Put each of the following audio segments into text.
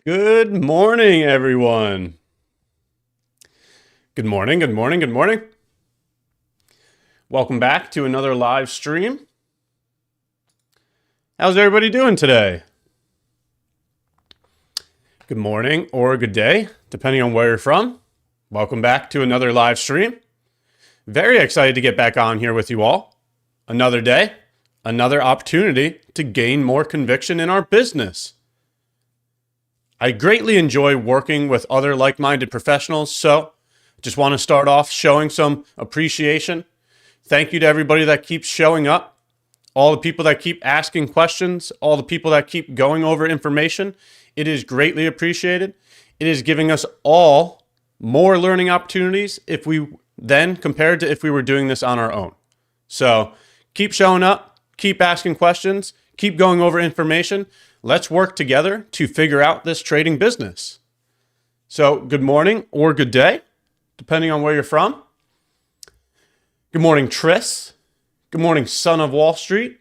Good morning, everyone. Good morning, good morning, good morning. Welcome back to another live stream. How's everybody doing today? Good morning or good day, depending on where you're from. Welcome back to another live stream. Very excited to get back on here with you all. Another day, another opportunity to gain more conviction in our business. I greatly enjoy working with other like-minded professionals, so just want to start off showing some appreciation. Thank you to everybody that keeps showing up, all the people that keep asking questions, all the people that keep going over information. It is greatly appreciated. It is giving us all more learning opportunities if we then compared to if we were doing this on our own. So keep showing up, keep asking questions, keep going over information. Let's work together to figure out this trading business. So good morning or good day, depending on where you're from. Good morning, Tris. Good morning, Son of Wall Street.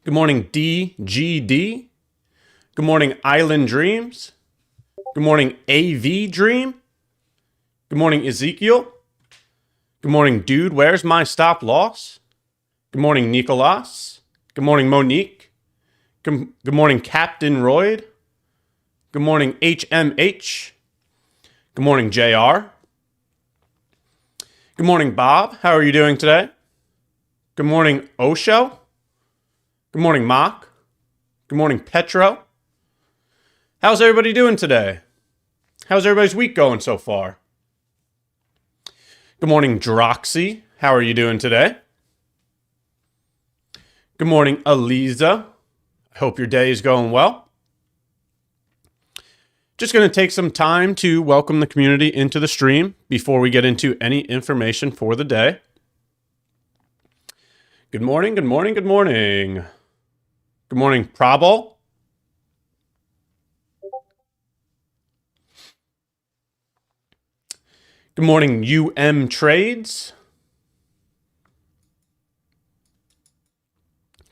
Good morning, DGD. Good morning, Island Dreams. Good morning, AV Dream. Good morning, Ezekiel. Good morning, Dude, Where's My Stop Loss? Good morning, Nicolas. Good morning, Monique. Good morning, Captain Royd. Good morning, HMH. Good morning, JR. Good morning, Bob. How are you doing today? Good morning, Osho. Good morning, Mock. Good morning, Petro. How's everybody doing today? How's everybody's week going so far? Good morning, Droxy. How are you doing today? Good morning, Aliza. I hope your day is going well. Just going to take some time to welcome the community into the stream before we get into any information for the day. Good morning, good morning, good morning. Good morning, Prabal. Good morning, UM Trades.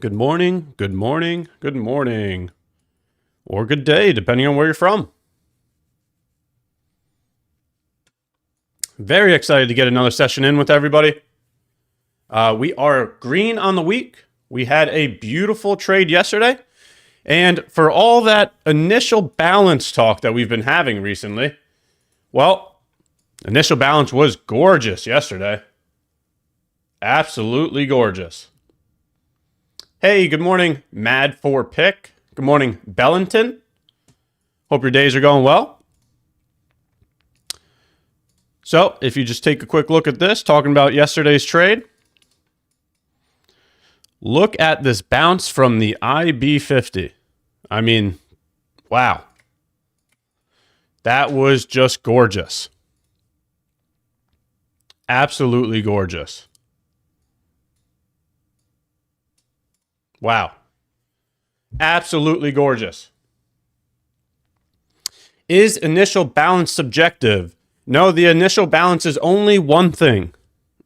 Good morning, good morning, good morning. Or good day, depending on where you're from. Very excited to get another session in with everybody. We are green on the week. We had a beautiful trade yesterday. And for all that initial balance talk that we've been having recently, well, initial balance was gorgeous yesterday. Absolutely gorgeous. Hey, good morning, Mad4Pick. Good morning, Bellinton. Hope your days are going well. So, if you just take a quick look at this, talking about yesterday's trade, look at this bounce from the IB50. I mean, wow. That was just gorgeous. Absolutely gorgeous. Wow. Absolutely gorgeous. Is initial balance subjective? No, the initial balance is only one thing.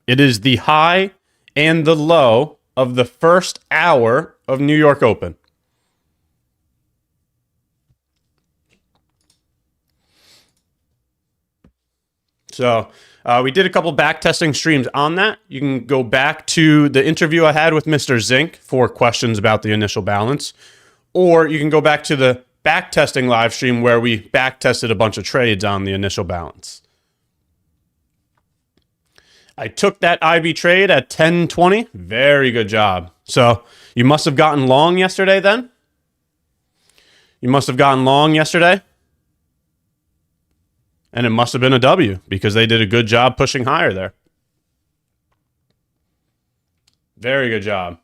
It is the high and the low of the first hour of New York Open. So we did a couple back testing streams on that. You can go back to the interview I had with Mr. Zink for questions about the initial balance, or you can go back to the back testing live stream where we back tested a bunch of trades on the initial balance. I took that IB trade at 10.20. Very good job. So you must have gotten long yesterday then? You must have gotten long yesterday? And it must have been a W because they did a good job pushing higher there. Very good job.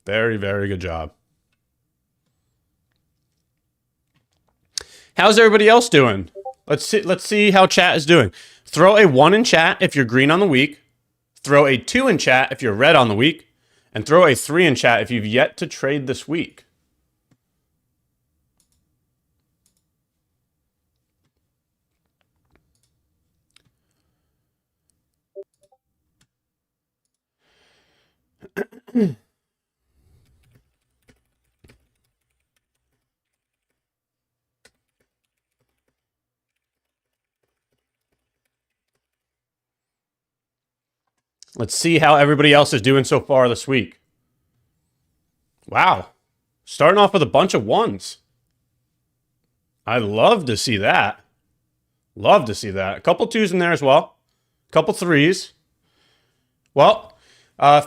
Very, very good job. How's everybody else doing? Let's see how chat is doing. Throw a 1 in chat if you're green on the week. Throw a 2 in chat if you're red on the week. And throw a 3 in chat if you've yet to trade this week. Let's see how everybody else is doing so far this week. Wow. Starting off with a bunch of 1s. I love to see that. Love to see that. A couple 2s in there as well. A couple 3s. Well,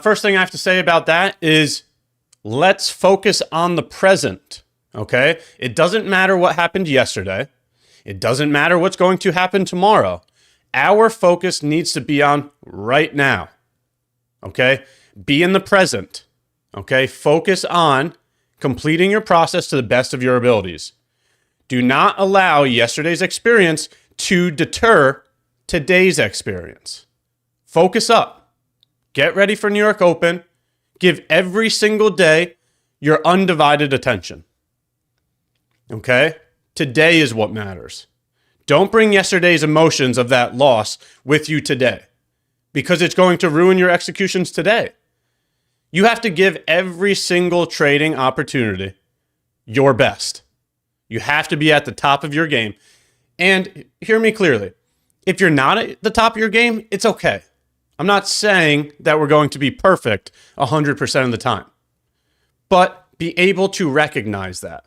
first thing I have to say about that is let's focus on the present, okay? It doesn't matter what happened yesterday. It doesn't matter what's going to happen tomorrow. Our focus needs to be on right now, okay? Be in the present, okay? Focus on completing your process to the best of your abilities. Do not allow yesterday's experience to deter today's experience. Focus up. Get ready for New York Open. Give every single day your undivided attention. Okay? Today is what matters. Don't bring yesterday's emotions of that loss with you today, because it's going to ruin your executions today. You have to give every single trading opportunity your best. You have to be at the top of your game. And hear me clearly. If you're not at the top of your game, it's okay. I'm not saying that we're going to be perfect 100% of the time, but be able to recognize that,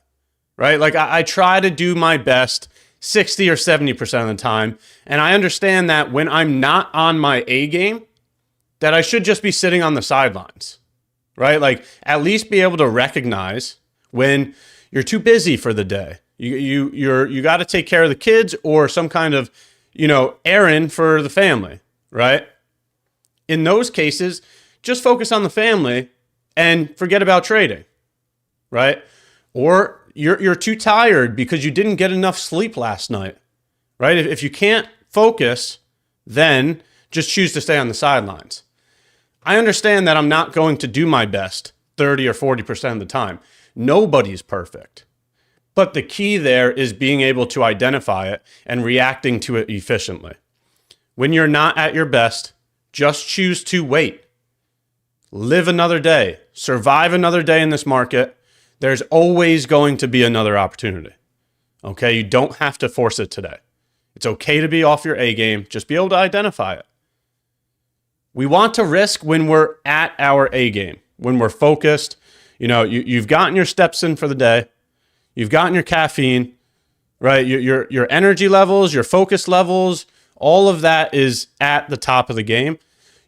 right? Like I try to do my best 60 or 70% of the time. And I understand that when I'm not on my A game, that I should just be sitting on the sidelines, right? Like at least be able to recognize when you're too busy for the day. You got to take care of the kids or some kind of, errand for the family, right? In those cases, just focus on the family and forget about trading, right? Or you're too tired because you didn't get enough sleep last night, right? If you can't focus, then just choose to stay on the sidelines. I understand that I'm not going to do my best 30 or 40% of the time. Nobody's perfect. But the key there is being able to identify it and reacting to it efficiently. When you're not at your best, just choose to wait. Live another day. Survive another day in this market. There's always going to be another opportunity. Okay? You don't have to force it today. It's okay to be off your A game. Just be able to identify it. We want to risk when we're at our A game, when we're focused. You've gotten your steps in for the day. You've gotten your caffeine, right? Your energy levels, your focus levels, all of that is at the top of the game.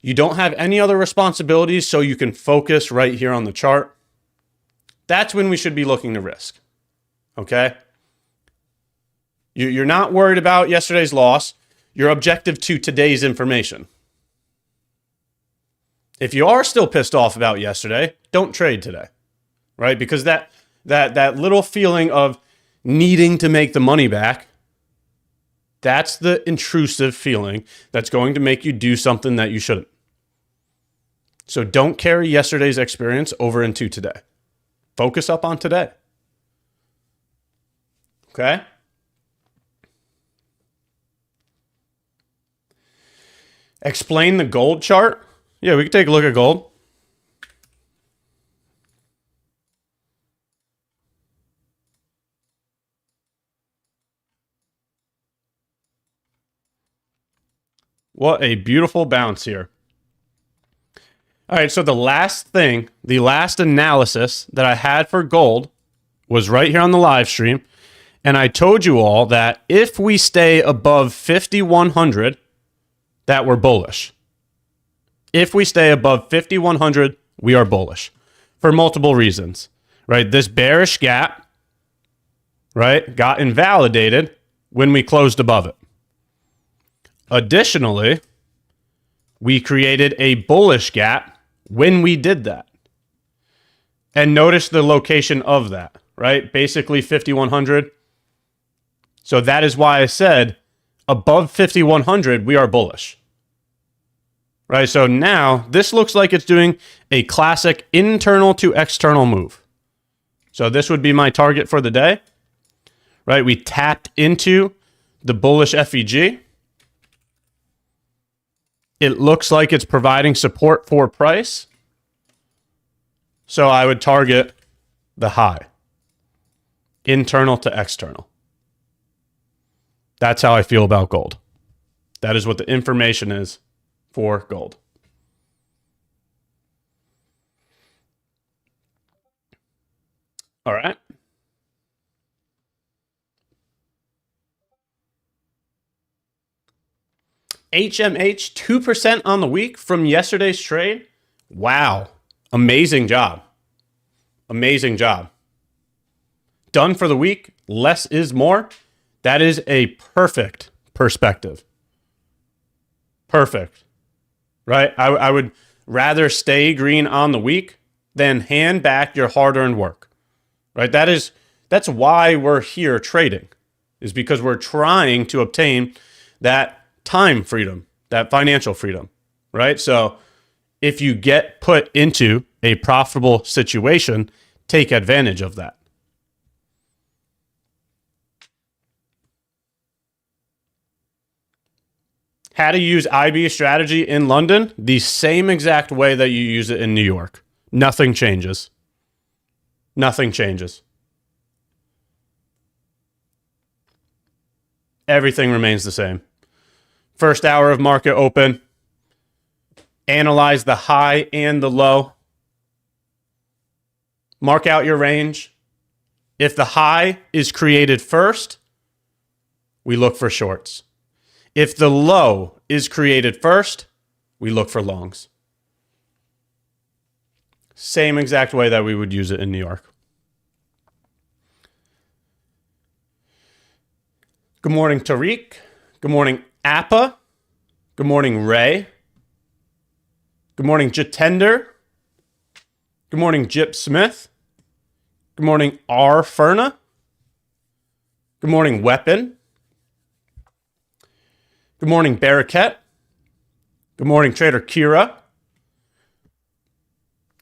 You don't have any other responsibilities, so you can focus right here on the chart. That's when we should be looking to risk, okay? You're not worried about yesterday's loss. You're objective to today's information. If you are still pissed off about yesterday, don't trade today, right? Because that little feeling of needing to make the money back, that's the intrusive feeling that's going to make you do something that you shouldn't. So don't carry yesterday's experience over into today. Focus up on today. Okay? Explain the gold chart. Yeah, we can take a look at gold. What a beautiful bounce here. All right, so the last analysis that I had for gold was right here on the live stream. And I told you all that if we stay above 5,100, that we're bullish. If we stay above 5,100, we are bullish for multiple reasons, right? This bearish gap, right, got invalidated when we closed above it. Additionally, we created a bullish gap when we did that. And notice the location of that, right? Basically 5,100 So that is why I said above 5,100, we are bullish. Right? So now this looks like it's doing a classic internal to external move. So this would be my target for the day. Right? We tapped into the bullish FEG. It looks like it's providing support for price. So I would target the high. Internal to external. That's how I feel about gold. That is what the information is for gold. All right. HMH 2% on the week from yesterday's trade. Wow. Amazing job. Amazing job. Done for the week. Less is more. That is a perfect perspective. Perfect. Right? I would rather stay green on the week than hand back your hard-earned work. Right? That's why we're here trading, is because we're trying to obtain that time freedom, that financial freedom. Right? So if you get put into a profitable situation, take advantage of that. How to use IB strategy in London? The same exact way that you use it in New York. Nothing changes. Nothing changes. Everything remains the same. First hour of market open. Analyze the high and the low. Mark out your range. If the high is created first, we look for shorts. If the low is created first, we look for longs. Same exact way that we would use it in New York. Good morning, Tariq. Good morning, Appa. Good morning, Ray. Good morning, Jitender. Good morning, Jip Smith. Good morning, R. Furna. Good morning, Weapon. Good morning, Barraquette. Good morning, Trader Kira.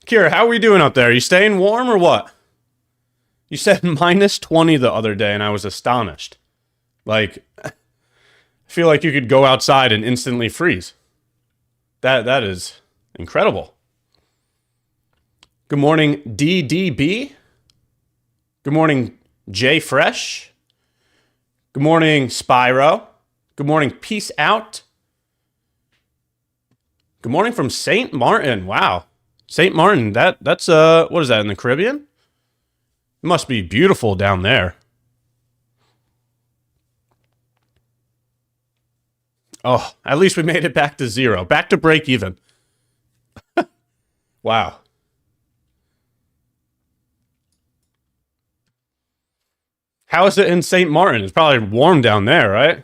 Kira, how are we doing out there? Are you staying warm or what? You said minus 20 the other day, and I was astonished. Like, I feel like you could go outside and instantly freeze. That is incredible. Good morning, DDB. Good morning, J Fresh. Good morning, Spyro. Good morning, Peace Out. Good morning from St. Martin. Wow. St. Martin, that's what is that, in the Caribbean? It must be beautiful down there. Oh, at least we made it back to zero. Back to break even. Wow. How is it in St. Martin? It's probably warm down there, right?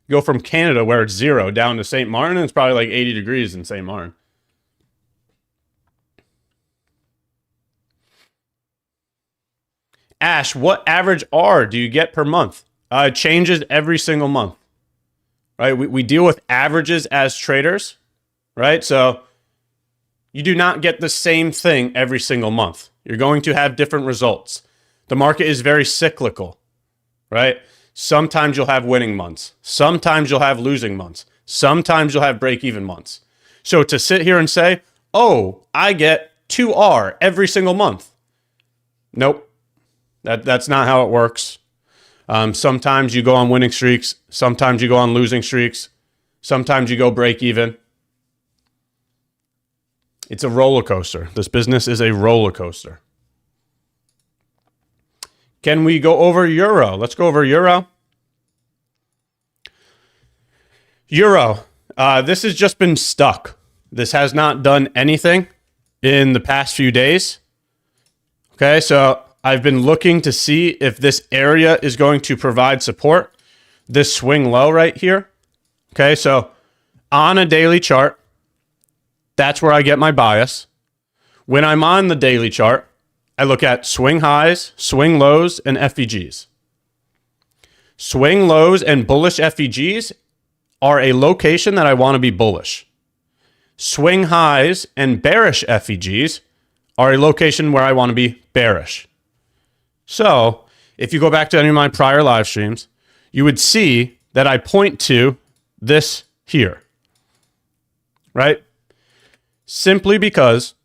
Go from Canada, where it's zero, down to St. Martin, and it's probably like 80 degrees in St. Martin. Ash, what average R do you get per month? It changes every single month. Right? We deal with averages as traders, right? So you do not get the same thing every single month. You're going to have different results. The market is very cyclical, right? Sometimes you'll have winning months. Sometimes you'll have losing months. Sometimes you'll have break-even months. So to sit here and say, oh, I get 2R every single month. Nope. That's not how it works. Sometimes you go on winning streaks. Sometimes you go on losing streaks. Sometimes you go break-even. It's a roller coaster. This business is a roller coaster. Can we go over Euro? Let's go over Euro. Euro. This has just been stuck. This has not done anything in the past few days. Okay, so I've been looking to see if this area is going to provide support. This swing low right here. Okay, so on a daily chart, that's where I get my bias. When I'm on the daily chart, I look at swing highs, swing lows, and FEGs. Swing lows and bullish FEGs are a location that I want to be bullish. Swing highs and bearish FEGs are a location where I want to be bearish. So if you go back to any of my prior live streams, you would see that I point to this here, right? Simply because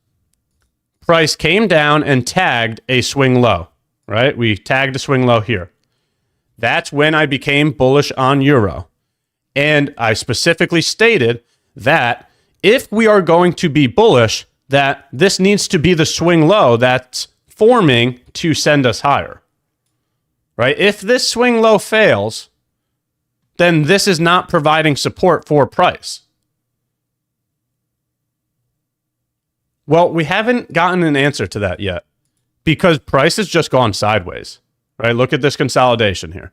price came down and tagged a swing low, right? We tagged a swing low here. That's when I became bullish on euro. And I specifically stated that if we are going to be bullish, that this needs to be the swing low that's forming to send us higher, right? If this swing low fails, then this is not providing support for price. Well, we haven't gotten an answer to that yet because price has just gone sideways, right? Look at this consolidation here.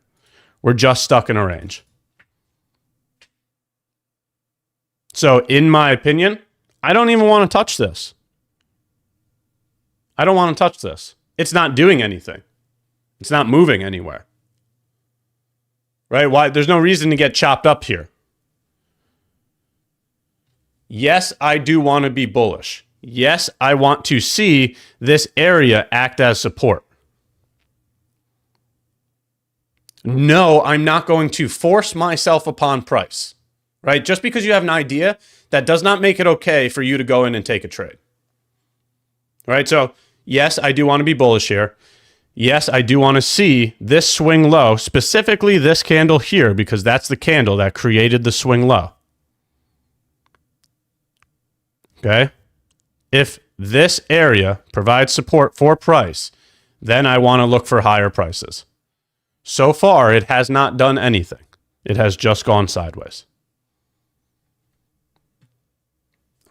We're just stuck in a range. So in my opinion, I don't even want to touch this. I don't want to touch this. It's not doing anything. It's not moving anywhere. Right? Why? There's no reason to get chopped up here. Yes, I do want to be bullish. Yes, I want to see this area act as support. No, I'm not going to force myself upon price, right? Just because you have an idea, that does not make it okay for you to go in and take a trade, right? So yes, I do want to be bullish here. Yes, I do want to see this swing low, specifically this candle here, because that's the candle that created the swing low. Okay? If this area provides support for price, then I want to look for higher prices. So far, it has not done anything. It has just gone sideways.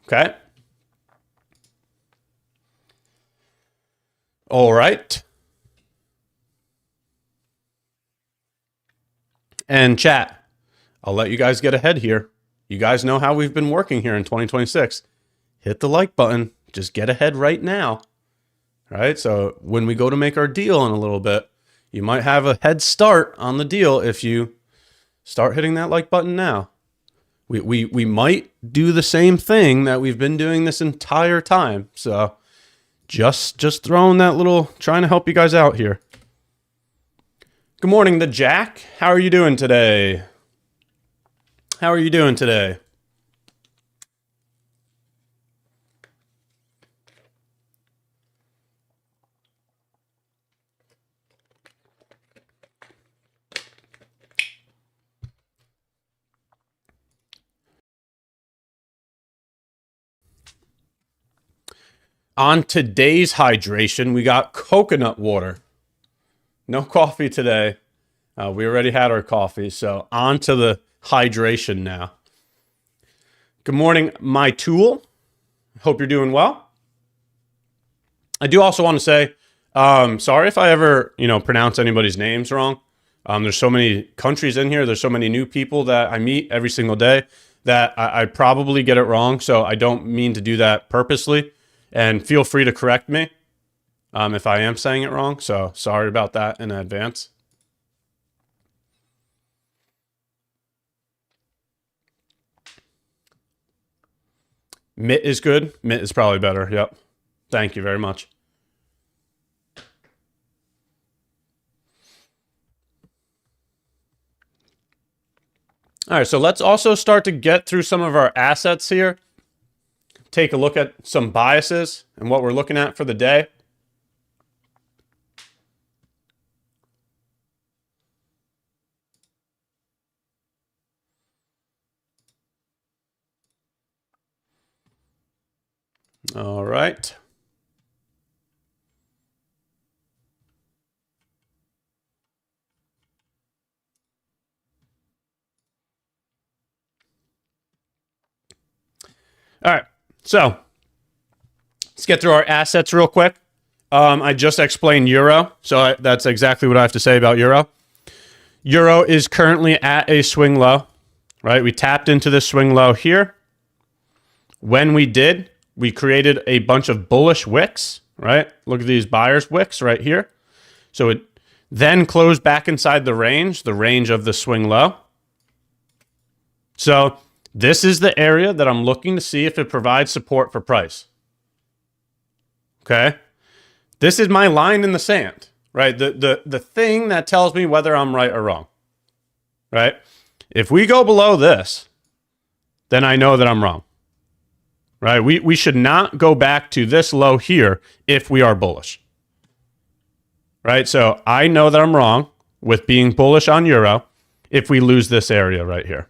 Okay? All right. And chat, I'll let you guys get ahead here. You guys know how we've been working here in 2026. Hit the like button. Just get ahead right now. All right? So when we go to make our deal in a little bit, you might have a head start on the deal if you start hitting that like button now. We might do the same thing that we've been doing this entire time. So just throwing that little, trying to help you guys out here. Good morning, the Jack. How are you doing today? How are you doing today? On today's hydration, we got coconut water. No coffee today. We already had our coffee, so on to the hydration now. Good morning, my tool. Hope you're doing well. I do also want to say, sorry if I ever, pronounce anybody's names wrong. There's so many countries in here. There's so many new people that I meet every single day that I probably get it wrong. So I don't mean to do that purposely. And feel free to correct me if I am saying it wrong. So sorry about that in advance. Mitt is good. Mitt is probably better. Yep. Thank you very much. All right, so let's also start to get through some of our assets here. Take a look at some biases and what we're looking at for the day. All right. All right. So let's get through our assets real quick. I just explained euro, so that's exactly what I have to say about euro. Euro is currently at a swing low, right? We tapped into this swing low here. When we did, we created a bunch of bullish wicks, right? Look at these buyers wicks right here. So then close back inside the range of the swing low. So this is the area that I'm looking to see if it provides support for price. Okay? This is my line in the sand, right? The thing that tells me whether I'm right or wrong, right? If we go below this, then I know that I'm wrong, right? We should not go back to this low here if we are bullish, right? So I know that I'm wrong with being bullish on euro if we lose this area right here.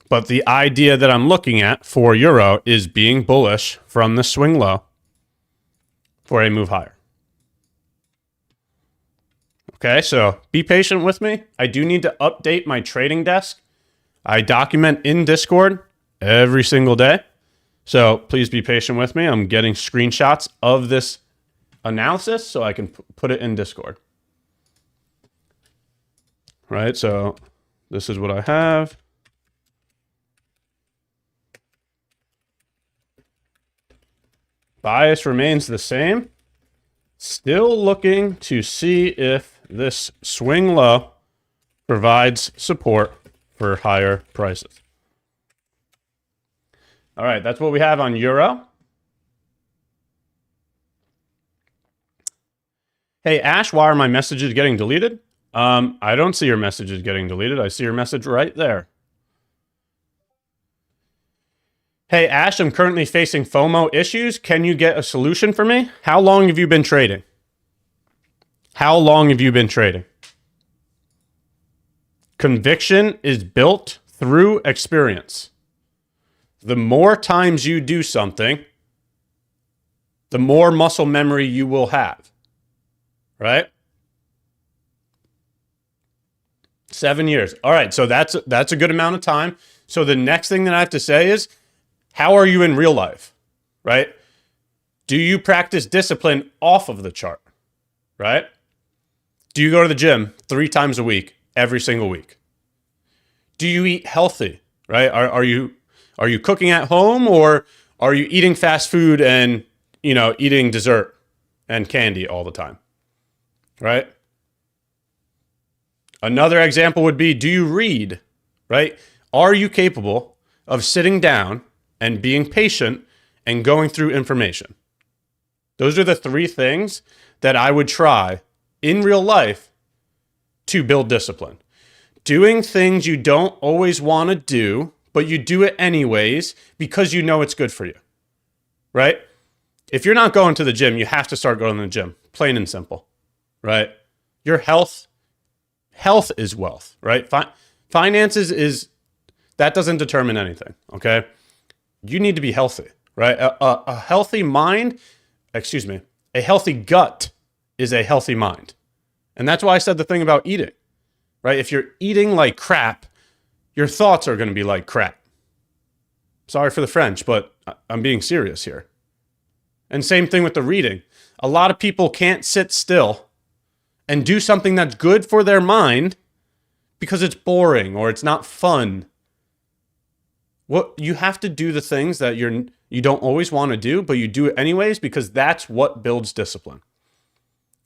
But the idea that I'm looking at for euro is being bullish from the swing low for a move higher. Okay, so be patient with me. I do need to update my trading desk. I document in Discord every single day. So please be patient with me. I'm getting screenshots of this analysis so I can put it in Discord. Right, so this is what I have. Bias remains the same. Still looking to see if this swing low provides support for higher prices. All right, that's what we have on euro. Hey, Ash, why are my messages getting deleted? I don't see your messages getting deleted. I see your message right there. Hey, Ash, I'm currently facing FOMO issues. Can you get a solution for me? How long have you been trading? How long have you been trading? Conviction is built through experience. The more times you do something, the more muscle memory you will have, right? 7 years. All right, so that's a good amount of time. So the next thing that I have to say is, how are you in real life, right? Do you practice discipline off of the chart, right? Do you go to the gym 3 times a week, every single week? Do you eat healthy, right? Are you cooking at home, or are you eating fast food and, eating dessert and candy all the time, right? Another example would be, do you read, right? Are you capable of sitting down and being patient and going through information? Those are the 3 things that I would try in real life to build discipline. Doing things you don't always want to do, but you do it anyways because you know it's good for you, right? If you're not going to the gym, you have to start going to the gym, plain and simple, right? Your health is wealth, right? Finances that doesn't determine anything, okay? You need to be healthy, right? A healthy mind, a healthy gut is a healthy mind. And that's why I said the thing about eating, right? If you're eating like crap, your thoughts are going to be like crap. Sorry for the French, but I'm being serious here. And same thing with the reading. A lot of people can't sit still and do something that's good for their mind because it's boring or it's not fun. What you have to do the things that you don't always want to do, but you do it anyways because that's what builds discipline.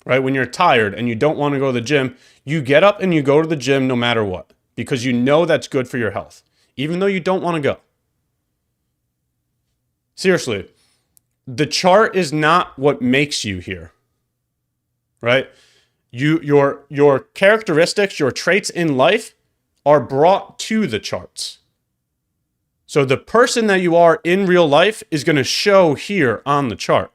Right? When you're tired and you don't want to go to the gym, you get up and you go to the gym no matter what because you know that's good for your health, even though you don't want to go. Seriously, the chart is not what makes you here. Right? Your characteristics, your traits in life are brought to the charts. So the person that you are in real life is going to show here on the chart.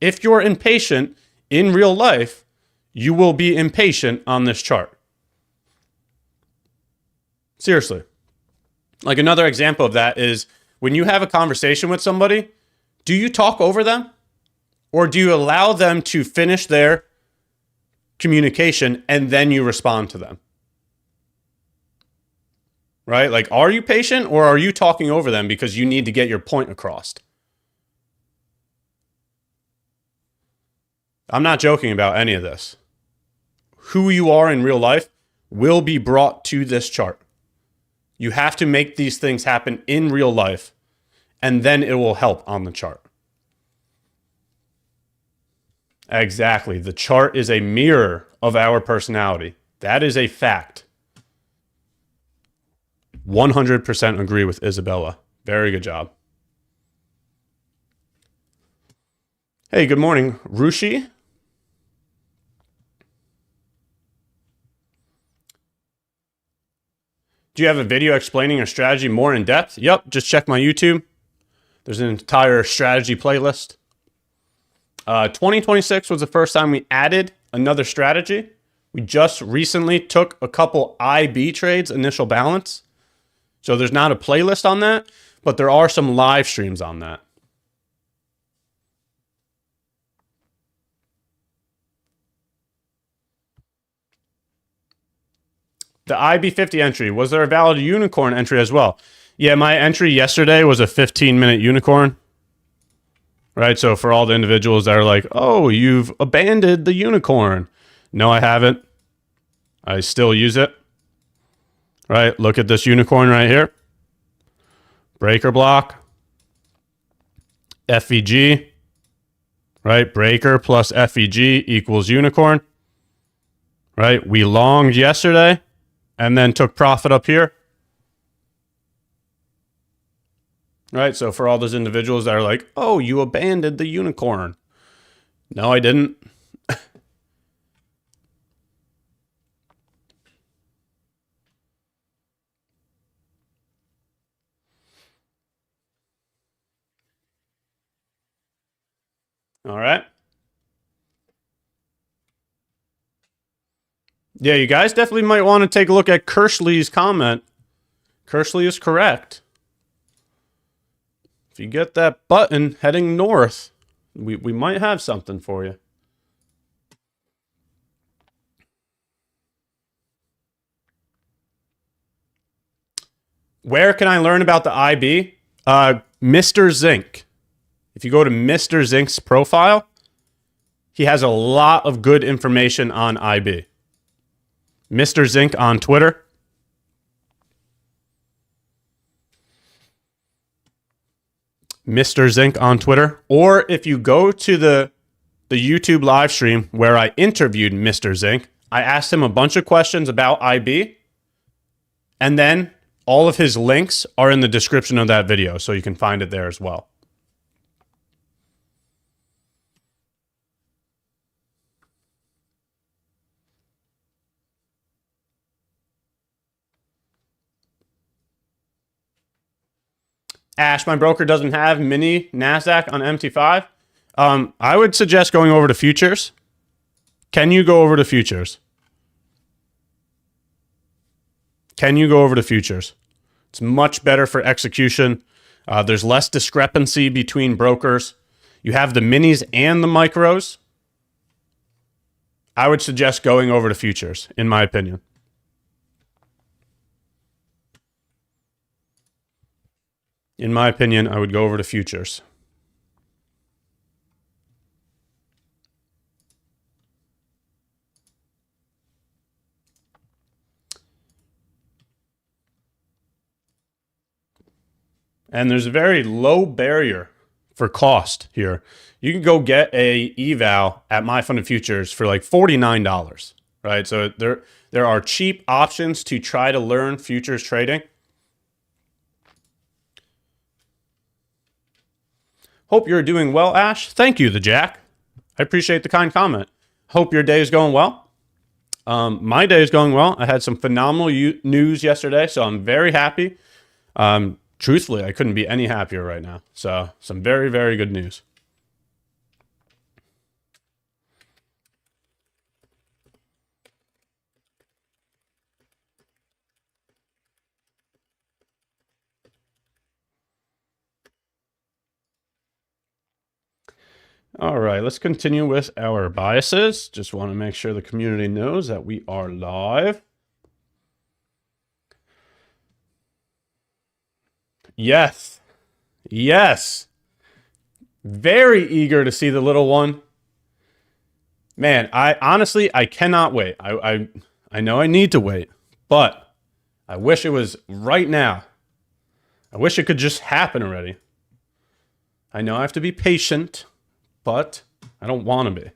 If you're impatient in real life, you will be impatient on this chart. Seriously. Like another example of that is when you have a conversation with somebody, do you talk over them? Or do you allow them to finish their communication and then you respond to them? Right? Like, are you patient or are you talking over them because you need to get your point across? I'm not joking about any of this. Who you are in real life will be brought to this chart. You have to make these things happen in real life, and then it will help on the chart. Exactly. The chart is a mirror of our personality. That is a fact. 100% agree with Isabella. Very good job. Hey, good morning, Rushi. Do you have a video explaining your strategy more in depth? Yep, just check my YouTube. There's an entire strategy playlist. 2026 was the first time we added another strategy. We just recently took a couple IB trades, initial balance. So there's not a playlist on that, but there are some live streams on that. The IB50 entry, was there a valid unicorn entry as well? Yeah, my entry yesterday was a 15-minute unicorn. Right, so for all the individuals that are like, oh, you've abandoned the unicorn. No, I haven't. I still use it. Right, look at this unicorn right here. Breaker block. FEG. Right, breaker plus FEG equals unicorn. Right, we longed yesterday and then took profit up here. Right, so for all those individuals that are like, oh, you abandoned the unicorn. No, I didn't. All right. Yeah, you guys definitely might want to take a look at Kersley's comment. Kersley is correct. If you get that button heading north, we might have something for you. Where can I learn about the IB? Mr. Zink. If you go to Mr. Zink's profile, he has a lot of good information on IB. Mr. Zink on Twitter. Mr. Zink on Twitter. Or if you go to the YouTube live stream where I interviewed Mr. Zink, I asked him a bunch of questions about IB. And then all of his links are in the description of that video, so you can find it there as well. Ash, my broker doesn't have mini NASDAQ on MT5. I would suggest going over to futures. Can you go over to futures? Can you go over to futures? It's much better for execution. There's less discrepancy between brokers. You have the minis and the micros. I would suggest going over to futures, in my opinion. In my opinion, I would go over to futures. And there's a very low barrier for cost here. You can go get a eval at My Fund of Futures for like $49, right? So there are cheap options to try to learn futures trading. Hope you're doing well, Ash. Thank you, the Jack. I appreciate the kind comment. Hope your day is going well. My day is going well. I had some phenomenal news yesterday, so I'm very happy. Truthfully, I couldn't be any happier right now. So some very, very good news. All right, let's continue with our biases. Just want to make sure the community knows that we are live. Yes. Yes. Very eager to see the little one. Man, I honestly cannot wait. I know I need to wait, but I wish it was right now. I wish it could just happen already. I know I have to be patient, but I don't want to be.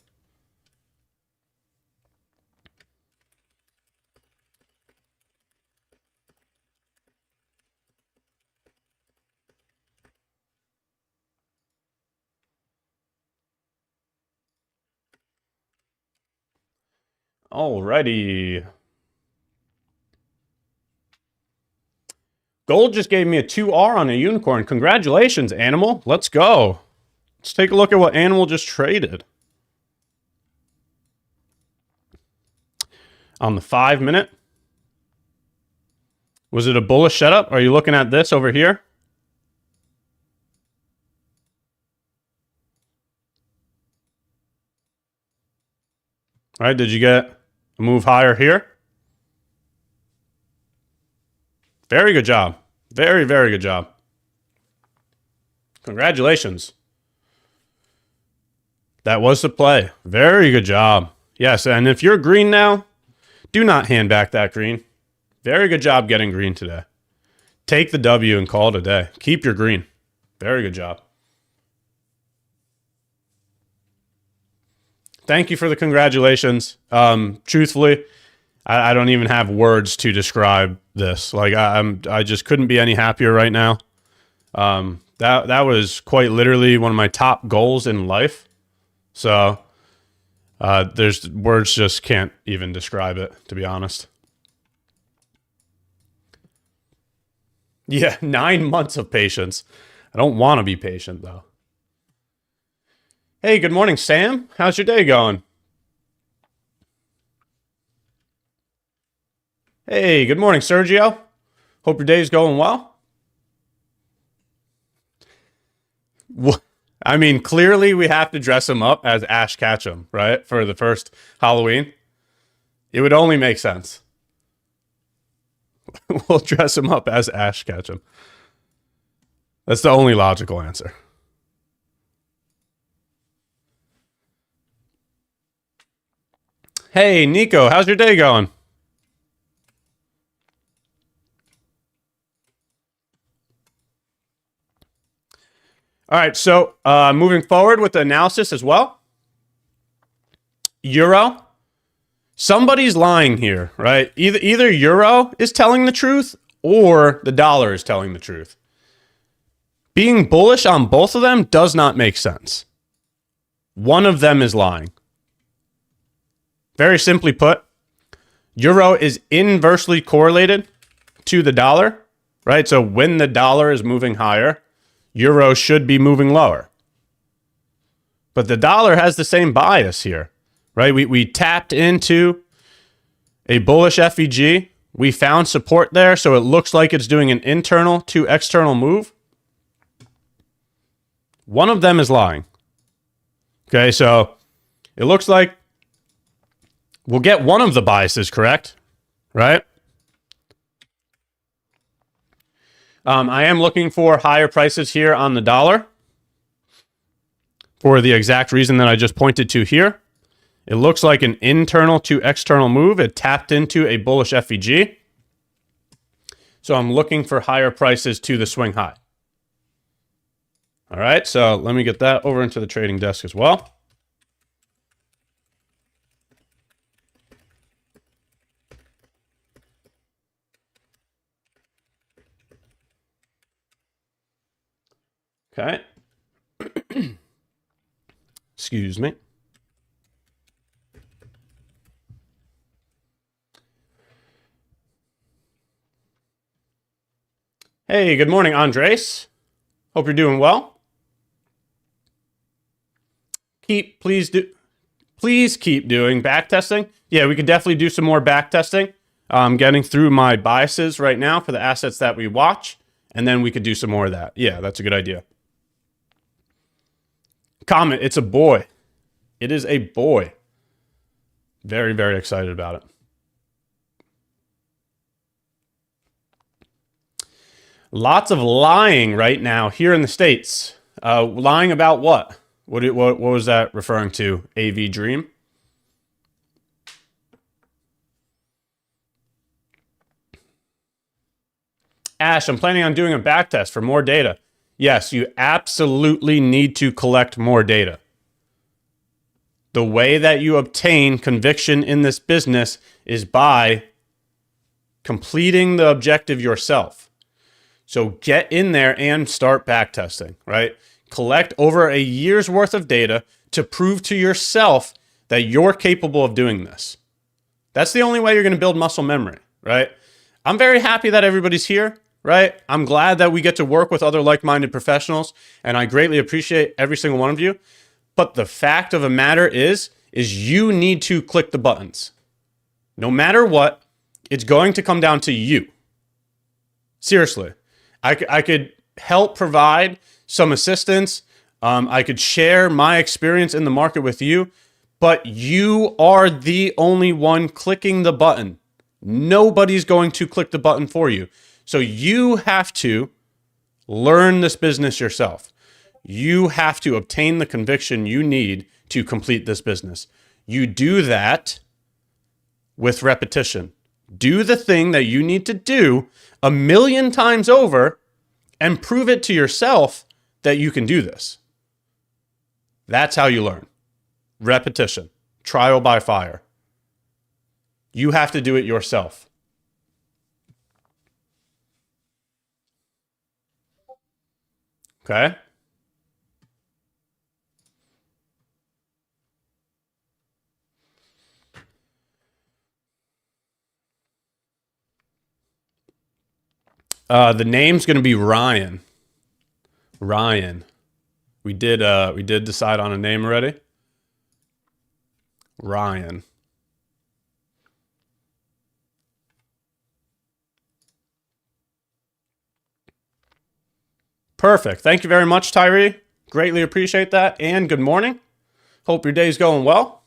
Alrighty. Gold just gave me a 2R on a unicorn. Congratulations, Animal. Let's go. Let's take a look at what Animal just traded. On the 5 minute. Was it a bullish setup? Are you looking at this over here? All right, did you get a move higher here? Very good job. Very, very good job. Congratulations. That was the play. Very good job. Yes, and if you're green now, do not hand back that green. Very good job getting green today. Take the W and call it a day. Keep your green. Very good job. Thank you for the congratulations. Truthfully, I don't even have words to describe this. Like I just couldn't be any happier right now. That was quite literally one of my top goals in life. So there's words just can't even describe it, to be honest. Yeah, 9 months of patience. I don't want to be patient though. Hey, good morning, Sam. How's your day going? Hey, good morning, Sergio. Hope your day's going well. I mean, clearly we have to dress him up as Ash Ketchum, right? For the first Halloween. It would only make sense. We'll dress him up as Ash Ketchum. That's the only logical answer. Hey, Nico, how's your day going? All right, so moving forward with the analysis as well. Euro. Somebody's lying here, right? Either Euro is telling the truth or the dollar is telling the truth. Being bullish on both of them does not make sense. One of them is lying. Very simply put, Euro is inversely correlated to the dollar, right? So when the dollar is moving higher, Euro should be moving lower. But the dollar has the same bias here, right? We tapped into a bullish FEG. We found support there, so it looks like it's doing an internal to external move. One of them is lying. Okay, so it looks like we'll get one of the biases correct, right? I am looking for higher prices here on the dollar for the exact reason that I just pointed to here. It looks like an internal to external move. It tapped into a bullish FEG. So I'm looking for higher prices to the swing high. All right, so let me get that over into the trading desk as well. Okay. Excuse me. Hey, good morning, Andres. Hope you're doing well. Please keep doing back testing. Yeah, we could definitely do some more back testing. I'm getting through my biases right now for the assets that we watch, and then we could do some more of that. Yeah, that's a good idea. Comment, it's a boy. It is a boy. Very, very excited about it. Lots of lying right now here in the States. Lying about what? What was that referring to? AV Dream? Ash, I'm planning on doing a back test for more data. Yes, you absolutely need to collect more data. The way that you obtain conviction in this business is by completing the objective yourself. So get in there and start backtesting, right? Collect over a year's worth of data to prove to yourself that you're capable of doing this. That's the only way you're going to build muscle memory, right? I'm very happy that everybody's here, right? I'm glad that we get to work with other like-minded professionals, and I greatly appreciate every single one of you. But the fact of the matter is you need to click the buttons. No matter what, it's going to come down to you. Seriously. I could help provide some assistance. I could share my experience in the market with you, but you are the only one clicking the button. Nobody's going to click the button for you. So you have to learn this business yourself. You have to obtain the conviction you need to complete this business. You do that with repetition. Do the thing that you need to do 1,000,000 times over and prove it to yourself that you can do this. That's how you learn. Repetition. Trial by fire. You have to do it yourself. Okay? The name's going to be Ryan. Ryan. We did decide on a name already. Ryan. Perfect. Thank you very much, Tyree. Greatly appreciate that. And good morning. Hope your day's going well.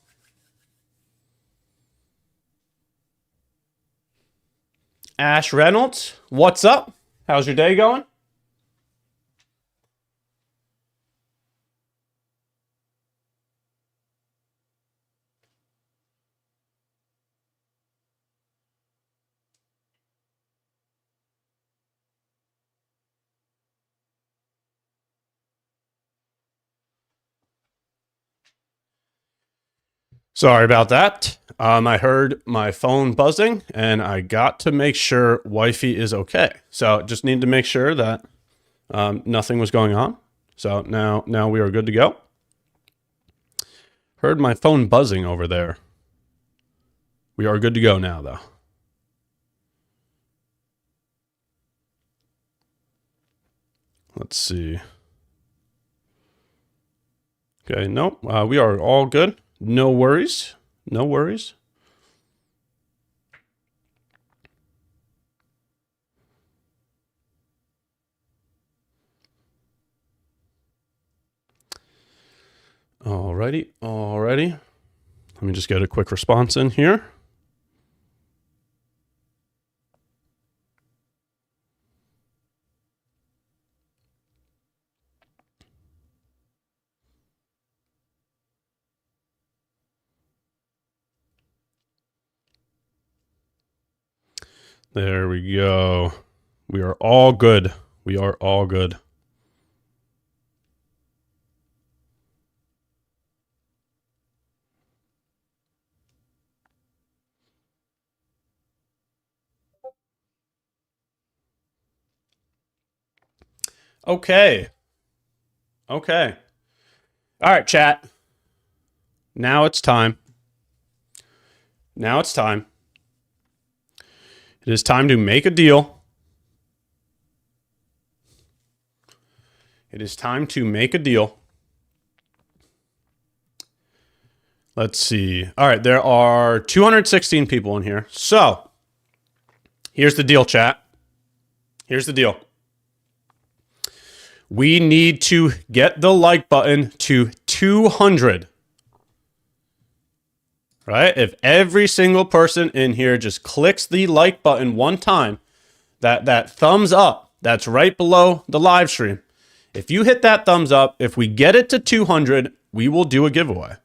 Ash Reynolds, what's up? How's your day going? Sorry about that. I heard my phone buzzing, and I got to make sure wifey is okay. So just need to make sure that nothing was going on. So now we are good to go. Heard my phone buzzing over there. We are good to go now, though. Let's see. Okay, nope. We are all good. No worries. No worries. Alrighty. Let me just get a quick response in here. There we go. We are all good. We are all good. Okay. All right, chat. Now it's time. It is time to make a deal. It is time to make a deal. Let's see. All right, there are 216 people in here. So, here's the deal, chat. Here's the deal. We need to get the like button to 200. Right? If every single person in here just clicks the like button one time, that thumbs up, that's right below the live stream. If you hit that thumbs up, if we get it to 200, we will do a giveaway.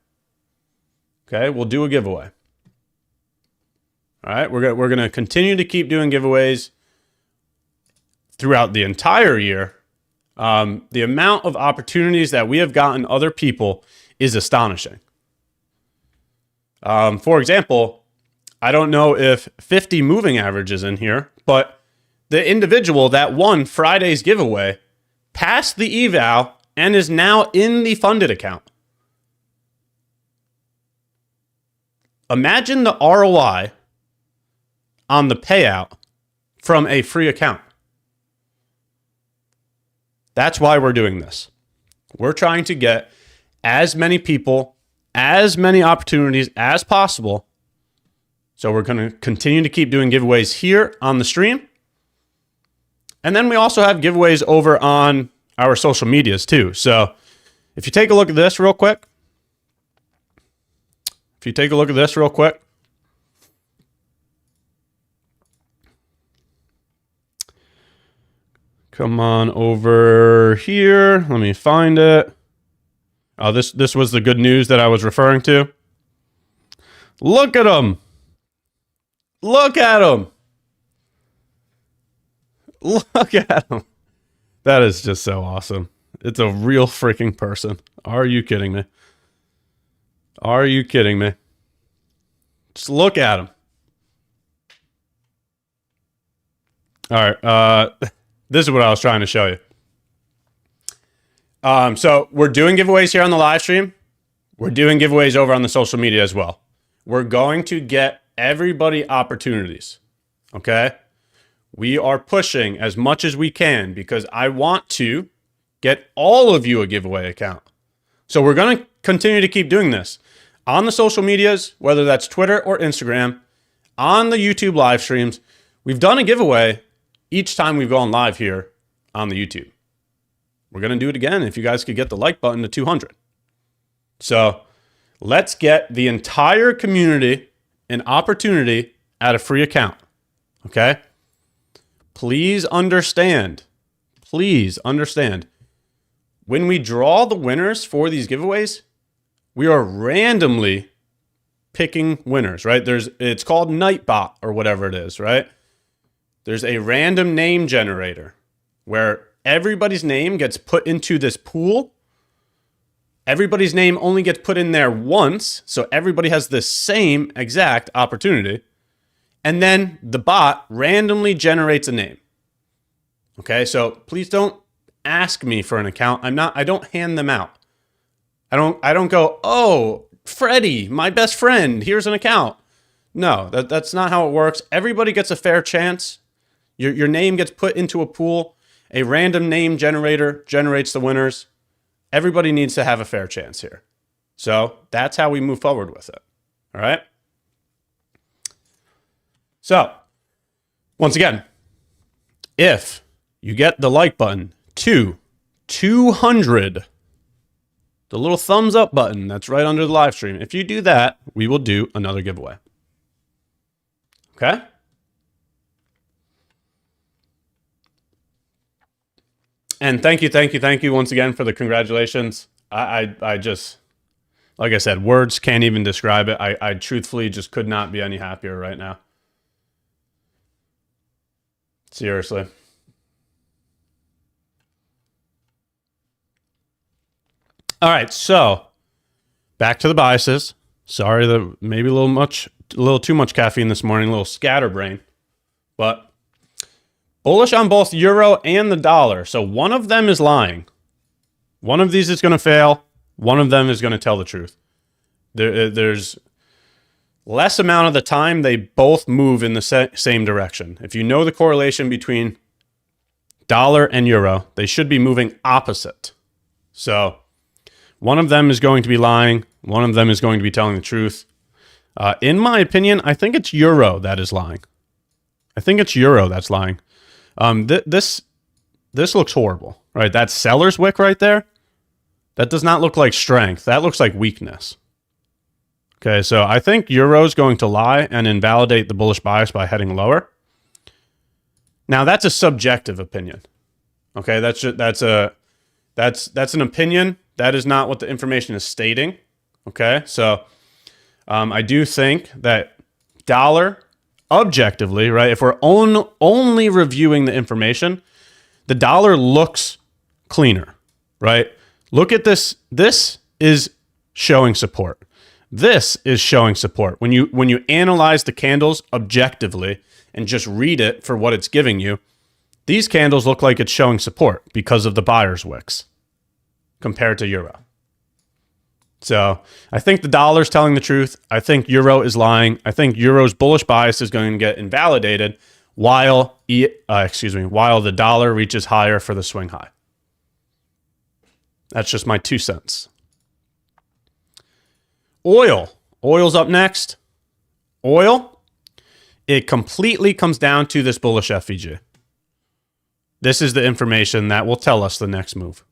Okay, we'll do a giveaway. All right, we're going to continue to keep doing giveaways throughout the entire year. The amount of opportunities that we have gotten other people is astonishing. For example, I don't know if 50 moving average is in here, but the individual that won Friday's giveaway passed the eval and is now in the funded account. Imagine the ROI on the payout from a free account. That's why we're doing this. We're trying to get as many people, as many opportunities as possible. So we're going to continue to keep doing giveaways here on the stream. And then we also have giveaways over on our social medias too. So if you take a look at this real quick, come on over here. Let me find it. Oh, this was the good news that I was referring to. Look at him. Look at him. Look at him. That is just so awesome. It's a real freaking person. Are you kidding me? Are you kidding me? Just look at him. All right. This is what I was trying to show you. So we're doing giveaways here on the live stream. We're doing giveaways over on the social media as well. We're going to get everybody opportunities. Okay? We are pushing as much as we can because I want to get all of you a giveaway account. So we're going to continue to keep doing this on the social medias, whether that's Twitter or Instagram, on the YouTube live streams. We've done a giveaway each time we've gone live here on the YouTube. We're going to do it again if you guys could get the like button to 200. So let's get the entire community an opportunity at a free account. Okay? Please understand. Please understand. When we draw the winners for these giveaways, we are randomly picking winners, right? It's called Nightbot or whatever it is, right? There's a random name generator where everybody's name gets put into this pool. Everybody's name only gets put in there once, so everybody has the same exact opportunity. And then the bot randomly generates a name. Okay, so please don't ask me for an account. I don't hand them out. I don't go, "Oh, Freddie, my best friend, here's an account." No, that's not how it works. Everybody gets a fair chance. Your name gets put into a pool. A random name generator generates the winners. Everybody needs to have a fair chance here. So that's how we move forward with it. All right? So, once again, if you get the like button to 200, the little thumbs up button that's right under the live stream, if you do that, we will do another giveaway. Okay? And thank you once again for the congratulations. I just, like I said, words can't even describe it. I truthfully just could not be any happier right now. Seriously. All right, so back to the biases. Sorry that maybe a little too much caffeine this morning, a little scatterbrain, but bullish on both euro and the dollar. So one of them is lying. One of these is going to fail. One of them is going to tell the truth. There's less amount of the time they both move in the same direction. If you know the correlation between dollar and euro, they should be moving opposite. So one of them is going to be lying. One of them is going to be telling the truth. In my opinion, I think it's euro that is lying. I think it's euro that's lying. This looks horrible, right? That seller's wick right there, that does not look like strength. That looks like weakness. Okay, so I think euro is going to lie and invalidate the bullish bias by heading lower. Now that's a subjective opinion. Okay, that's an opinion. That is not what the information is stating. Okay, so I do think that dollar, objectively, right, if we're only reviewing the information, the dollar looks cleaner, right? Look at this. This is showing support. This is showing support. When you analyze the candles objectively and just read it for what it's giving you, these candles look like it's showing support because of the buyer's wicks compared to euro. So I think the dollar's telling the truth. I think euro is lying. I think euro's bullish bias is going to get invalidated while while the dollar reaches higher for the swing high. That's just my 2 cents. Oil's up next. Oil, it completely comes down to this bullish FEG. This is the information that will tell us the next move.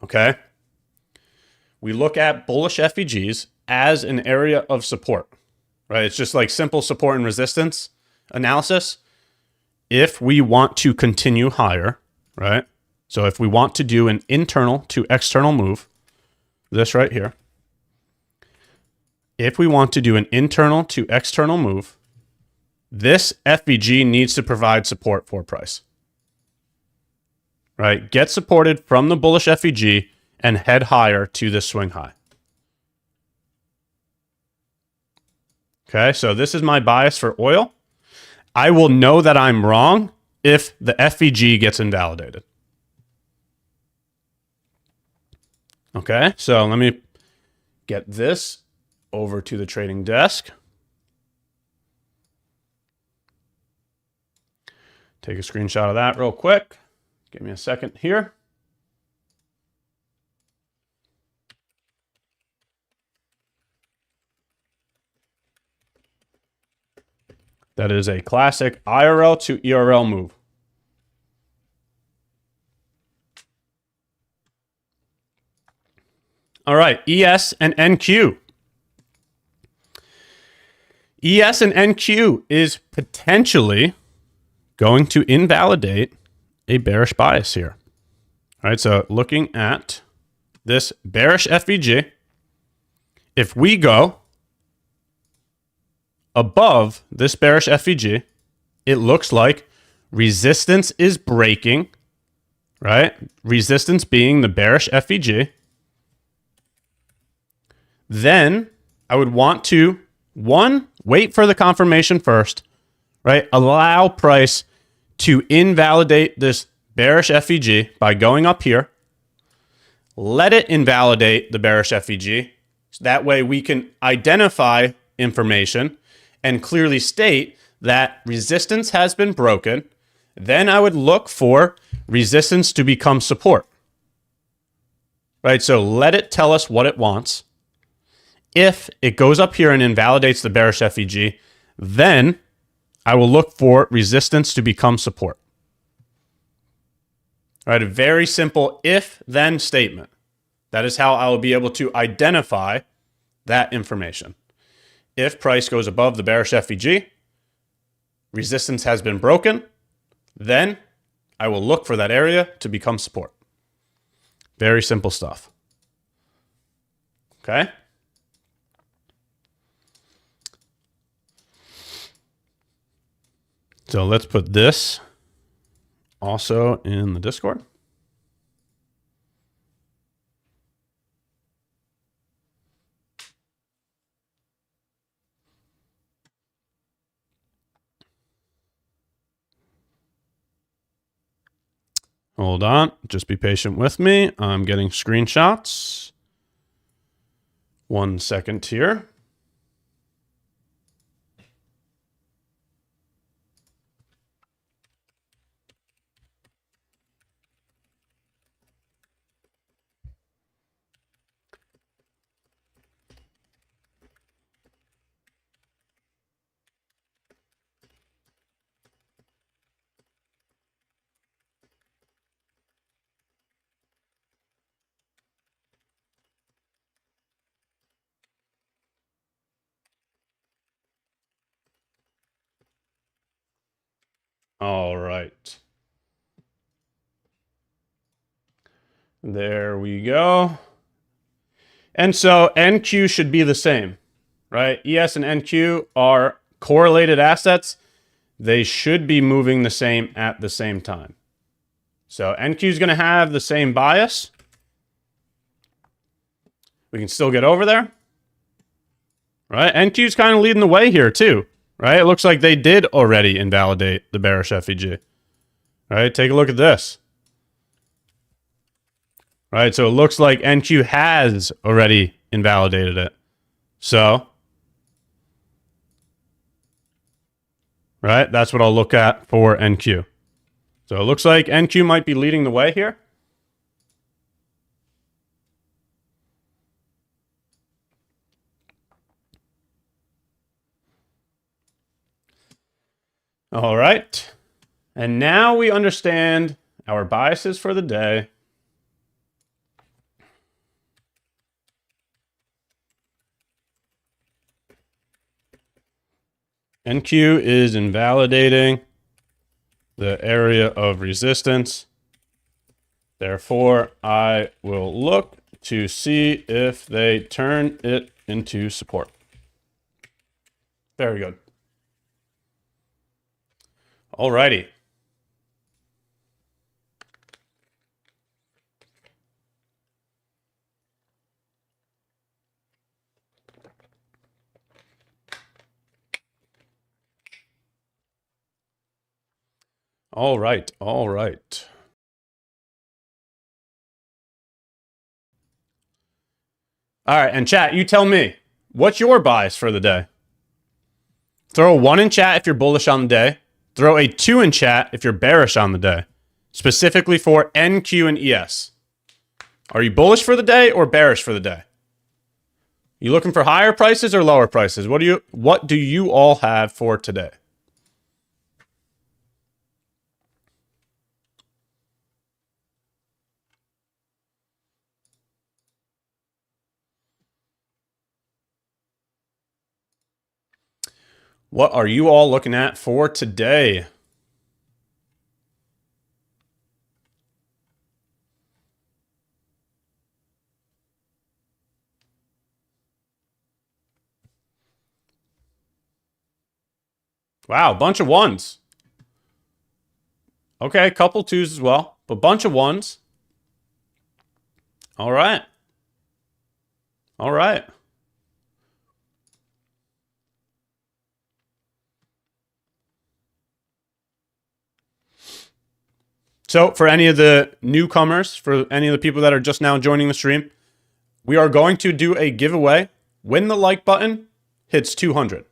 Okay? We look at bullish FEGs as an area of support, right? It's just like simple support and resistance analysis. If we want to continue higher, right? So if we want to do an internal to external move, this right here, if we want to do an internal to external move, this FEG needs to provide support for price. Right? Get supported from the bullish FEG and head higher to this swing high. Okay, so this is my bias for oil. I will know that I'm wrong if the FEG gets invalidated. Okay, so let me get this over to the trading desk. Take a screenshot of that real quick. Give me a second here. That is a classic IRL to ERL move. All right, ES and NQ. ES and NQ is potentially going to invalidate a bearish bias here. All right, so looking at this bearish FEG, if we go above this bearish FEG, it looks like resistance is breaking, right? Resistance being the bearish FEG. Then I would want to, one, wait for the confirmation first, right? Allow price to invalidate this bearish FEG by going up here. Let it invalidate the bearish FEG. So that way we can identify information and clearly state that resistance has been broken. Then I would look for resistance to become support. Right? So let it tell us what it wants. If it goes up here and invalidates the bearish FEG, then I will look for resistance to become support. All right, a very simple if-then statement. That is how I will be able to identify that information. If price goes above the bearish FEG, resistance has been broken, then I will look for that area to become support. Very simple stuff. Okay? So let's put this also in the Discord. Hold on, just be patient with me. I'm getting screenshots. 1 second here. All right. There we go. And so NQ should be the same, right? ES and NQ are correlated assets. They should be moving the same at the same time. So NQ is going to have the same bias. We can still get over there, right? NQ is kind of leading the way here too. Right? It looks like they did already invalidate the bearish FEG. Right? Take a look at this. right? So it looks like NQ has already invalidated it. So, right, that's what I'll look at for NQ. So it looks like NQ might be leading the way here. All right. And now we understand our biases for the day. NQ is invalidating the area of resistance. Therefore, I will look to see if they turn it into support. Very good. Alrighty. All right. All right. All right. And chat, you tell me, what's your bias for the day? Throw a 1 in chat if you're bullish on the day. Throw a 2 in chat if you're bearish on the day. Specifically for NQ and ES. Are you bullish for the day or bearish for the day? You looking for higher prices or lower prices? What do you all have for today? What are you all looking at for today? Wow, bunch of 1s. Okay, couple 2s as well, but bunch of 1s. All right. All right. So for any of the newcomers, for any of the people that are just now joining the stream, we are going to do a giveaway when the like button hits 200.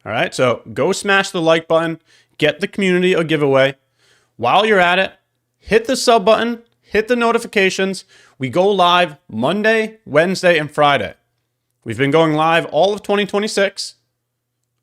All right, so go smash the like button, get the community a giveaway. While you're at it, hit the sub button, hit the notifications. We go live Monday, Wednesday, and Friday. We've been going live all of 2026.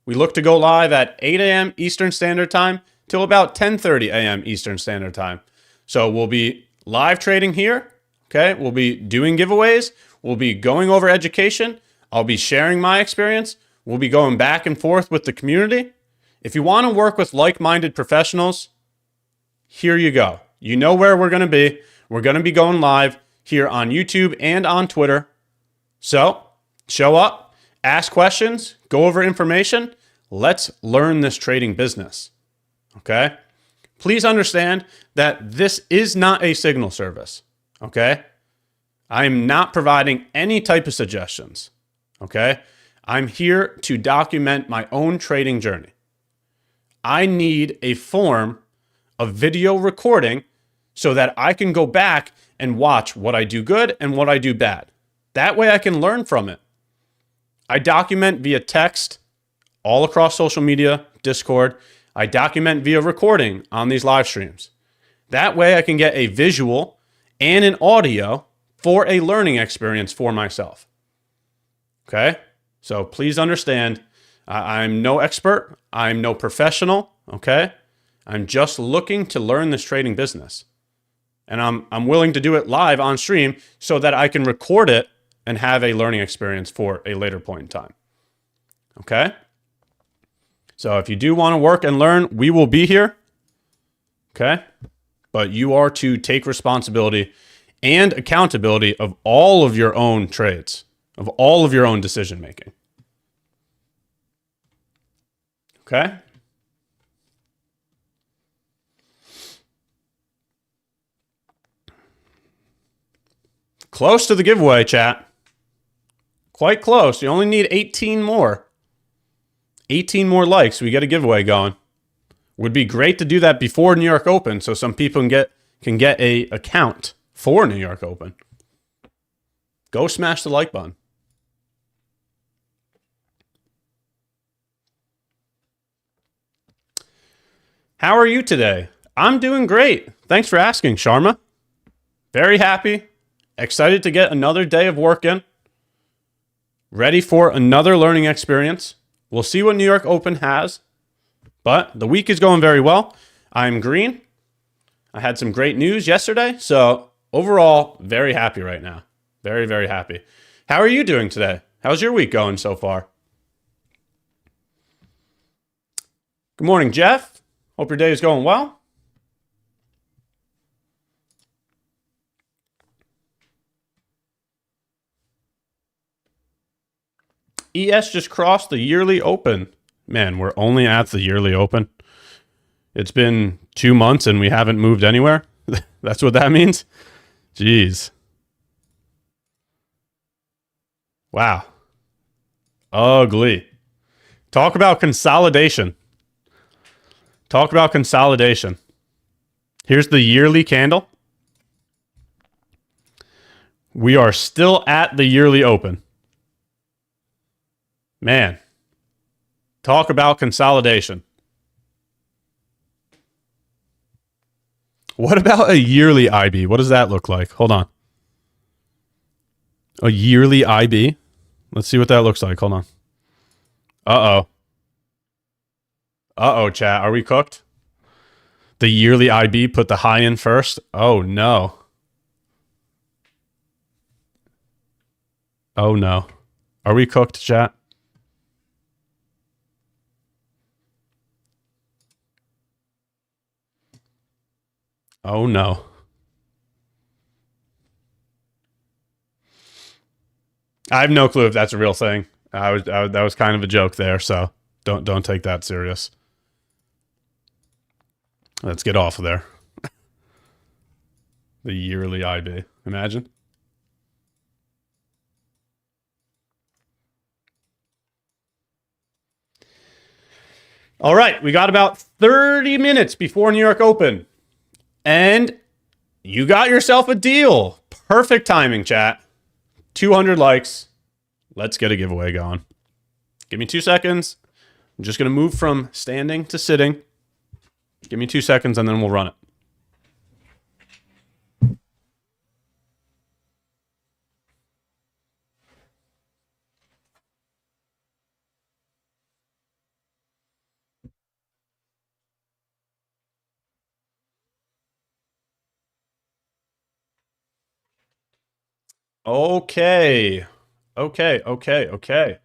We look to go live at 8 a.m. Eastern Standard Time till about 10:30 a.m. Eastern Standard Time. So we'll be live trading here, okay? We'll be doing giveaways. We'll be going over education. I'll be sharing my experience. We'll be going back and forth with the community. If you want to work with like-minded professionals, here you go. You know where we're going to be. We're going to be going live here on YouTube and on Twitter. So show up, ask questions, go over information. Let's learn this trading business. Okay? Please understand that this is not a signal service. Okay? I am not providing any type of suggestions. Okay? I'm here to document my own trading journey. I need a form of video recording so that I can go back and watch what I do good and what I do bad. That way I can learn from it. I document via text all across social media, Discord. I document via recording on these live streams. That way I can get a visual and an audio for a learning experience for myself. Okay? So please understand, I'm no expert. I'm no professional. Okay? I'm just looking to learn this trading business. And I'm willing to do it live on stream so that I can record it and have a learning experience for a later point in time. Okay? So if you do want to work and learn, we will be here. Okay? But you are to take responsibility and accountability of all of your own trades, of all of your own decision making. Okay? Close to the giveaway, chat. Quite close. You only need 18 more. 18 more likes. We get a giveaway going. Would be great to do that before New York Open so some people can get a account for New York Open. Go smash the like button. How are you today? I'm doing great. Thanks for asking, Sharma. Very happy. Excited to get another day of work in. Ready for another learning experience. We'll see what New York Open has. But the week is going very well. I'm green. I had some great news yesterday. So overall, very happy right now. Very, very happy. How are you doing today? How's your week going so far? Good morning, Jeff. Hope your day is going well. ES just crossed the yearly open. Man, we're only at the yearly open. It's been 2 months and we haven't moved anywhere. That's what that means? Jeez. Wow. Ugly. Talk about consolidation. Talk about consolidation. Here's the yearly candle. We are still at the yearly open. Man. Talk about consolidation. What about a yearly IB? What does that look like? Hold on. A yearly IB? Let's see what that looks like. Hold on. Uh-oh. Uh-oh, chat. Are we cooked? The yearly IB put the high in first. Oh, no. Oh, no. Are we cooked, chat? Oh, no. I have no clue if that's a real thing. That was kind of a joke there, so don't take that serious. Let's get off of there. The yearly IB. Imagine. All right, we got about 30 minutes before New York Open. And you got yourself a deal. Perfect timing, chat. 200 likes. Let's get a giveaway going. Give me 2 seconds. I'm just going to move from standing to sitting. Give me 2 seconds and then we'll run it. Okay. Okay.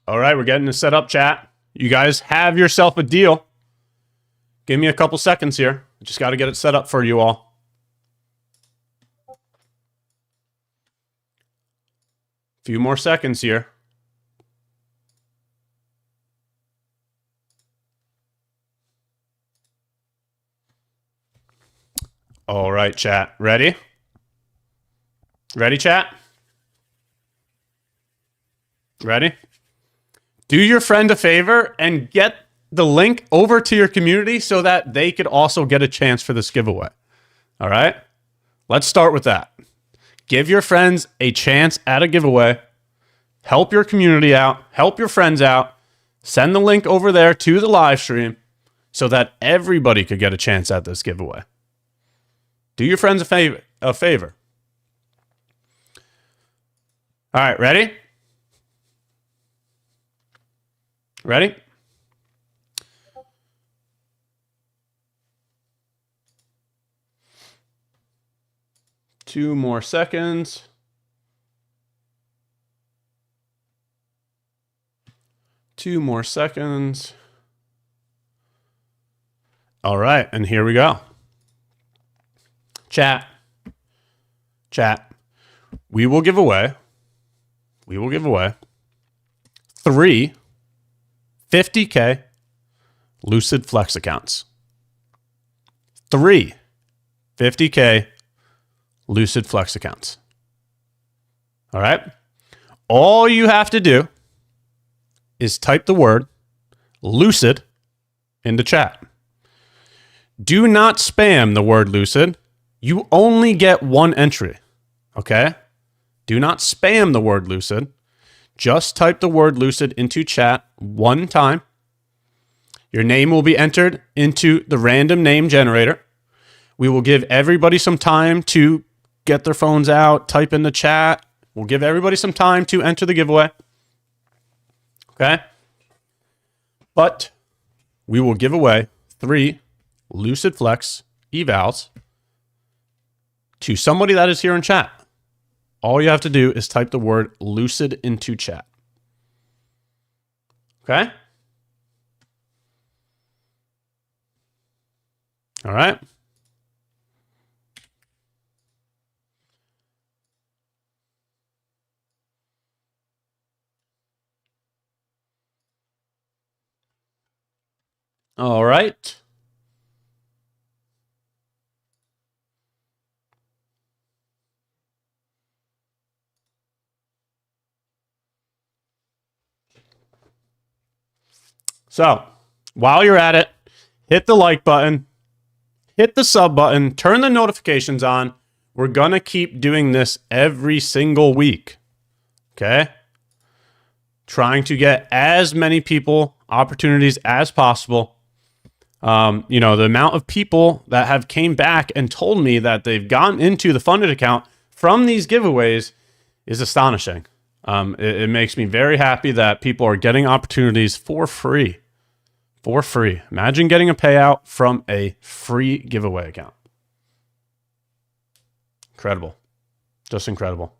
All right, we're getting this set up, chat. You guys have yourself a deal. Give me a couple seconds here. I just got to get it set up for you all. Few more seconds here. All right, chat. Ready? Ready, chat? Ready? Do your friend a favor and get the link over to your community so that they could also get a chance for this giveaway. All right? Let's start with that. Give your friends a chance at a giveaway. Help your community out. Help your friends out. Send the link over there to the live stream so that everybody could get a chance at this giveaway. Do your friends a favor. All right, ready? Ready? Two more seconds. Two more seconds. All right, and here we go. Chat. We will give away 3 50K Lucid Flex accounts. 3 50K Lucid Flex accounts. All right. All you have to do is type the word Lucid into chat. Do not spam the word Lucid. You only get 1 entry. Okay? Do not spam the word Lucid. Just type the word Lucid into chat 1 time. Your name will be entered into the random name generator. We will give everybody some time to get their phones out, type in the chat. We'll give everybody some time to enter the giveaway. Okay? But we will give away 3 Lucid Flex evals to somebody that is here in chat. All you have to do is type the word Lucid into chat. Okay? All right. All right. So, while you're at it, hit the like button, hit the sub button, turn the notifications on. We're going to keep doing this every single week. Okay? Trying to get as many people opportunities as possible. You know, the amount of people that have came back and told me that they've gotten into the funded account from these giveaways is astonishing. It makes me very happy that people are getting opportunities for free. For free. Imagine getting a payout from a free giveaway account. Incredible. Just incredible.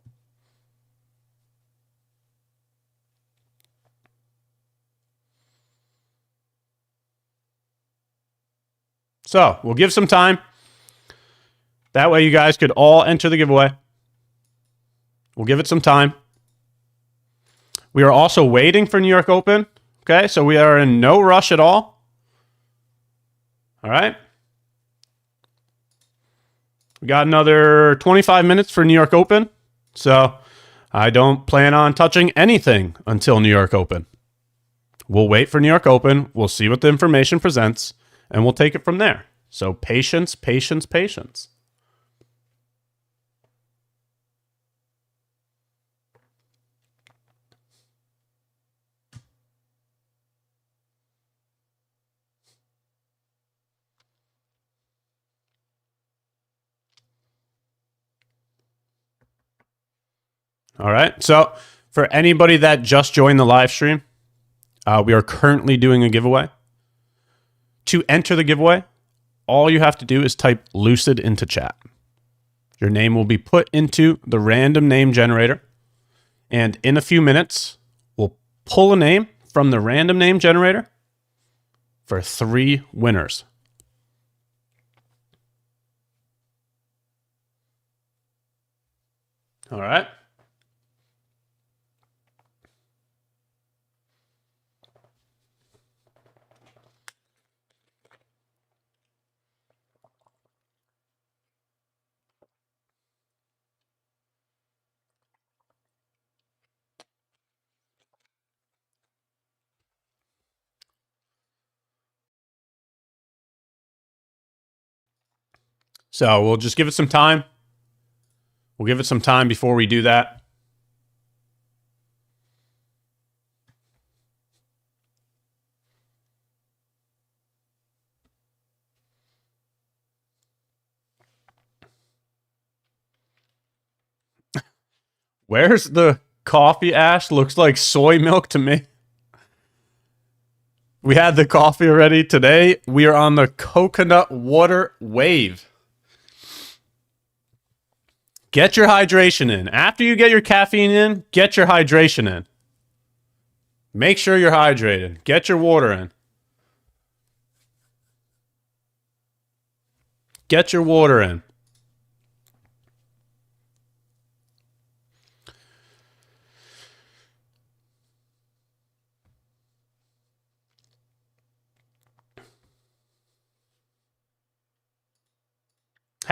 So we'll give some time. That way you guys could all enter the giveaway. We'll give it some time. We are also waiting for New York Open. Okay, so we are in no rush at all. All right. We got another 25 minutes for New York Open. So I don't plan on touching anything until New York Open. We'll wait for New York Open. We'll see what the information presents, and we'll take it from there. So patience, patience, patience. All right. So for anybody that just joined the live stream, we are currently doing a giveaway. To enter the giveaway, all you have to do is type Lucid into chat. Your name will be put into the random name generator. And in a few minutes, we'll pull a name from the random name generator for 3 winners. All right. So we'll just give it some time. We'll give it some time before we do that. Where's the coffee, Ash? Looks like soy milk to me. We had the coffee already. Today, we are on the coconut water wave. Get your hydration in. After you get your caffeine in, get your hydration in. Make sure you're hydrated. Get your water in. Get your water in.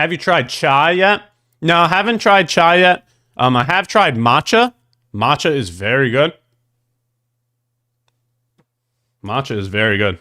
Have you tried chai yet? No, I haven't tried chai yet. I have tried matcha. Matcha is very good. Matcha is very good.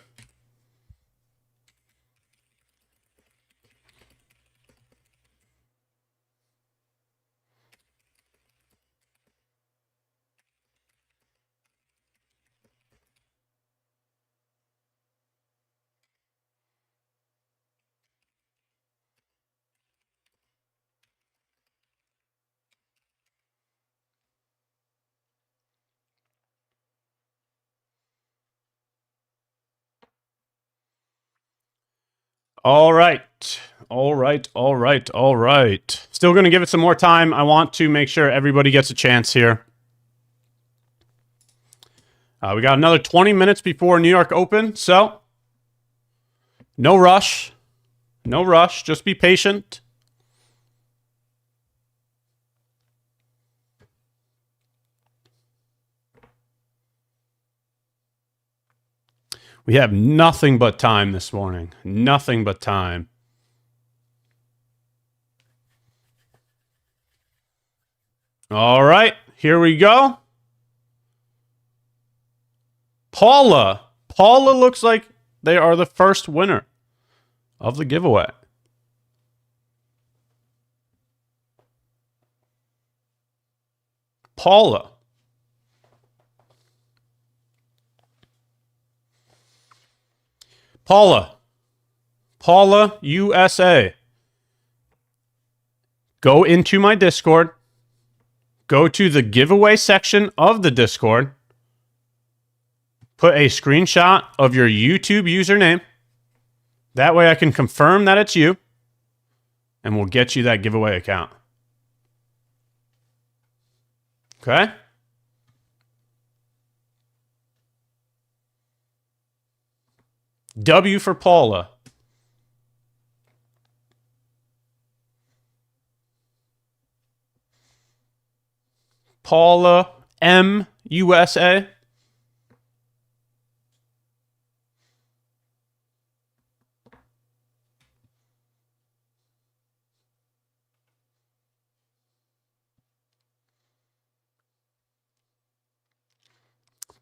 All right. All right. All right. All right. Still going to give it some more time. I want to make sure everybody gets a chance here. We got another 20 minutes before New York Open, so no rush. No rush. Just be patient. We have nothing but time this morning. Nothing but time. All right, here we go. Paula. Paula looks like they are the first winner of the giveaway. Paula. Paula. Paula, USA. Go into my Discord. Go to the giveaway section of the Discord. Put a screenshot of your YouTube username. That way I can confirm that it's you. And we'll get you that giveaway account. Okay? W for Paula. Paula M USA.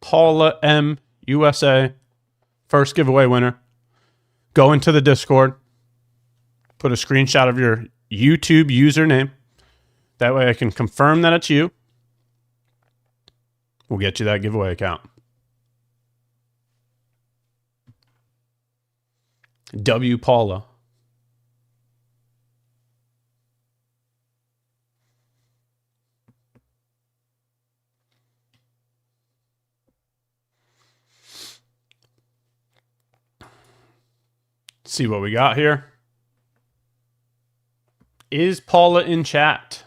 Paula M USA. First giveaway winner. Go into the Discord. Put a screenshot of your YouTube username. That way I can confirm that it's you. We'll get you that giveaway account. W Paula. See what we got here. Is Paula in chat?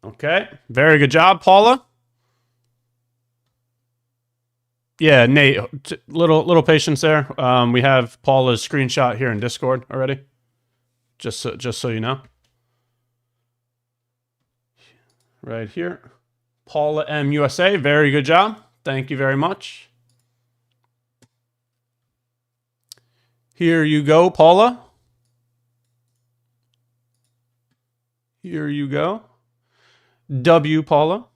Okay, very good job, Paula. Yeah, Nate, little patience there. We have Paula's screenshot here in Discord already. Just so you know. Right here. Paula M USA, very good job. Thank you very much. Here you go, Paula. Here you go. W Paula.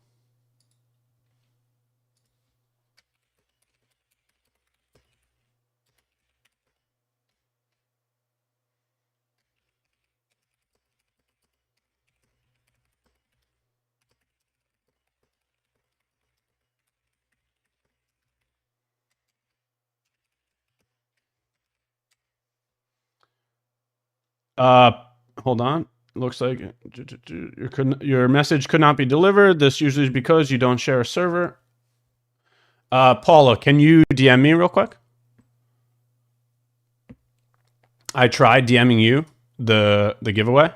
Hold on. Looks like your message could not be delivered. This usually is because you don't share a server. Paula, can you DM me real quick? I tried DMing you the giveaway.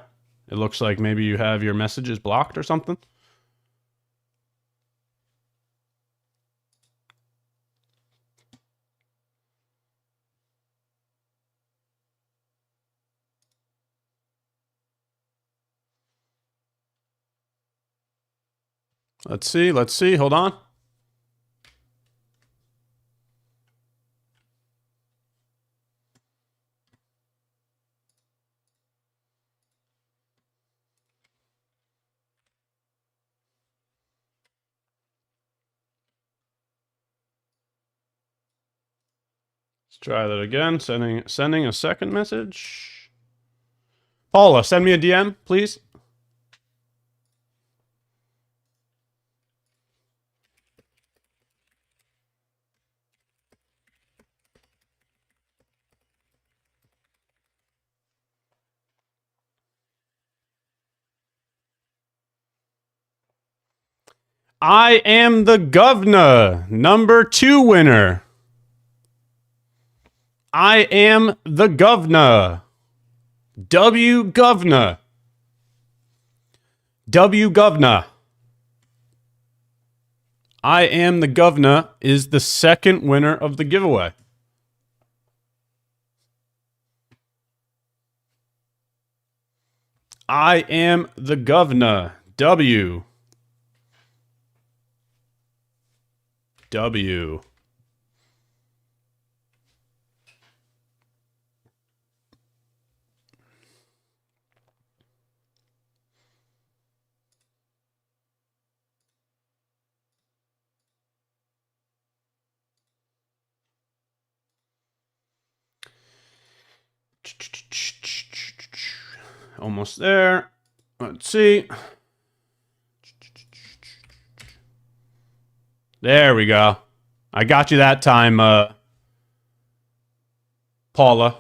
It looks like maybe you have your messages blocked or something. Let's see. Hold on. Let's try that again. Sending a second message. Paula, send me a DM, please. I am the governor, number 2 winner. I am the governor. W governor. W governor. I am the governor is the second winner of the giveaway. I am the governor. W. W. Almost there. Let's see. There we go. I got you that time, Paula.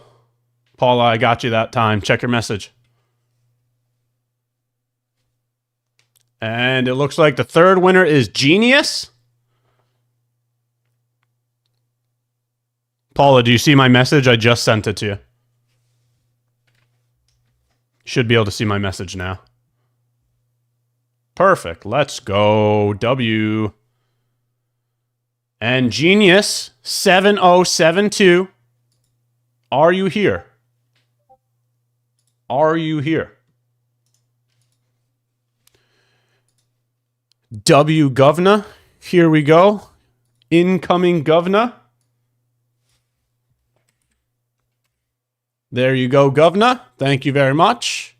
Paula, I got you that time. Check your message. And it looks like the third winner is Genius. Paula, do you see my message? I just sent it to you. Should be able to see my message now. Perfect. Let's go. W. And Genius 7072. Are you here? Are you here? W governor. Here we go. Incoming governor. There you go, governor. Thank you very much.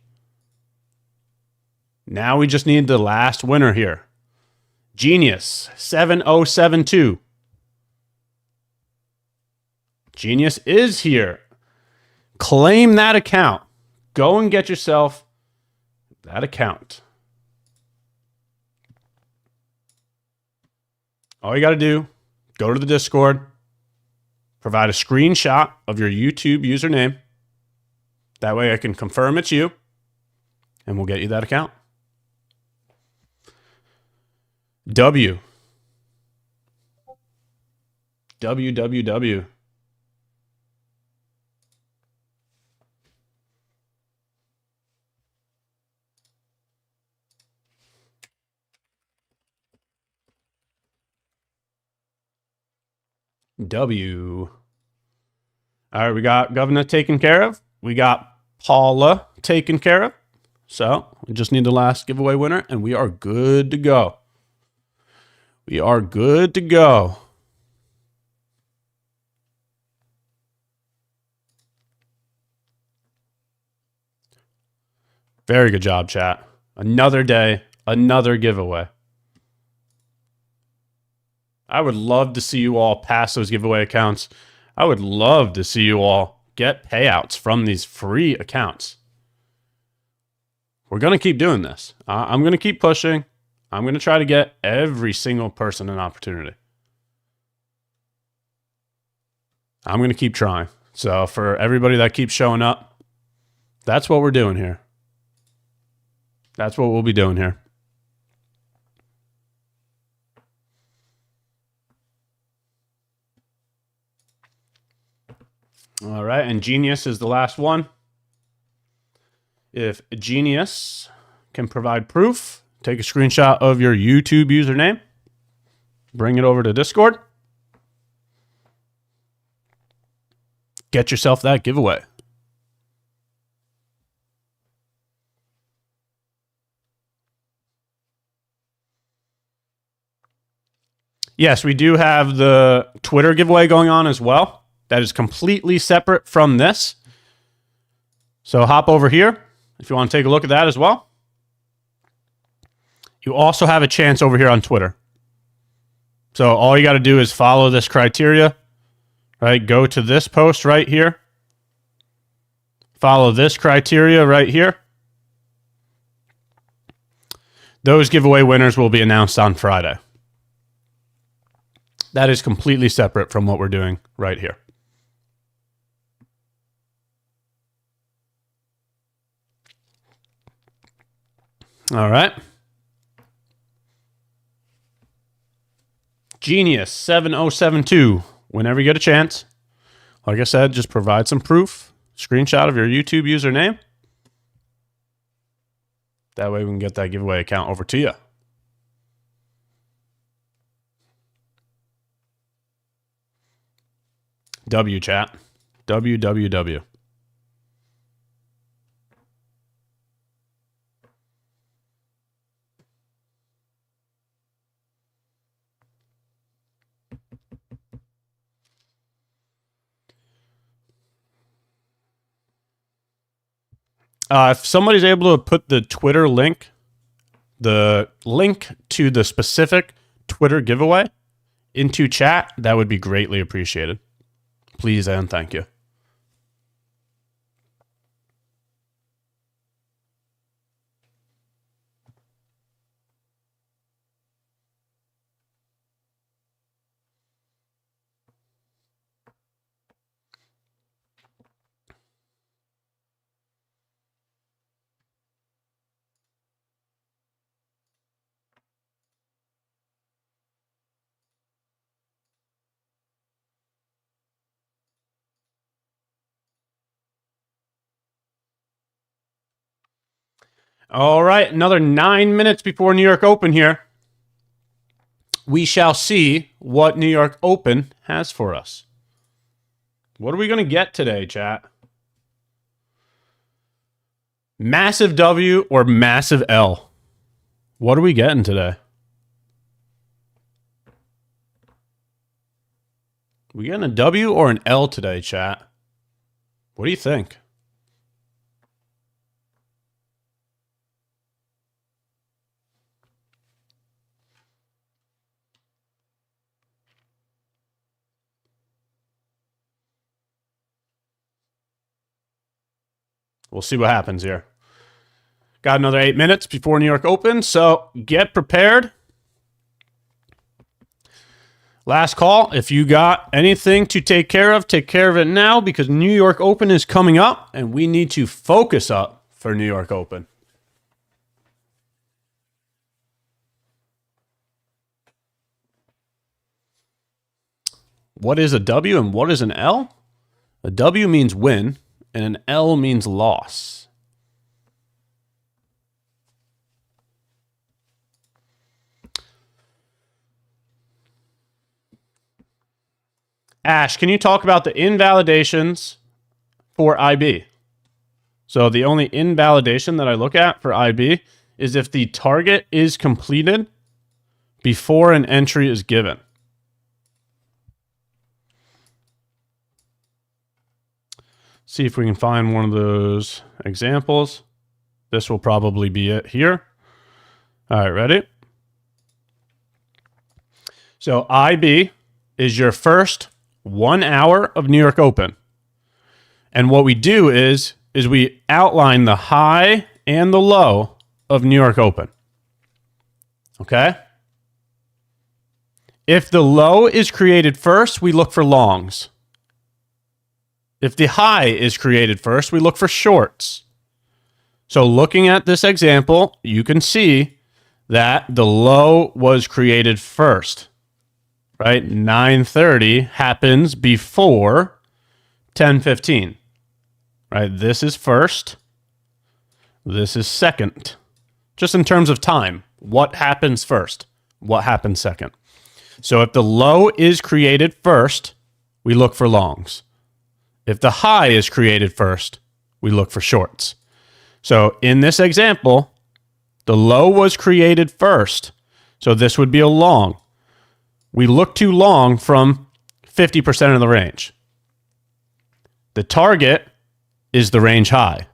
Now we just need the last winner here. Genius 7072. Genius is here. Claim that account. Go and get yourself that account. All you got to do, go to the Discord, provide a screenshot of your YouTube username. That way I can confirm it's you, and we'll get you that account. W. WWW. W. All right, we got Governor taken care of. We got Paula taken care of. So we just need the last giveaway winner, and we are good to go. We are good to go. Very good job, chat. Another day, another giveaway. I would love to see you all pass those giveaway accounts. I would love to see you all get payouts from these free accounts. We're going to keep doing this. I'm going to keep pushing. I'm going to try to get every single person an opportunity. I'm going to keep trying. So for everybody that keeps showing up, that's what we're doing here. That's what we'll be doing here. All right, and Genius is the last one. If Genius can provide proof, take a screenshot of your YouTube username, bring it over to Discord, get yourself that giveaway. Yes, we do have the Twitter giveaway going on as well. That is completely separate from this. So hop over here if you want to take a look at that as well. You also have a chance over here on Twitter. So all you got to do is follow this criteria. right? Go to this post right here. Follow this criteria right here. Those giveaway winners will be announced on Friday. That is completely separate from what we're doing right here. All right. Genius 7072. Whenever you get a chance, like I said, just provide some proof. Screenshot of your YouTube username. That way we can get that giveaway account over to you. W chat. WWW. If somebody's able to put the Twitter link, the link to the specific Twitter giveaway into chat, that would be greatly appreciated. Please and thank you. All right, another 9 minutes before New York Open here. We shall see what New York Open has for us. What are we going to get today, chat? Massive W or massive L? What are we getting today? We getting a W or an L today, chat? What do you think? We'll see what happens here. Got another 8 minutes before New York Open, so get prepared. Last call. If you got anything to take care of it now, because New York Open is coming up and we need to focus up for New York Open. What is a W and what is an L? A W means win and an L means loss. Ash, can you talk about the invalidations for IB? So the only invalidation that I look at for IB is if the target is completed before an entry is given. See if we can find one of those examples. This will probably be it here. All right, ready? So IB is your first 1 hour of New York Open. And what we do is we outline the high and the low of New York Open. Okay? If the low is created first, we look for longs. If the high is created first, we look for shorts. So looking at this example, you can see that the low was created first, right? 9:30 happens before 10:15, right? This is first. This is second. Just in terms of time, what happens first? What happens second? So if the low is created first, we look for longs. If the high is created first, we look for shorts. So in this example, the low was created first. So this would be a long. We look to long from 50% of the range. The target is the range high.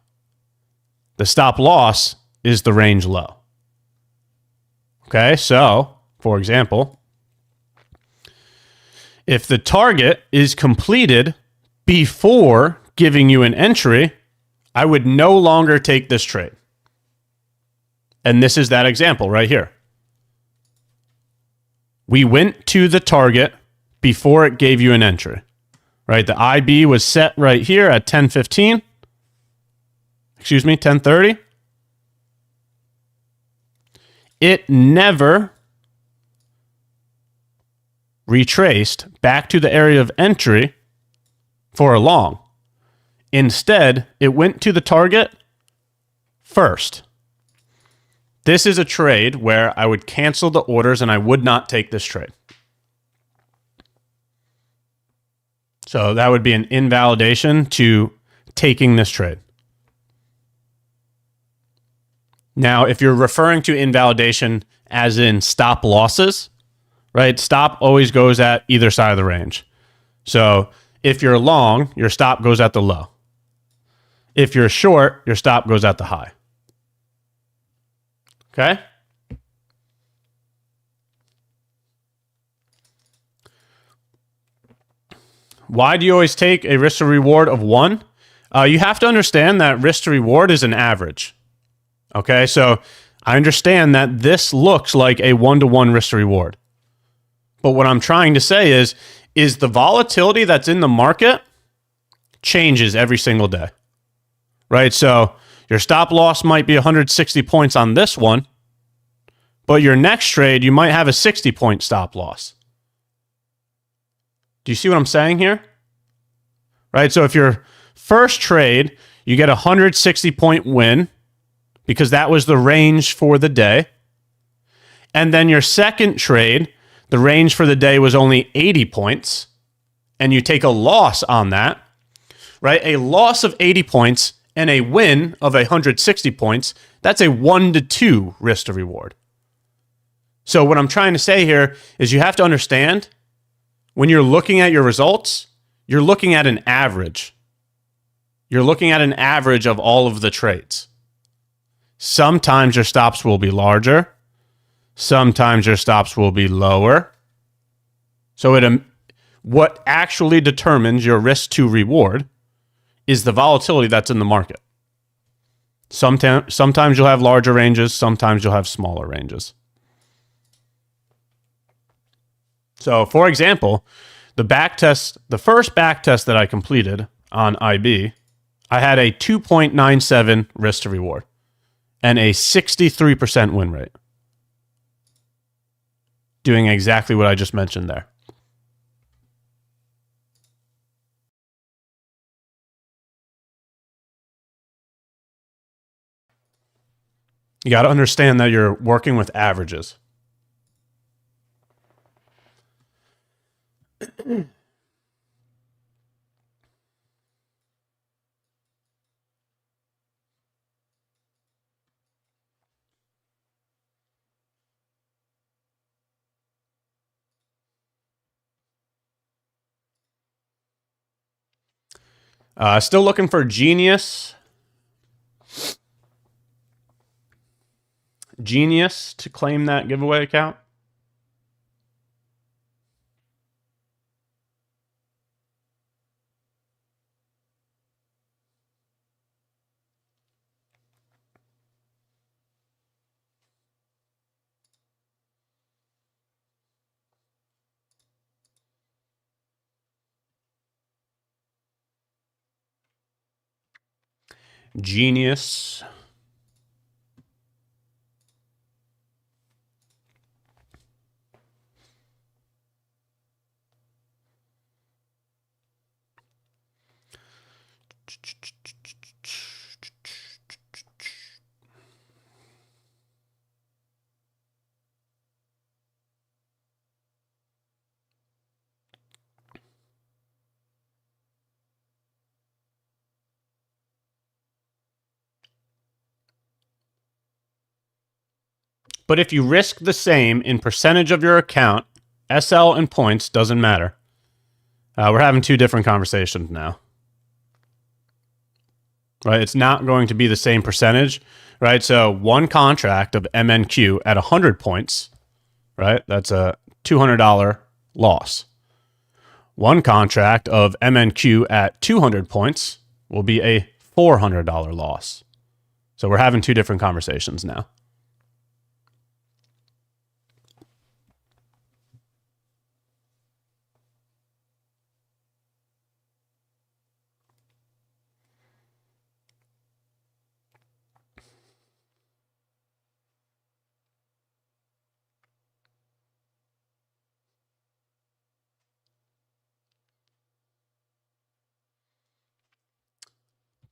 The stop loss is the range low. Okay, so for example, If the target is completed before giving you an entry, I would no longer take this trade. And this is that example right here. We went to the target before it gave you an entry, right? The IB was set right here at 10:15. Excuse me, 10:30. It never retraced back to the area of entry for a long. Instead, it went to the target first. This is a trade where I would cancel the orders and I would not take this trade. So that would be an invalidation to taking this trade. Now, if you're referring to invalidation as in stop losses, right? Stop always goes at either side of the range. So if you're long, your stop goes at the low. If you're short, your stop goes at the high. Okay? Why do you always take a risk to reward of 1? You have to understand that risk to reward is an average. Okay, so I understand that this looks like a 1-to-1 risk to reward. But what I'm trying to say is the volatility that's in the market changes every single day. Right? So your stop loss might be 160 points on this one, but your next trade, you might have a 60-point stop loss. Do you see what I'm saying here? Right? So if your first trade, you get a 160-point win because that was the range for the day. And then your second trade, the range for the day was only 80 points, and you take a loss on that, right? A loss of 80 points and a win of 160 points, that's a 1-to-2 risk to reward. So what I'm trying to say here is you have to understand when you're looking at your results, you're looking at an average. You're looking at an average of all of the trades. Sometimes your stops will be larger. Sometimes your stops will be lower. So what actually determines your risk to reward is the volatility that's in the market. Sometimes you'll have larger ranges. Sometimes you'll have smaller ranges. So, for example, the first back test that I completed on IB, I had a 2.97 risk to reward and a 63% win rate. Doing exactly what I just mentioned there. You got to understand that you're working with averages. Still looking for Genius to claim that giveaway account. Genius. But if you risk the same in percentage of your account, SL and points doesn't matter. We're having two different conversations now. Right? It's not going to be the same percentage, right? So one contract of MNQ at 100 points, right? That's a $200 loss. One contract of MNQ at 200 points will be a $400 loss. So we're having two different conversations now.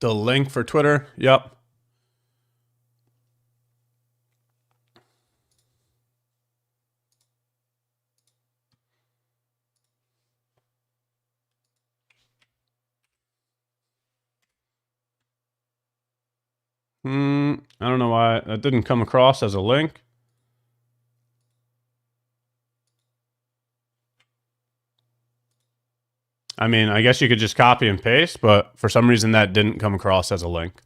The link for Twitter, yep. I don't know why that didn't come across as a link. I mean, I guess you could just copy and paste, but for some reason that didn't come across as a link.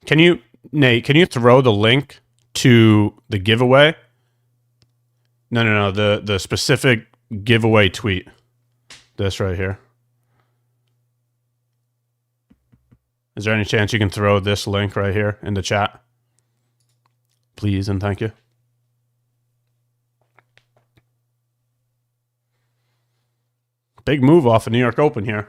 Can you, Nate, can you throw the link to the giveaway? No, the specific giveaway tweet. This right here. Is there any chance you can throw this link right here in the chat? Please and thank you. Big move off of New York Open here.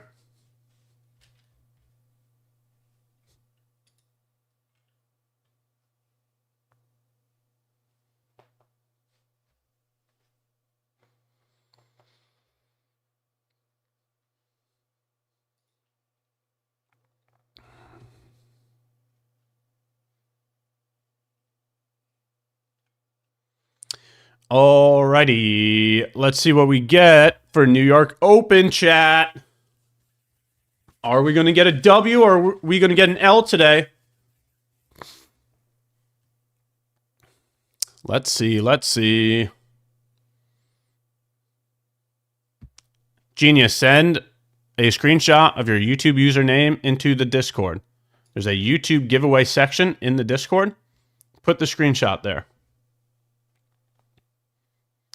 Alrighty, let's see what we get for New York Open, chat. Are we going to get a W or are we going to get an L today? Let's see. Genius, send a screenshot of your YouTube username into the Discord. There's a YouTube giveaway section in the Discord. Put the screenshot there.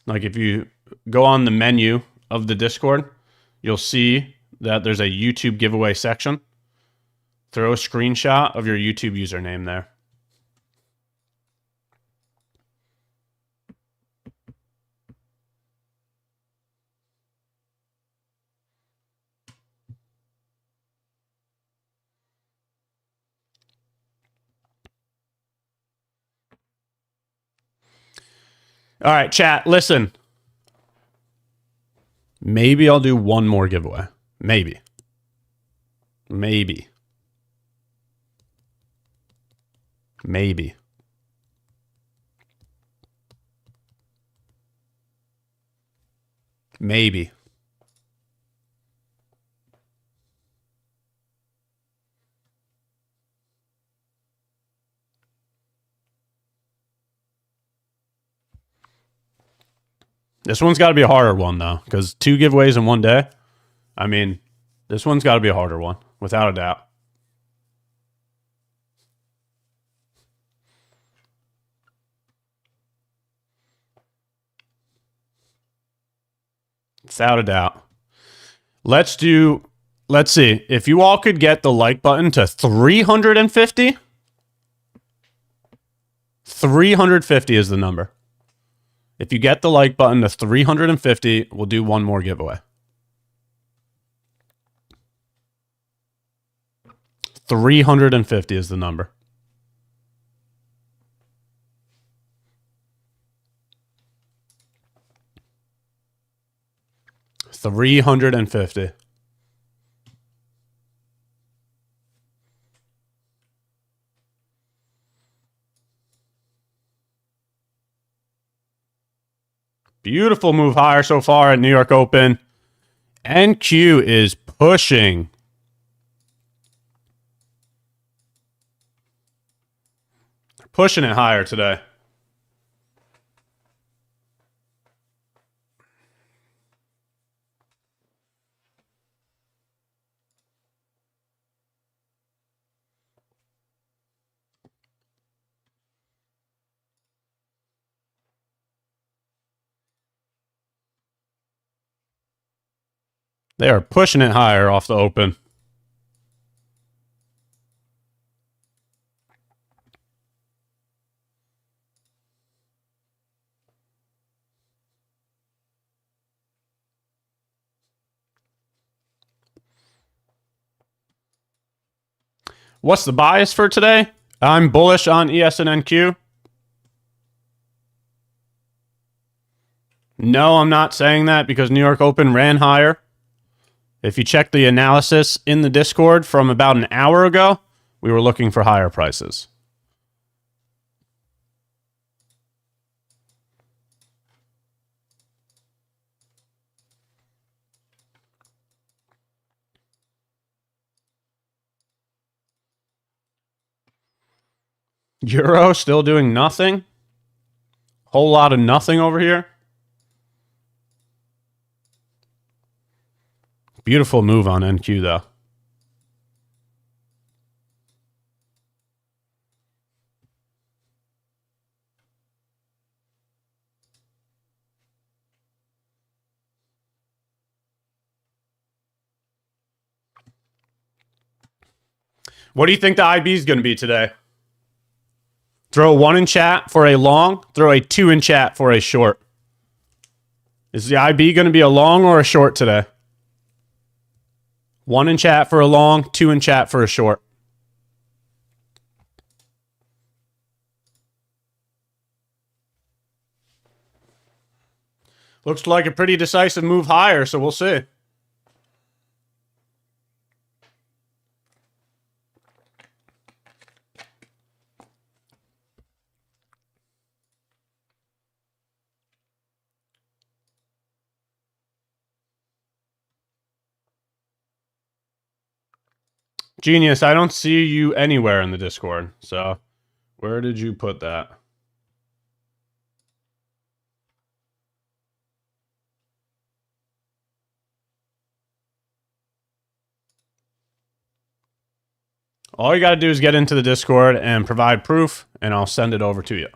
Like if you go on the menu of the Discord, you'll see that there's a YouTube giveaway section. Throw a screenshot of your YouTube username there. All right, chat, listen. Maybe I'll do one more giveaway. Maybe. Maybe. This one's got to be a harder one, though, because 2 giveaways in one day. I mean, this one's got to be a harder one, without a doubt. Without a doubt. Let's see. If you all could get the like button to 350, 350 is the number. If you get the like button to 350, we'll do one more giveaway. 350 is the number. $350. Beautiful move higher so far at New York Open. NQ is pushing. They're pushing it higher today. They are pushing it higher off the open. What's the bias for today? I'm bullish on ES and NQ. No, I'm not saying that because New York Open ran higher. If you check the analysis in the Discord from about an hour ago, we were looking for higher prices. Euro still doing nothing. Whole lot of nothing over here. Beautiful move on NQ though. What do you think the IB is going to be today? Throw a 1 in chat for a long. Throw a 2 in chat for a short. Is the IB going to be a long or a short today? 1 in chat for a long, 2 in chat for a short. Looks like a pretty decisive move higher, so we'll see. Genius, I don't see you anywhere in the Discord. So, where did you put that? All you got to do is get into the Discord and provide proof, and I'll send it over to you.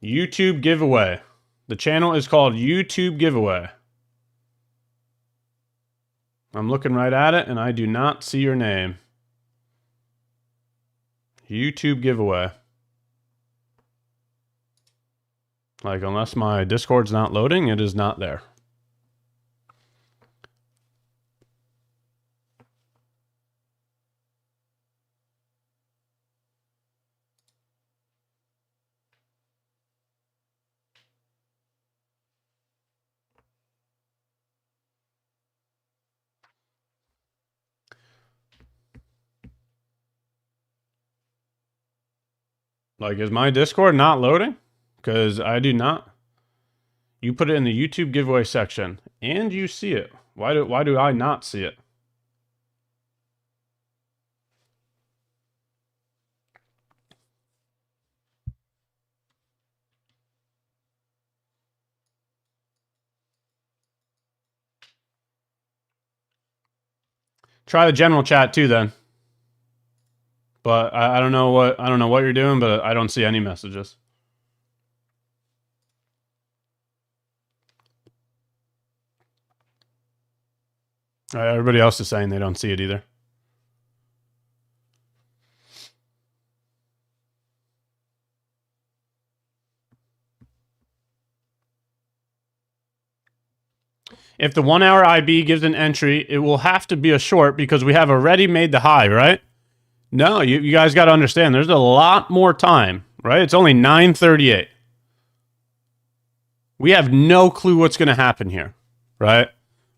YouTube giveaway. The channel is called YouTube Giveaway. I'm looking right at it, and I do not see your name. YouTube giveaway. Like, unless my Discord's not loading, it is not there. Like, is my Discord not loading? Because I do not. You put it in the YouTube giveaway section, and you see it. Why do I not see it? Try the general chat too, then. But I don't know what you're doing, but I don't see any messages. Everybody else is saying they don't see it either. If the 1 hour IB gives an entry, it will have to be a short because we have already made the high, right? No, you guys got to understand, there's a lot more time, right? It's only 9:38. We have no clue what's going to happen here, right?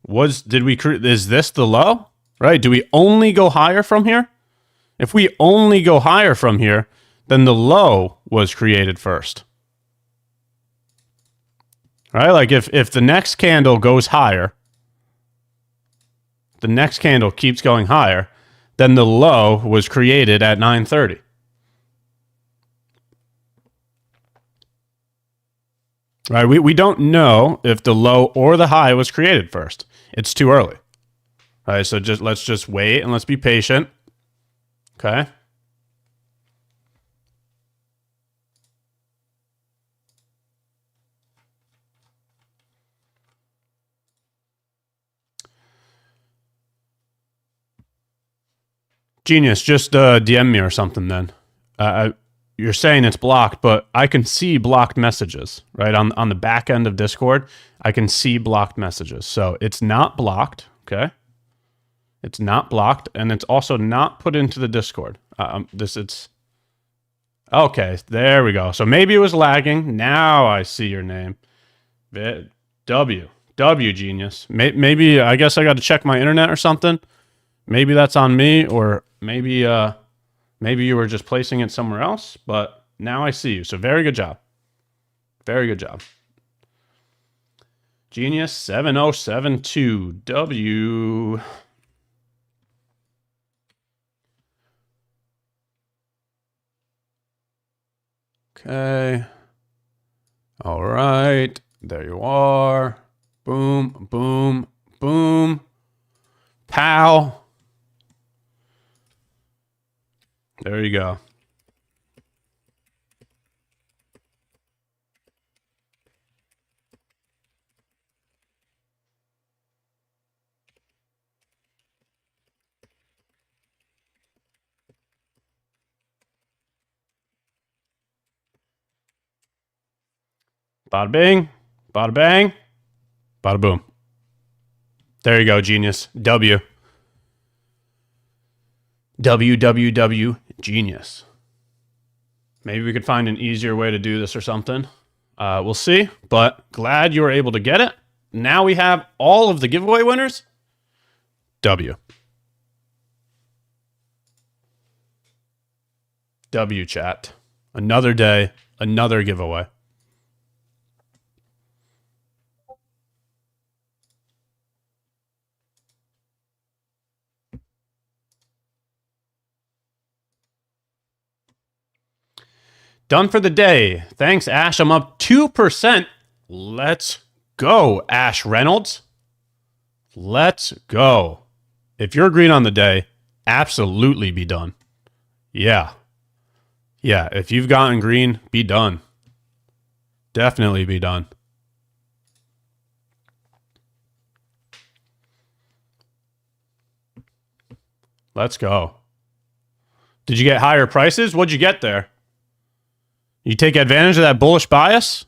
Is this the low, right? Do we only go higher from here? If we only go higher from here, then the low was created first. Right? Like if the next candle goes higher, the next candle keeps going higher, then the low was created at 9:30. Right? We don't know if the low or the high was created first. It's too early. All right, so let's just wait and let's be patient. Okay? Genius, just DM me or something then. You're saying it's blocked, but I can see blocked messages, right? On the back end of Discord, I can see blocked messages. So it's not blocked, okay? It's not blocked, and it's also not put into the Discord. Okay, there we go. So maybe it was lagging. Now I see your name. W Genius. Maybe, I guess I got to check my internet or something. Maybe that's on me, or maybe you were just placing it somewhere else, but now I see you. So very good job. Very good job. Genius 7072 W. Okay. All right. There you are. Boom, boom, boom. Pow. There you go. Bada bing, bada bang, bada boom. There you go, Genius. W. Genius. Maybe we could find an easier way to do this or something. We'll see, but glad you were able to get it. Now we have all of the giveaway winners. W chat. Another day, another giveaway. Done for the day. Thanks, Ash. I'm up 2%. Let's go, Ash Reynolds. Let's go. If you're green on the day, absolutely be done. Yeah. Yeah, if you've gotten green, be done. Definitely be done. Let's go. Did you get higher prices? What'd you get there? You take advantage of that bullish bias?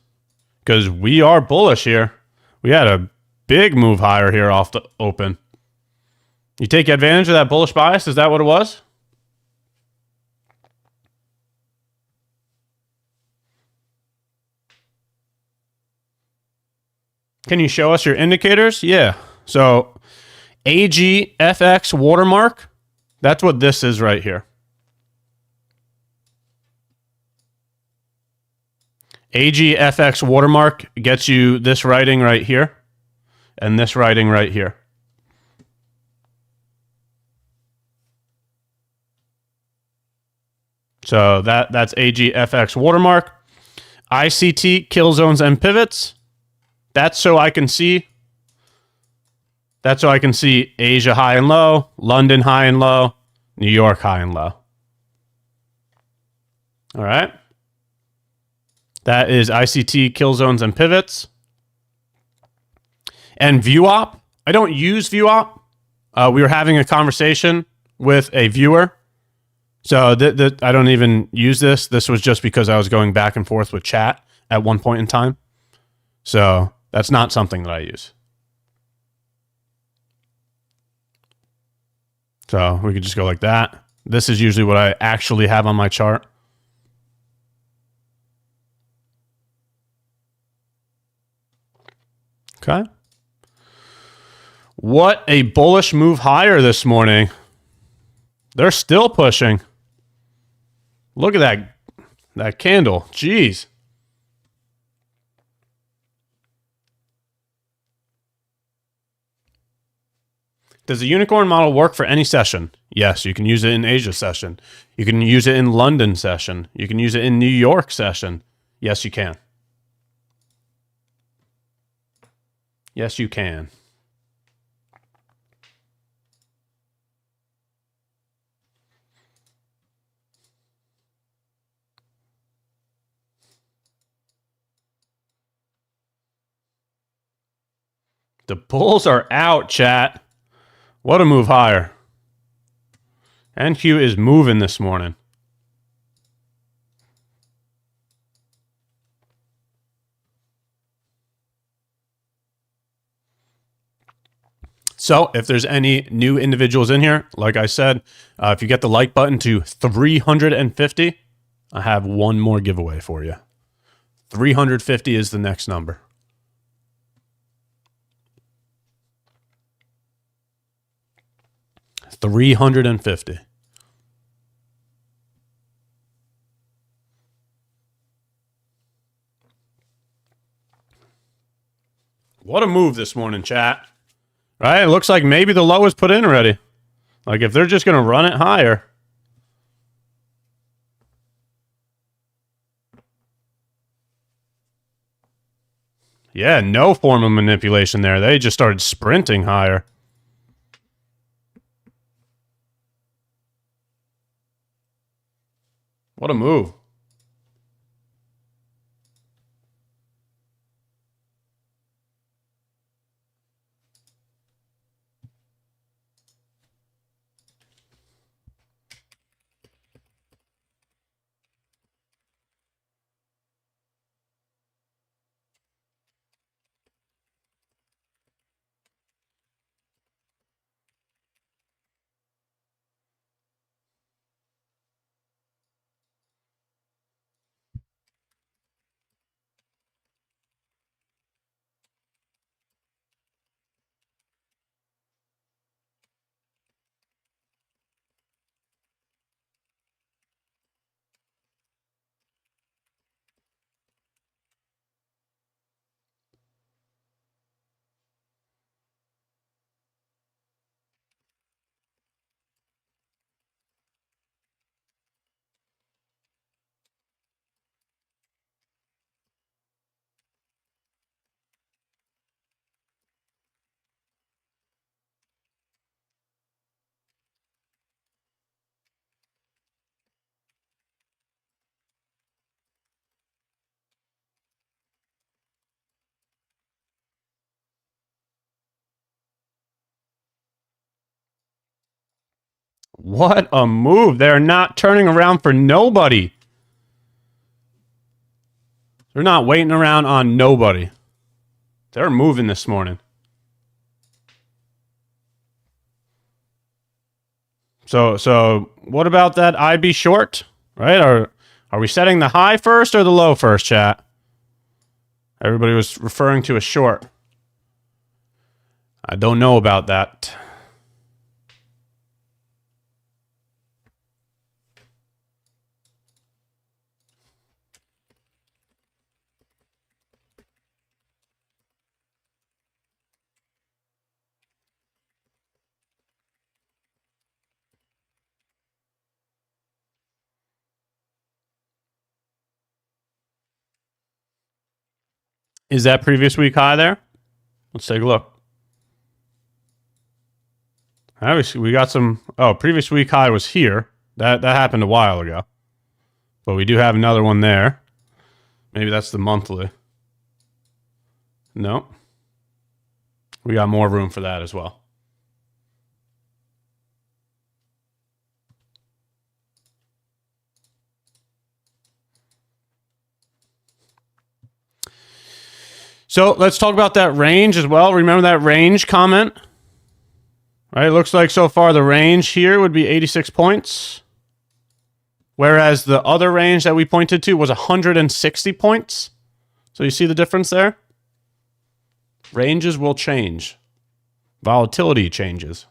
Because we are bullish here. We had a big move higher here off the open. You take advantage of that bullish bias? Is that what it was? Can you show us your indicators? Yeah. So AGFX watermark, that's what this is right here. AGFX watermark gets you this writing right here and this writing right here. So that's AGFX watermark. ICT, kill zones and pivots. That's so I can see. That's so I can see Asia high and low, London high and low, New York high and low. All right. That is ICT, kill zones, and pivots. And ViewOp. I don't use ViewOp. We were having a conversation with a viewer. So I don't even use this. This was just because I was going back and forth with chat at one point in time. So that's not something that I use. So we could just go like that. This is usually what I actually have on my chart. Okay. What a bullish move higher this morning. They're still pushing. Look at that candle. Jeez. Does the unicorn model work for any session? Yes, you can use it in Asia session. You can use it in London session. You can use it in New York session. Yes, you can. Yes, you can. The bulls are out, chat. What a move higher. NQ is moving this morning. So if there's any new individuals in here, like I said, if you get the like button to 350, I have one more giveaway for you. 350 is the next number. $350. What a move this morning, chat. Right? It looks like maybe the low is put in already. Like if they're just going to run it higher. Yeah, no form of manipulation there. They just started sprinting higher. What a move. What a move. They're not turning around for nobody. They're not waiting around on nobody. They're moving this morning. So what about that IB short? Right? Are we setting the high first or the low first, chat? Everybody was referring to a short. I don't know about that. Is that previous week high there? Let's take a look. Obviously, we got some... Oh, previous week high was here. That happened a while ago. But we do have another one there. Maybe that's the monthly. No. We got more room for that as well. So let's talk about that range as well. Remember that range comment? Right, it looks like so far the range here would be 86 points. Whereas the other range that we pointed to was 160 points. So you see the difference there? Ranges will change. Volatility changes.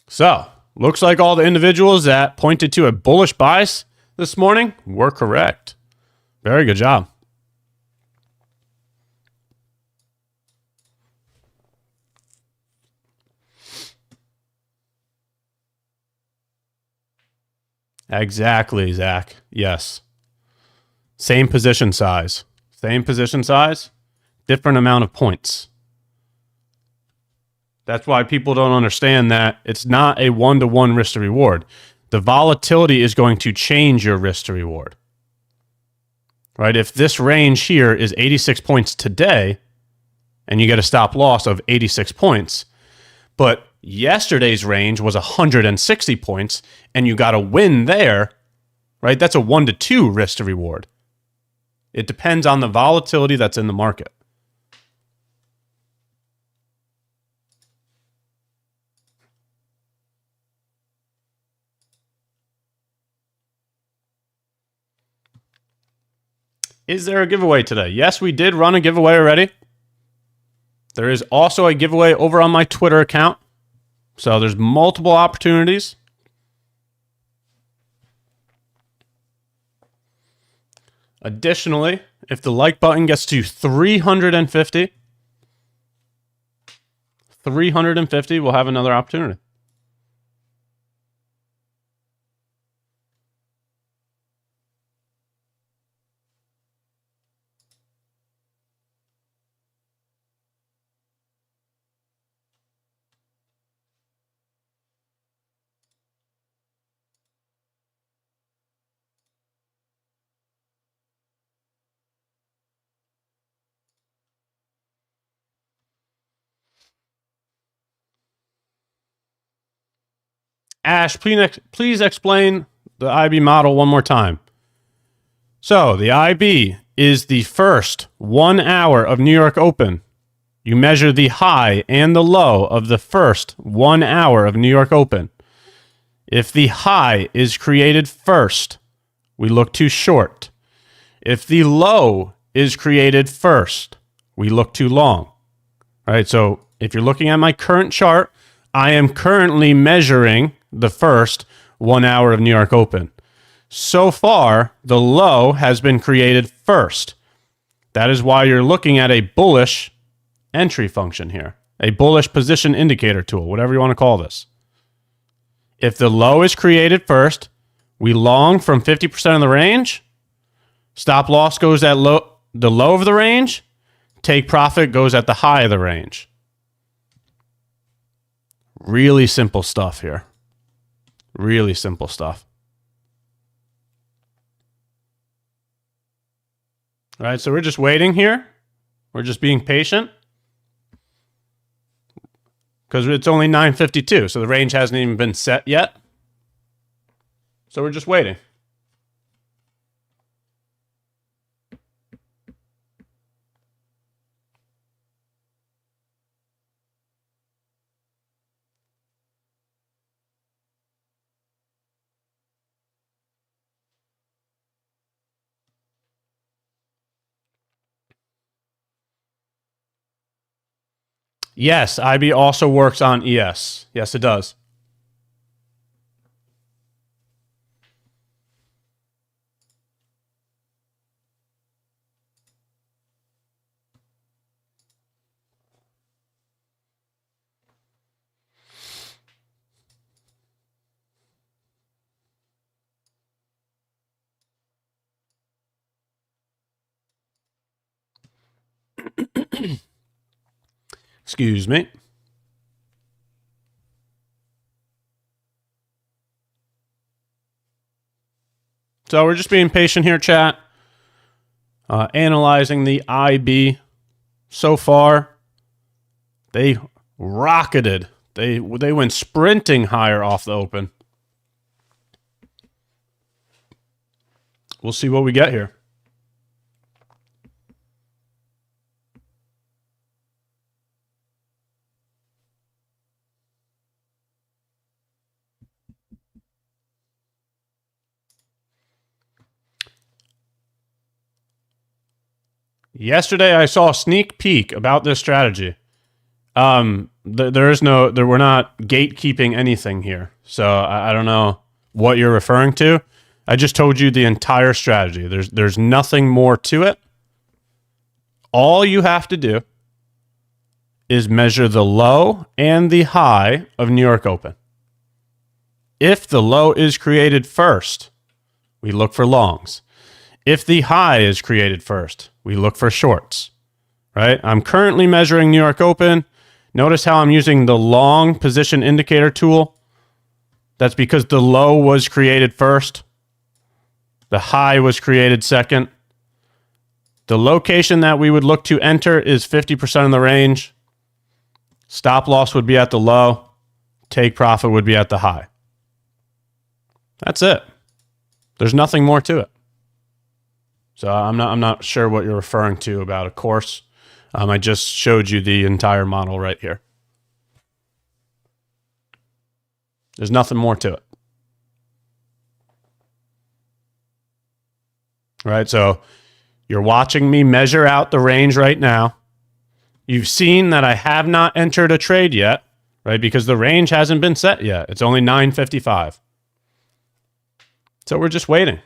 So, looks like all the individuals that pointed to a bullish bias this morning were correct. Very good job. Exactly, Zach. Yes. Same position size. Same position size, different amount of points. That's why people don't understand that it's not a one-to-one risk to reward. the volatility is going to change your risk to reward. Right? If this range here is 86 points today, and you get a stop loss of 86 points, but yesterday's range was 160 points, and you got a win there, right? That's a 1 to 2 risk to reward. It depends on the volatility that's in the market. Is there a giveaway today? Yes, we did run a giveaway already. There is also a giveaway over on my Twitter account. So there's multiple opportunities. Additionally, if the like button gets to 350, we'll have another opportunity. Ash, please explain the IB model one more time. So the IB is the first 1 hour of New York Open. You measure the high and the low of the first 1 hour of New York Open. If the high is created first, we look to short. If the low is created first, we look to long. All right, so if you're looking at my current chart, I am currently measuring the first 1 hour of New York Open. So far, the low has been created first. That is why you're looking at a bullish entry function here, a bullish position indicator tool, whatever you want to call this. If the low is created first, we long from 50% of the range. Stop loss goes at the low of the range. Take profit goes at the high of the range. Really simple stuff here. Really simple stuff. All right, so we're just waiting here. We're just being patient. Because it's only 9:52, so the range hasn't even been set yet. So we're just waiting. Yes, IB also works on ES. Yes, it does. Excuse me. So we're just being patient here, chat. Analyzing the IB. So far, they rocketed. They went sprinting higher off the open. We'll see what we get here. Yesterday, I saw a sneak peek about this strategy. We're not gatekeeping anything here. So I don't know what you're referring to. I just told you the entire strategy. There's nothing more to it. All you have to do is measure the low and the high of New York Open. If the low is created first, we look for longs. If the high is created first, we look for shorts, right? I'm currently measuring New York Open. Notice how I'm using the long position indicator tool. That's because the low was created first. The high was created second. The location that we would look to enter is 50% of the range. Stop loss would be at the low. Take profit would be at the high. That's it. There's nothing more to it. So I'm not sure what you're referring to about a course. I just showed you the entire model right here. There's nothing more to it. Right? So you're watching me measure out the range right now. You've seen that I have not entered a trade yet, right? Because the range hasn't been set yet. It's only 9:55. So we're just waiting.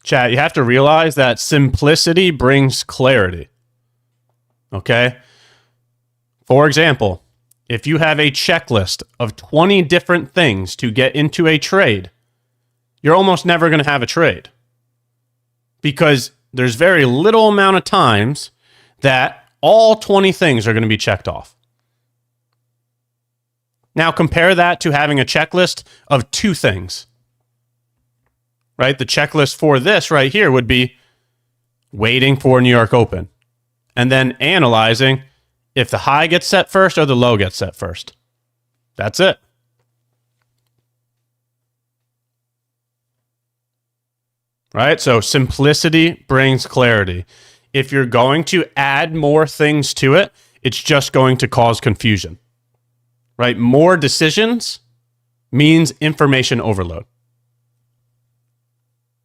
Chat, you have to realize that simplicity brings clarity. Okay? For example, if you have a checklist of 20 different things to get into a trade, you're almost never going to have a trade. Because there's very little amount of times that all 20 things are going to be checked off. Now compare that to having a checklist of 2 things. Right? The checklist for this right here would be waiting for New York Open and then analyzing if the high gets set first or the low gets set first. That's it. Right? So simplicity brings clarity. If you're going to add more things to it, it's just going to cause confusion. Right? More decisions means information overload.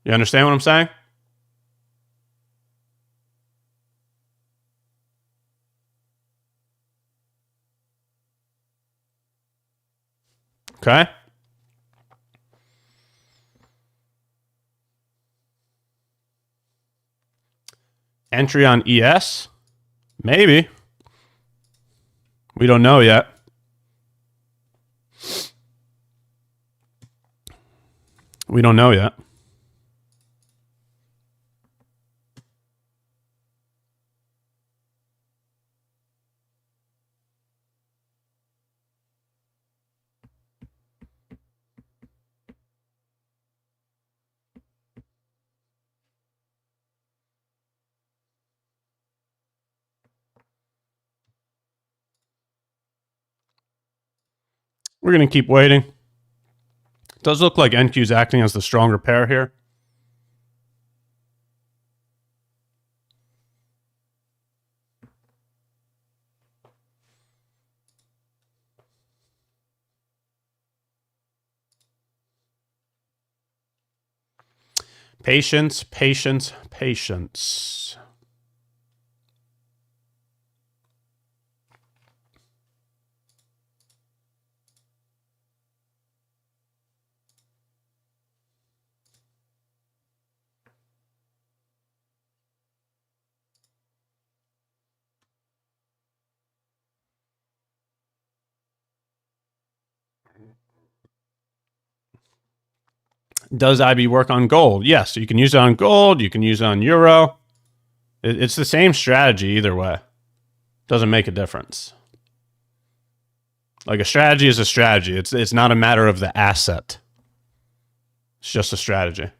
You understand what I'm saying? Okay. Entry on ES? Maybe. We don't know yet. We don't know yet. We're going to keep waiting. It does look like NQ is acting as the stronger pair here. Patience, patience, patience. Does IB work on gold? Yes, you can use it on gold. You can use it on euro. It's the same strategy either way. Doesn't make a difference. Like a strategy is a strategy. It's not a matter of the asset. It's just a strategy.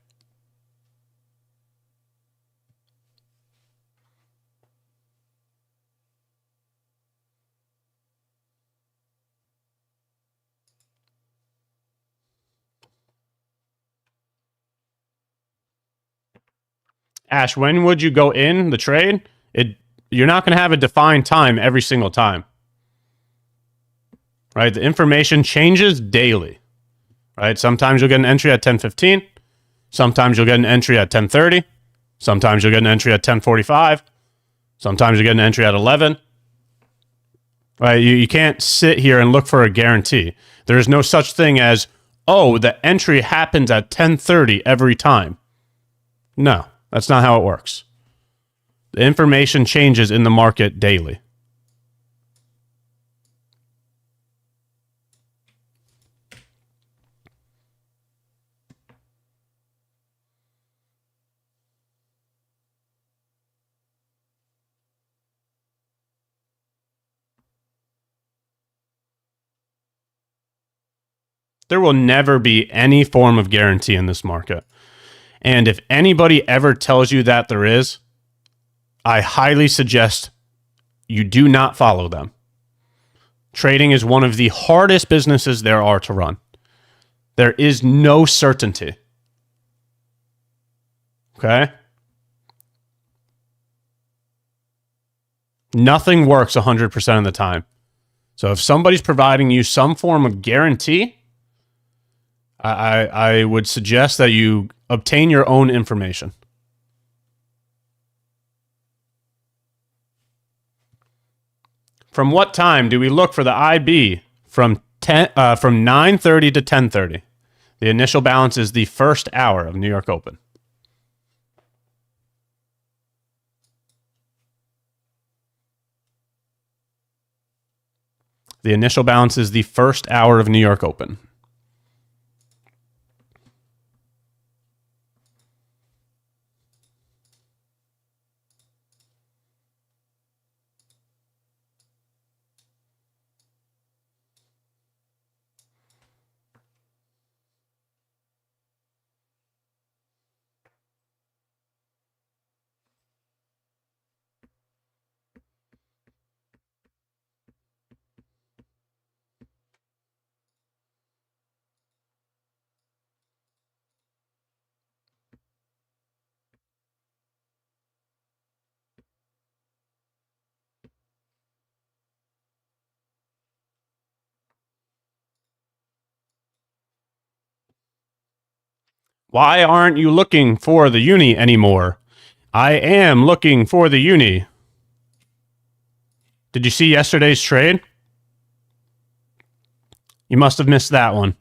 Ash, when would you go in the trade? You're not going to have a defined time every single time. Right? The information changes daily. Right? Sometimes you'll get an entry at 10:15. Sometimes you'll get an entry at 10:30. Sometimes you'll get an entry at 10:45. Sometimes you get an entry at 11. Right? You can't sit here and look for a guarantee. There is no such thing as, oh, the entry happens at 10:30 every time. No, that's not how it works. The information changes in the market daily. There will never be any form of guarantee in this market. And if anybody ever tells you that there is, I highly suggest you do not follow them. Trading is one of the hardest businesses there are to run. There is no certainty. Okay? Nothing works 100% of the time. So if somebody's providing you some form of guarantee, I would suggest that you obtain your own information. From what time do we look for the IB? From 9:30 to 10:30. The initial balance is the first hour of New York Open. The initial balance is the first hour of New York Open. Why aren't you looking for the uni anymore? I am looking for the uni. Did you see yesterday's trade? You must have missed that one.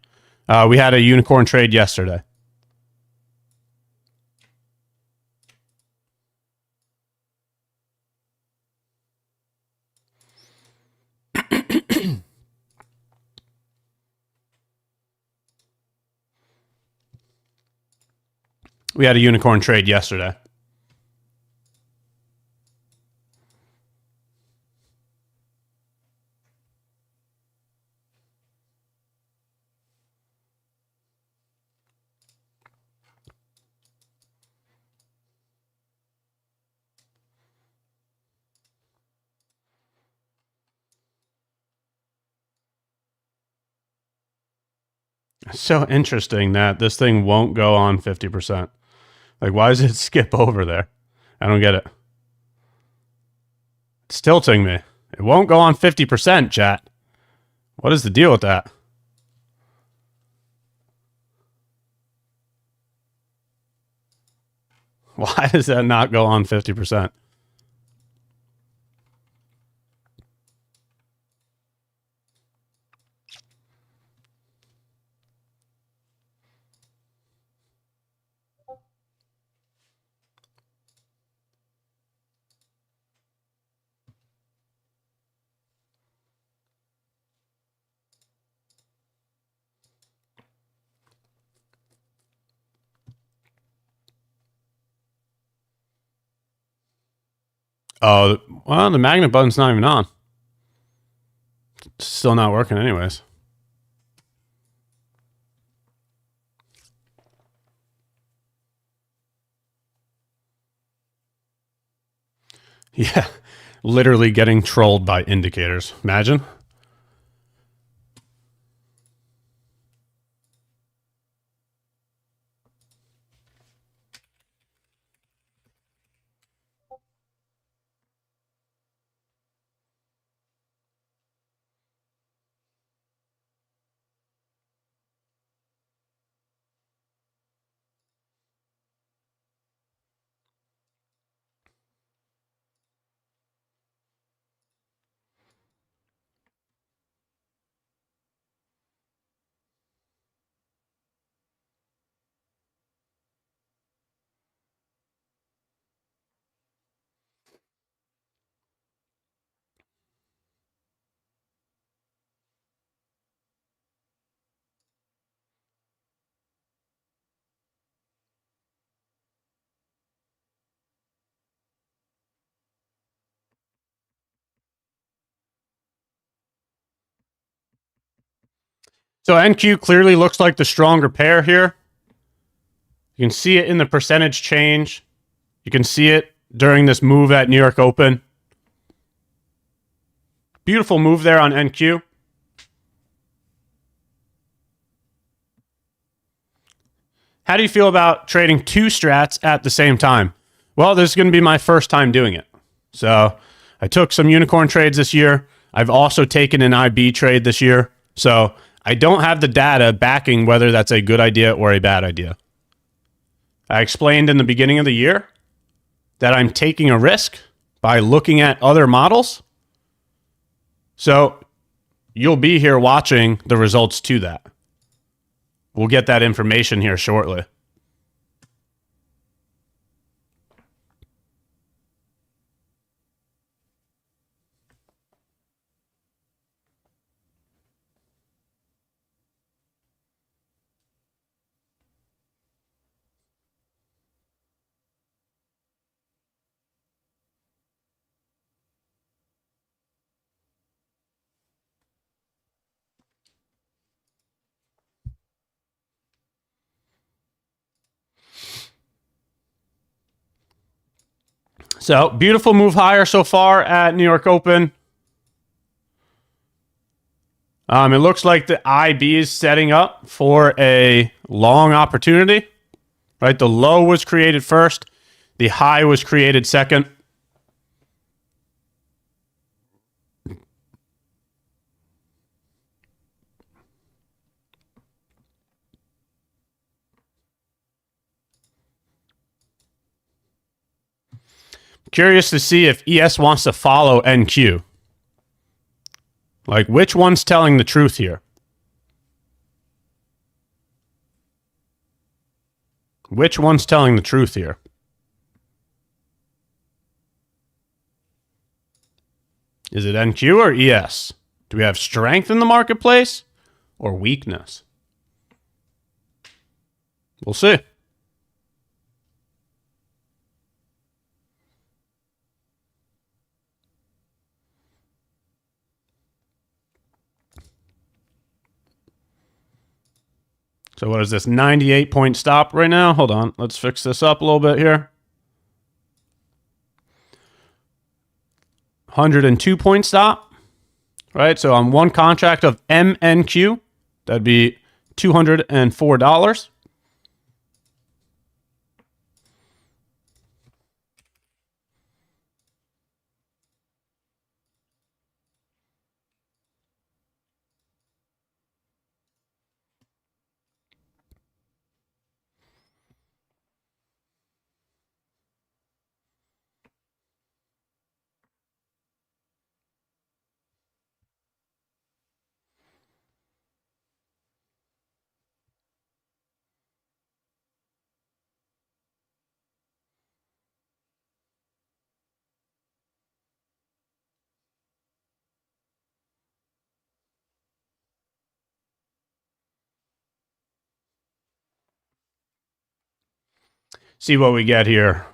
We had a unicorn trade yesterday. We had a unicorn trade yesterday. It's so interesting that this thing won't go on 50%. Like, why does it skip over there? I don't get it. It's tilting me. It won't go on 50%, chat. What is the deal with that? Why does that not go on 50%? Oh, well, the magnet button's not even on. It's still not working anyways. Yeah, literally getting trolled by indicators. Imagine. So NQ clearly looks like the stronger pair here. You can see it in the percentage change. You can see it during this move at New York Open. Beautiful move there on NQ. How do you feel about trading two strats at the same time? Well, this is going to be my first time doing it. So I took some unicorn trades this year. I've also taken an IB trade this year. So I don't have the data backing whether that's a good idea or a bad idea. I explained in the beginning of the year that I'm taking a risk by looking at other models. So you'll be here watching the results to that. We'll get that information here shortly. So, beautiful move higher so far at New York Open. It looks like the IB is setting up for a long opportunity. Right? The low was created first. The high was created second. Curious to see if ES wants to follow NQ. Like, which one's telling the truth here? Which one's telling the truth here? Is it NQ or ES? Do we have strength in the marketplace or weakness? We'll see. So what is this, 98-point stop right now? Hold on, let's fix this up a little bit here. 102-point stop, right? So on one contract of MNQ, that'd be $204. See what we get here.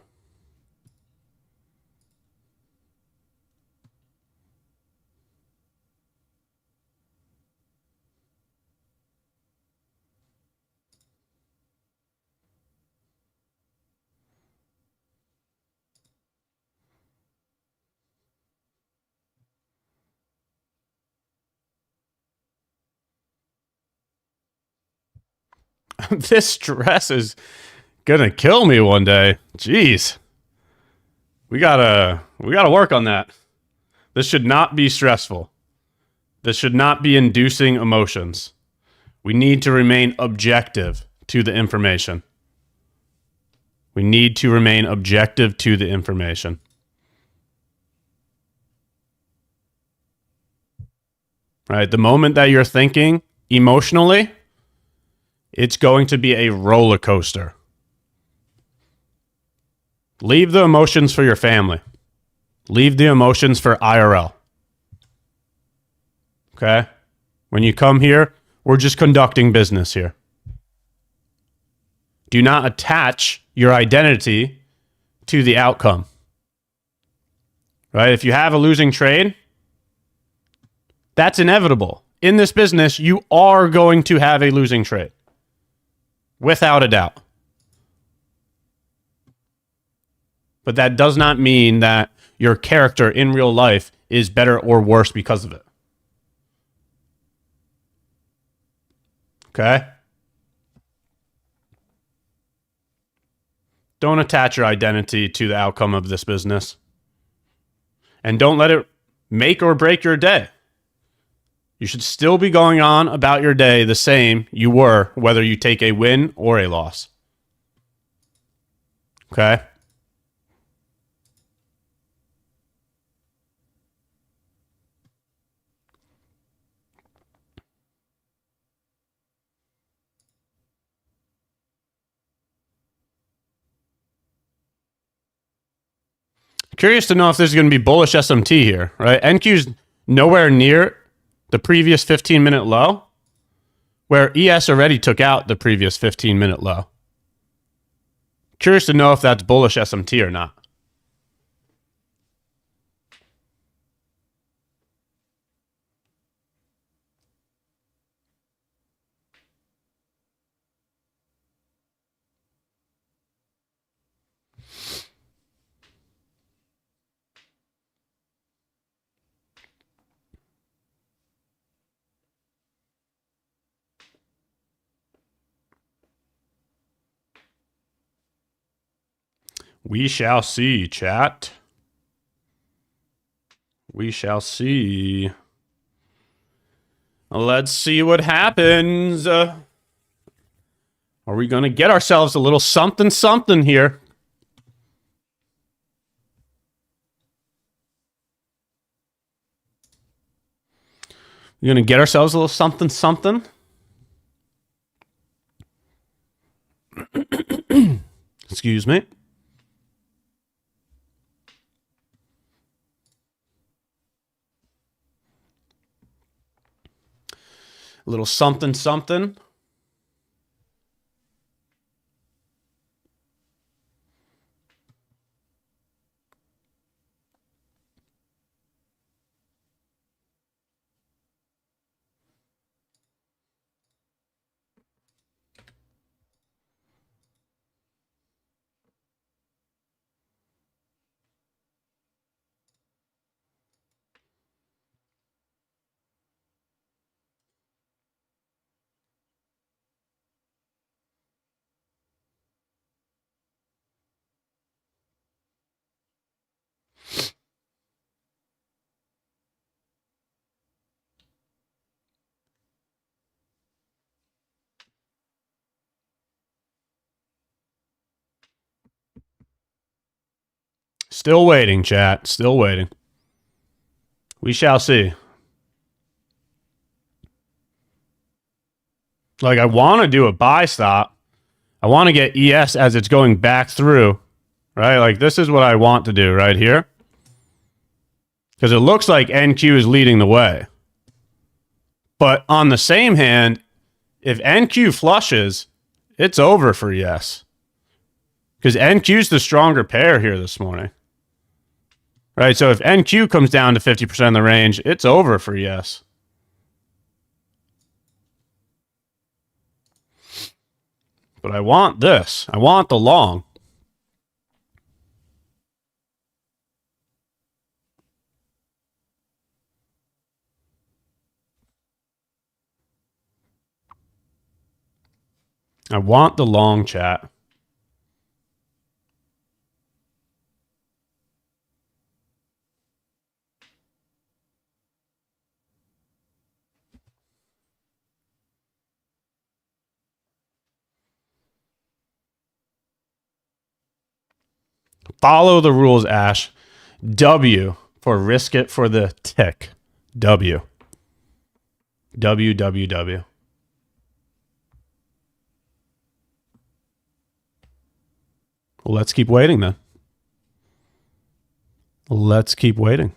This stress is gonna kill me one day. Jeez. We gotta work on that. This should not be stressful. This should not be inducing emotions. We need to remain objective to the information. We need to remain objective to the information. Right? The moment that you're thinking emotionally, it's going to be a roller coaster. Leave the emotions for your family. Leave the emotions for IRL. Okay? When you come here, we're just conducting business here. Do not attach your identity to the outcome. Right? If you have a losing trade, that's inevitable. in this business, you are going to have a losing trade. Without a doubt. But that does not mean that your character in real life is better or worse because of it. Okay? Don't attach your identity to the outcome of this business. And don't let it make or break your day. You should still be going on about your day the same you were, whether you take a win or a loss. Okay? Curious to know if there's going to be bullish SMT here, right? NQ's nowhere near the previous 15-minute low, where ES already took out the previous 15-minute low. Curious to know if that's bullish SMT or not. We shall see, chat. We shall see. Let's see what happens. Are we going to get ourselves a little something something here? We're going to get ourselves a little something something. Excuse me. A little something something. Still waiting, chat. Still waiting. We shall see. Like, I want to do a buy stop. I want to get ES as it's going back through, right? Like, this is what I want to do right here. Because it looks like NQ is leading the way. But on the same hand, if NQ flushes, it's over for ES. Because NQ's the stronger pair here this morning. Right, so if NQ comes down to 50% of the range, it's over for ES. But I want this. I want the long. I want the long, chat. Follow the rules, Ash. W for risk it for the tick. W. W, W, W. Well, let's keep waiting then. Let's keep waiting.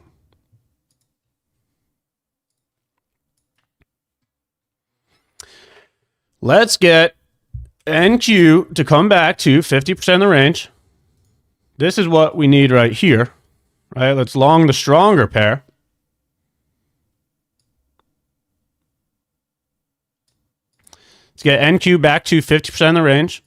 Let's get NQ to come back to 50% of the range. This is what we need right here. Right? Let's long the stronger pair. Let's get NQ back to 50% of the range.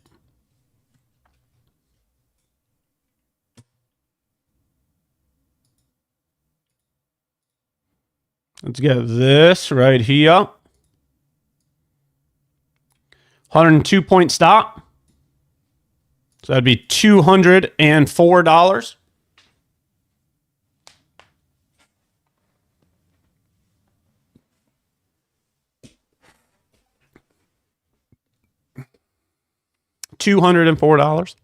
Let's get this right here. 102-point stop. So that'd be $204. $204.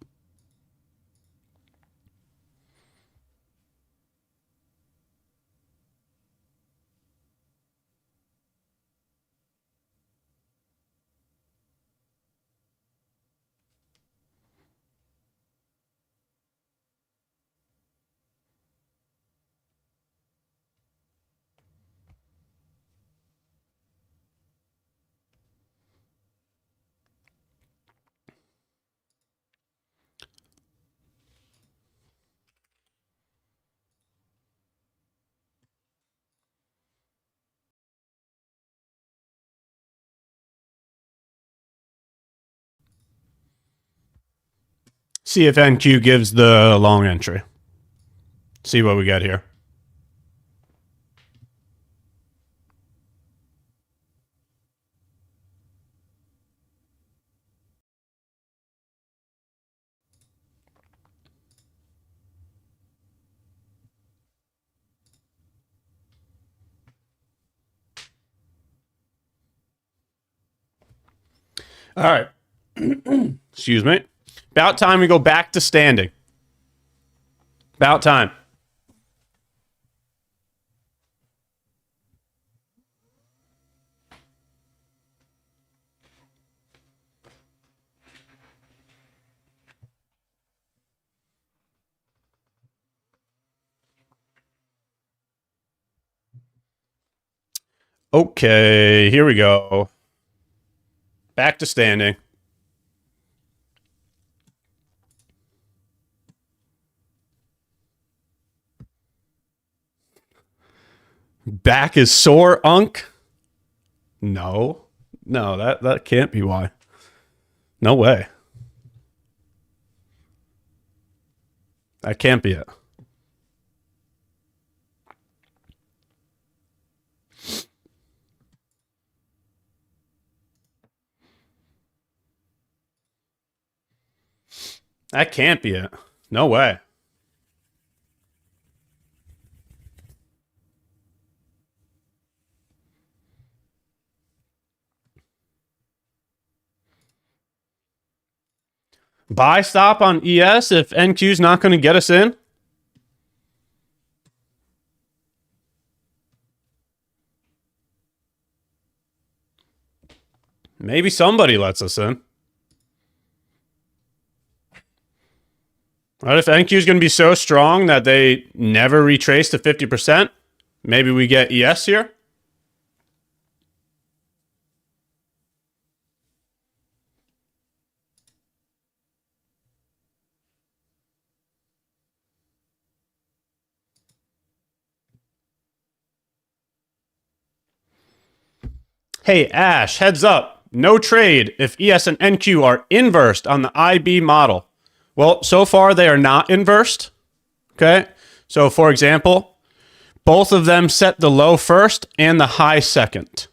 See if NQ gives the long entry. See what we got here. All right. Excuse me. About time we go back to standing. About time. Okay, here we go. Back to standing. Back is sore, Unk? No. No, that can't be why. No way. That can't be it. That can't be it. No way. Buy stop on ES if NQ's not going to get us in? Maybe somebody lets us in. What if NQ is going to be so strong that they never retrace to 50%? Maybe we get ES here? Hey, Ash, heads up. No trade if ES and NQ are inversed on the IB model. Well, so far they are not inversed. Okay. So for example, both of them set the low first and the high second.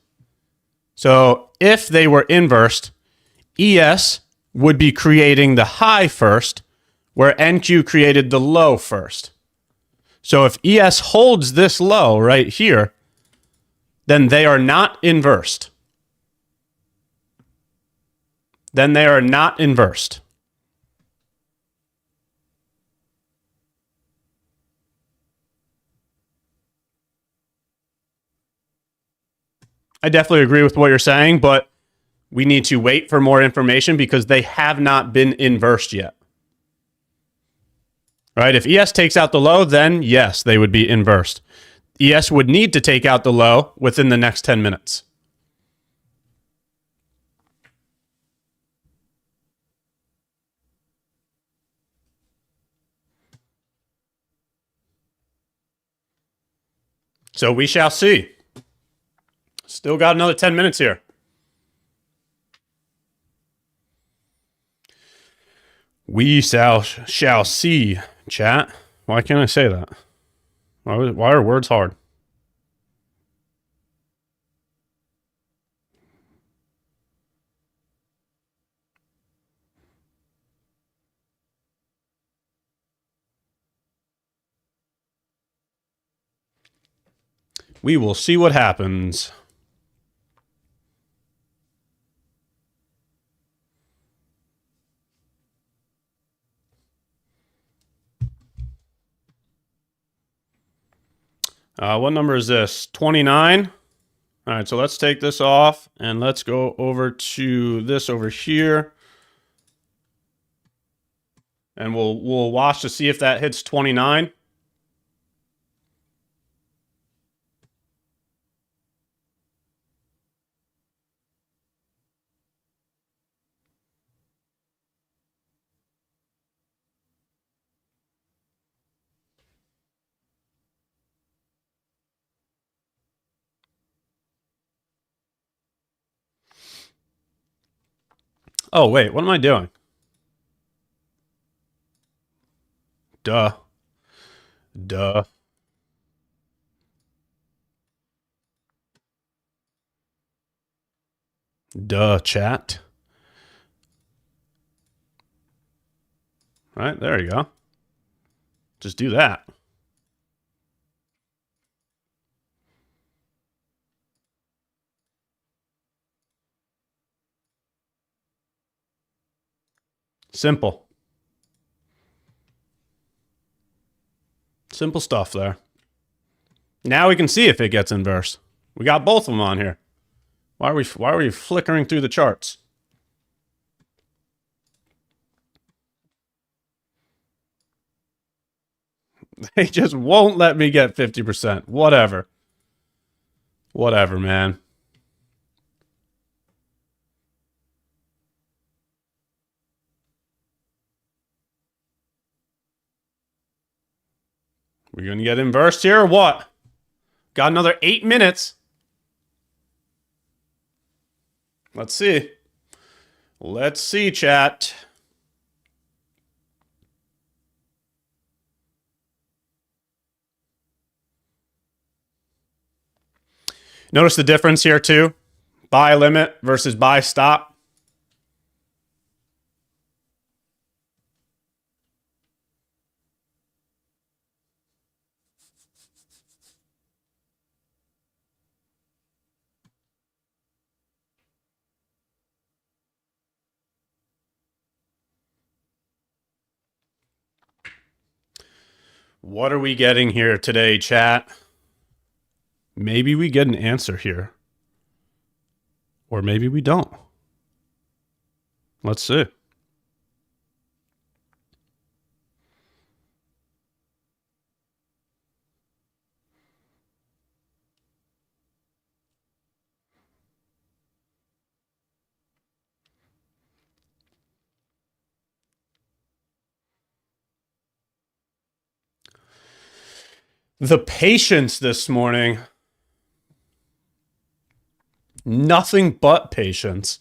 So if they were inversed, ES would be creating the high first, where NQ created the low first. So if ES holds this low right here, then they are not inversed. Then they are not inversed. I definitely agree with what you're saying, but we need to wait for more information because they have not been inversed yet. Right? If ES takes out the low, then yes, they would be inversed. ES would need to take out the low within the next 10 minutes. So we shall see. Still got another 10 minutes here. We shall see, chat. Why can't I say that? Why are words hard? We will see what happens. What number is this? 29. All right, so let's take this off and let's go over to this over here. And we'll watch to see if that hits 29. Oh, wait, what am I doing? Duh. Duh. Duh, chat. All right, there you go. Just do that. Simple. Simple stuff there. Now we can see if it gets inverse. We got both of them on here. Why are we flickering through the charts? They just won't let me get 50%. Whatever. Whatever, man. We're going to get inversed here or what? Got another 8 minutes. Let's see. Let's see, chat. Notice the difference here too. Buy limit versus buy stop. What are we getting here today, chat? Maybe we get an answer here. Or maybe we don't. Let's see. The patience this morning. Nothing but patience.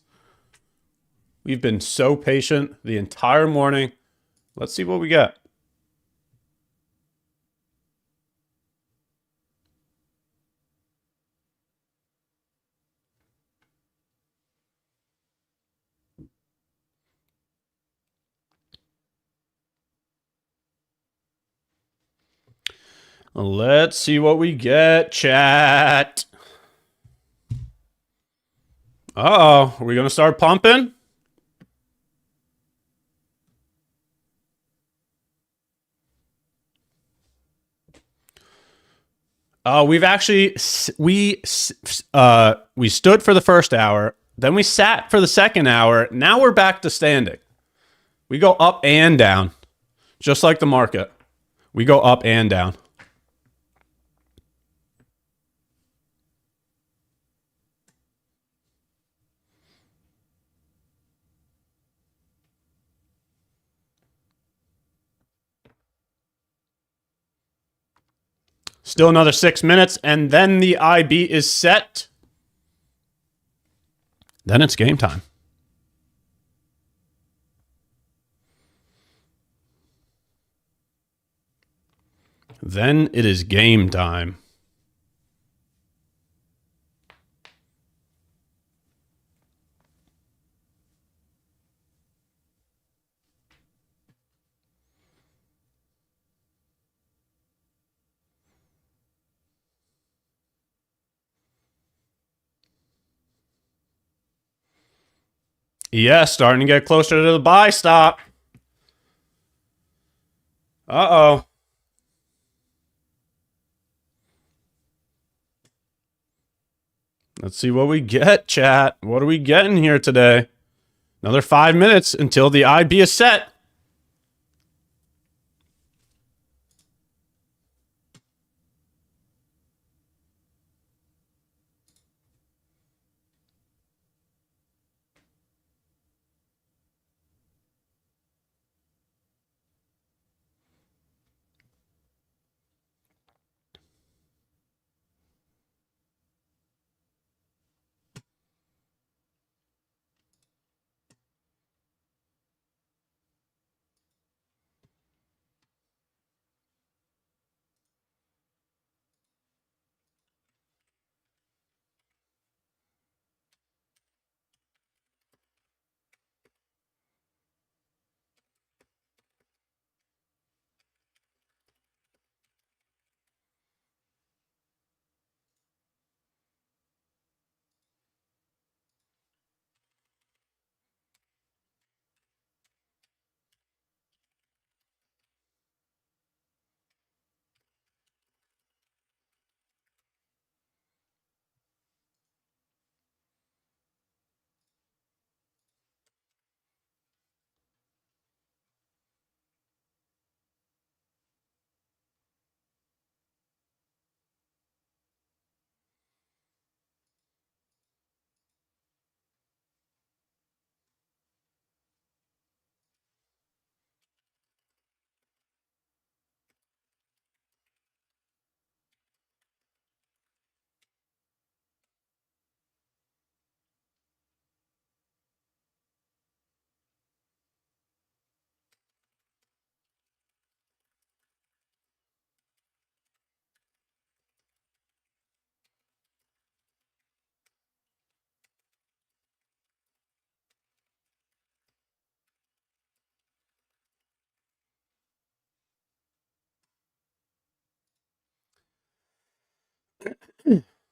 We've been so patient the entire morning. Let's see what we get. Let's see what we get, chat. Uh-oh, are we going to start pumping? We've actually, we stood for the first hour, then we sat for the second hour. Now we're back to standing. We go up and down, just like the market. We go up and down. Still another 6 minutes, and then the IB is set. Then it's game time. Then it is game time. Yeah, starting to get closer to the buy stop. Uh-oh. Let's see what we get, chat. What are we getting here today? Another 5 minutes until the IB is set.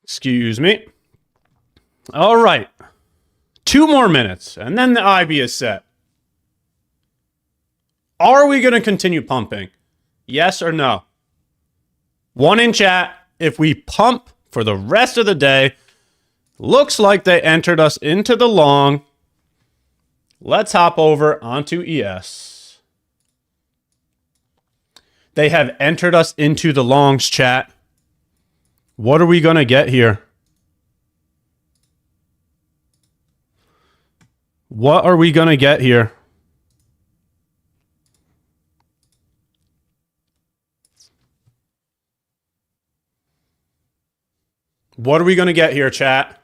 Excuse me. All right. 2 more minutes, and then the IB is set. Are we going to continue pumping? Yes or no? 1 in chat. If we pump for the rest of the day, looks like they entered us into the long. Let's hop over onto ES. They have entered us into the longs, chat. What are we going to get here? What are we going to get here? What are we going to get here, chat?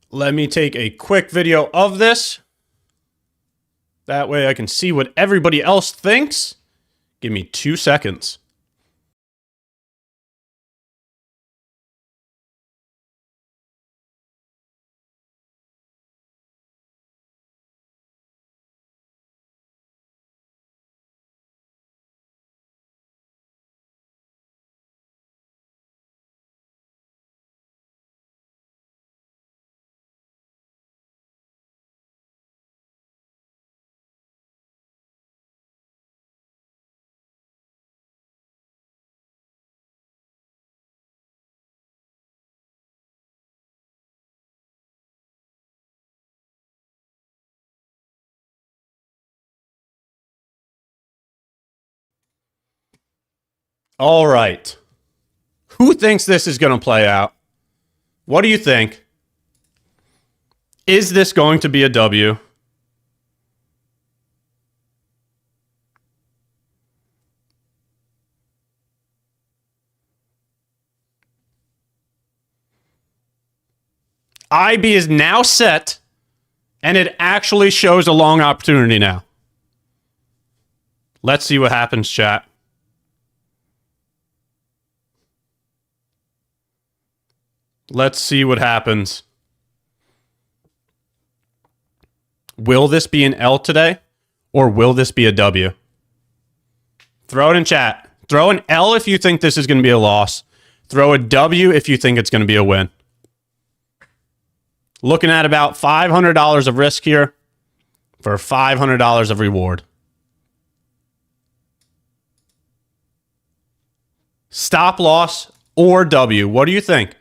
Let me take a quick video of this. That way I can see what everybody else thinks. Give me 2 seconds. All right. Who thinks this is going to play out? What do you think? Is this going to be a W? IB is now set, and it actually shows a long opportunity now. Let's see what happens, chat. Let's see what happens. Will this be an L today, or will this be a W? Throw it in chat. Throw an L if you think this is going to be a loss. Throw a W if you think it's going to be a win. Looking at about $500 of risk here for $500 of reward. Stop loss or W. What do you think?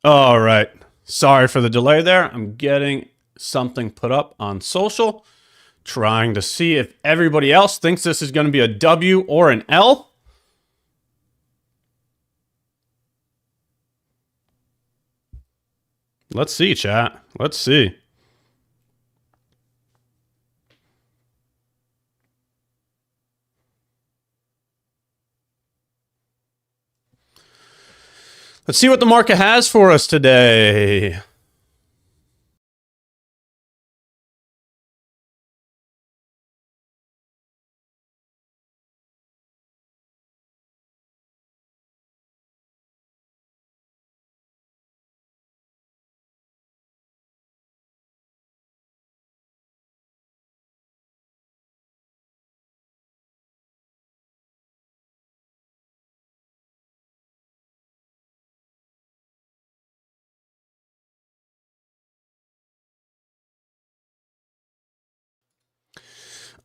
All right. Sorry for the delay there. I'm getting something put up on social, trying to see if everybody else thinks this is going to be a W or an L. Let's see, chat. Let's see. Let's see what the market has for us today.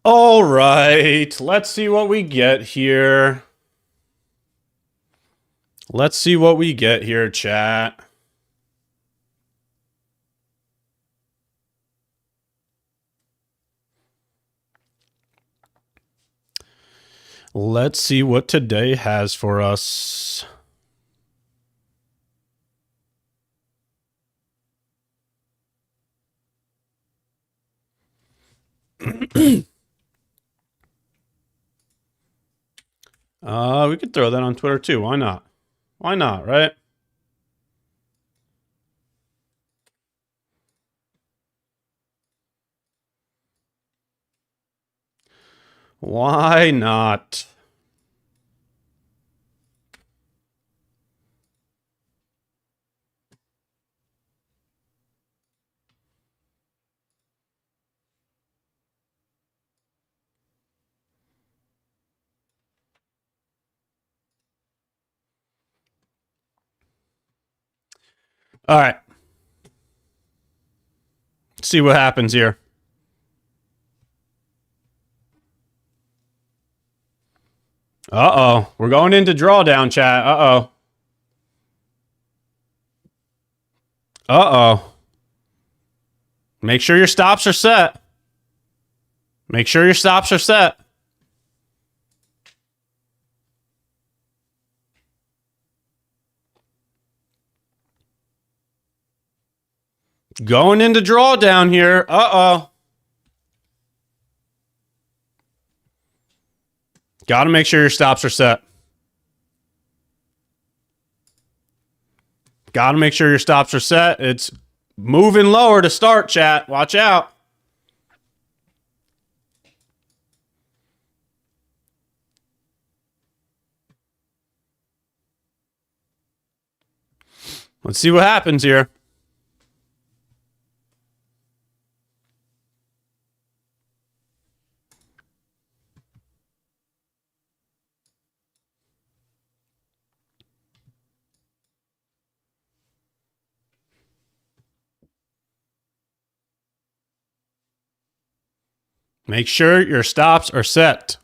All right, let's see what we get here. Let's see what we get here, chat. Let's see what today has for us. We could throw that on Twitter too. Why not? Why not, right? Why not? All right. Let's see what happens here. Uh-oh. We're going into drawdown, chat. Uh-oh. Uh-oh. Make sure your stops are set. Make sure your stops are set. Going into drawdown here. Uh-oh. Got to make sure your stops are set. Got to make sure your stops are set. It's moving lower to start, chat. Watch out. Let's see what happens here. Make sure your stops are set.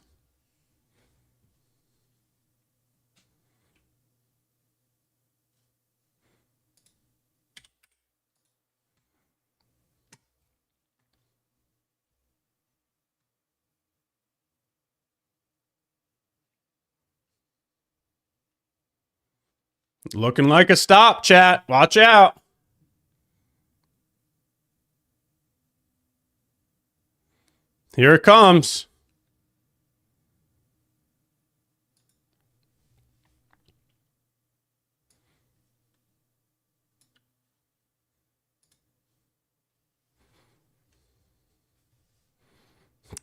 Looking like a stop, chat. Watch out. Here it comes.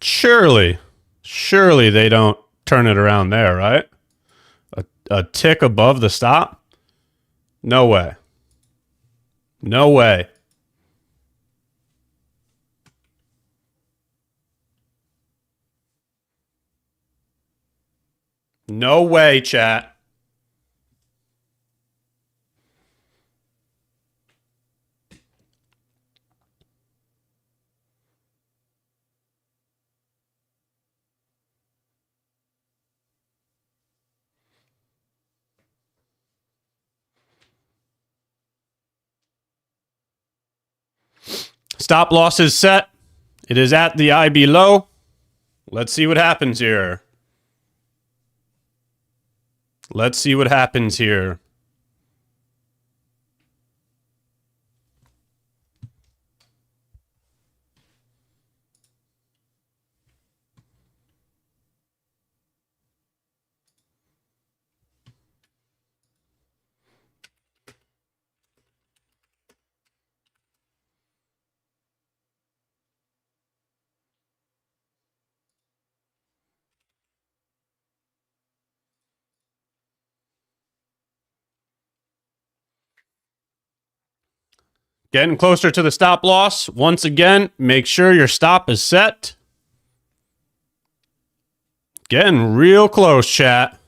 Surely they don't turn it around there, right? A tick above the stop? No way. No way. No way, chat. Stop loss is set. It is at the IB low. Let's see what happens here. Let's see what happens here. Getting closer to the stop loss. Once again, make sure your stop is set. Getting real close, chat.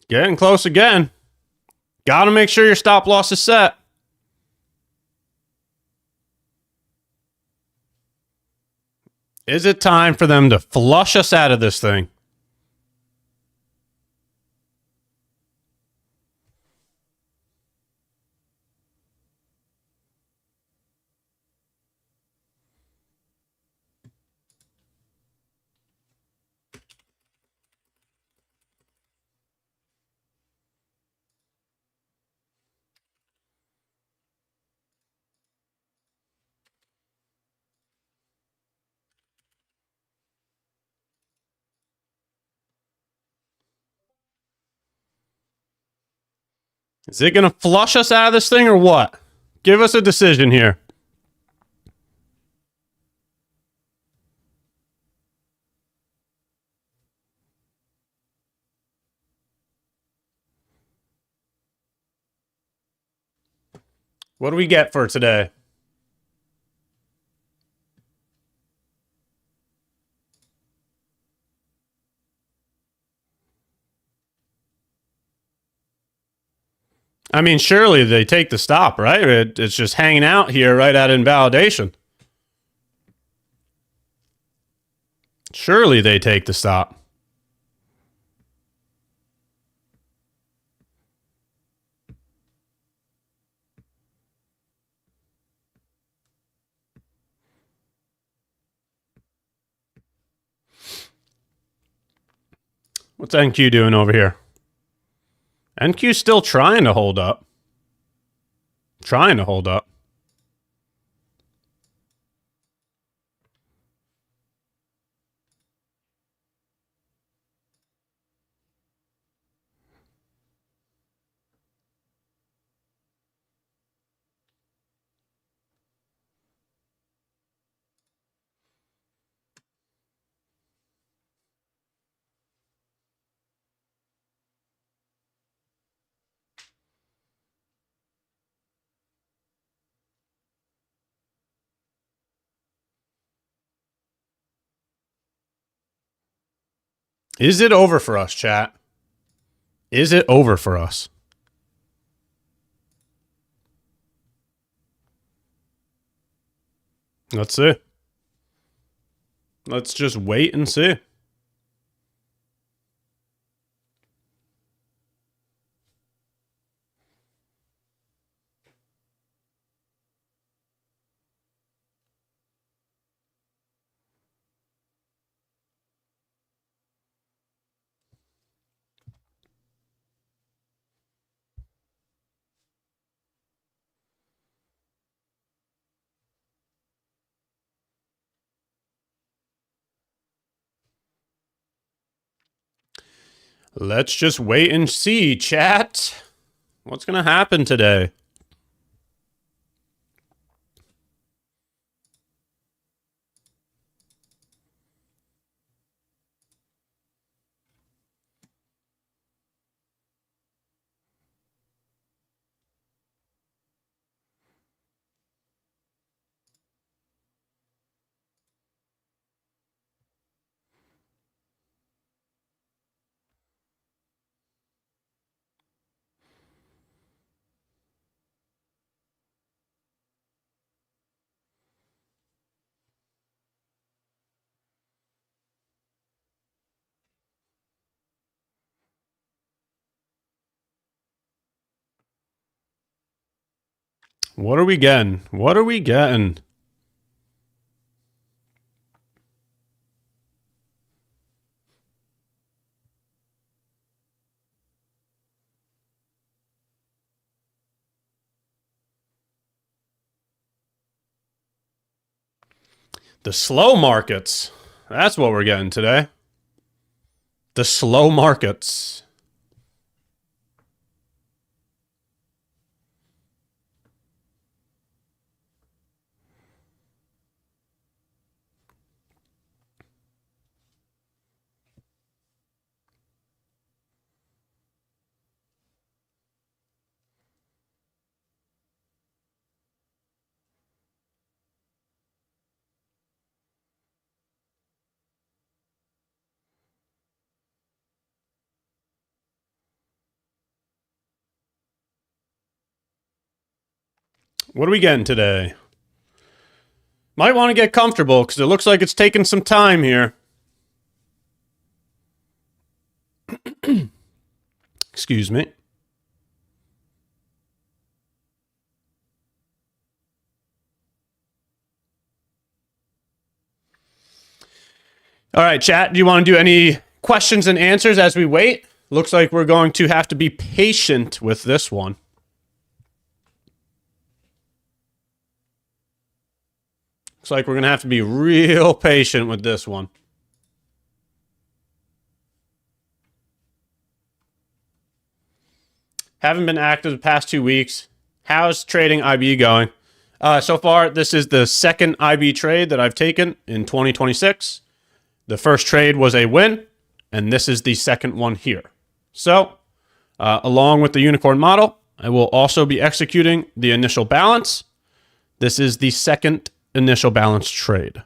Getting close again. Gotta make sure your stop loss is set. Is it time for them to flush us out of this thing? Is it going to flush us out of this thing or what? Give us a decision here. What do we get for today? I mean, surely they take the stop, right? It's just hanging out here right at invalidation. Surely they take the stop. What's NQ doing over here? NQ's still trying to hold up. Trying to hold up. Is it over for us, chat? Is it over for us? Let's see. Let's just wait and see. Let's just wait and see, chat. What's going to happen today? What are we getting? What are we getting? The slow markets. That's what we're getting today. The slow markets. What are we getting today? Might want to get comfortable because it looks like it's taking some time here. Excuse me. All right, chat, do you want to do any questions and answers as we wait? Looks like we're going to have to be patient with this one. Looks like we're going to have to be real patient with this one. Haven't been active the past 2 weeks. How's trading IB going? So far, this is the second IB trade that I've taken in 2026. The first trade was a win, and this is the second one here. So, along with the unicorn model, I will also be executing the initial balance. This is the second initial balance trade.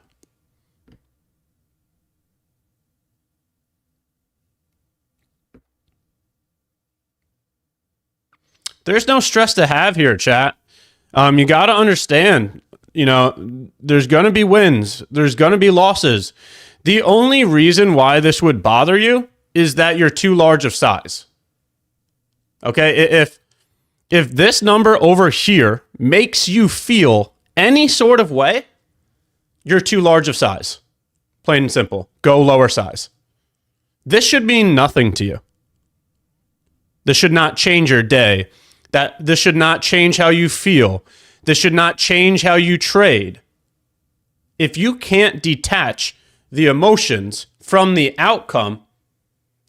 There's no stress to have here, chat. You got to understand, there's going to be wins. There's going to be losses. The only reason why this would bother you is that you're too large of size. Okay? If this number over here makes you feel any sort of way, you're too large of size. Plain and simple. Go lower size. This should mean nothing to you. This should not change your day. This should not change how you feel. This should not change how you trade. If you can't detach the emotions from the outcome,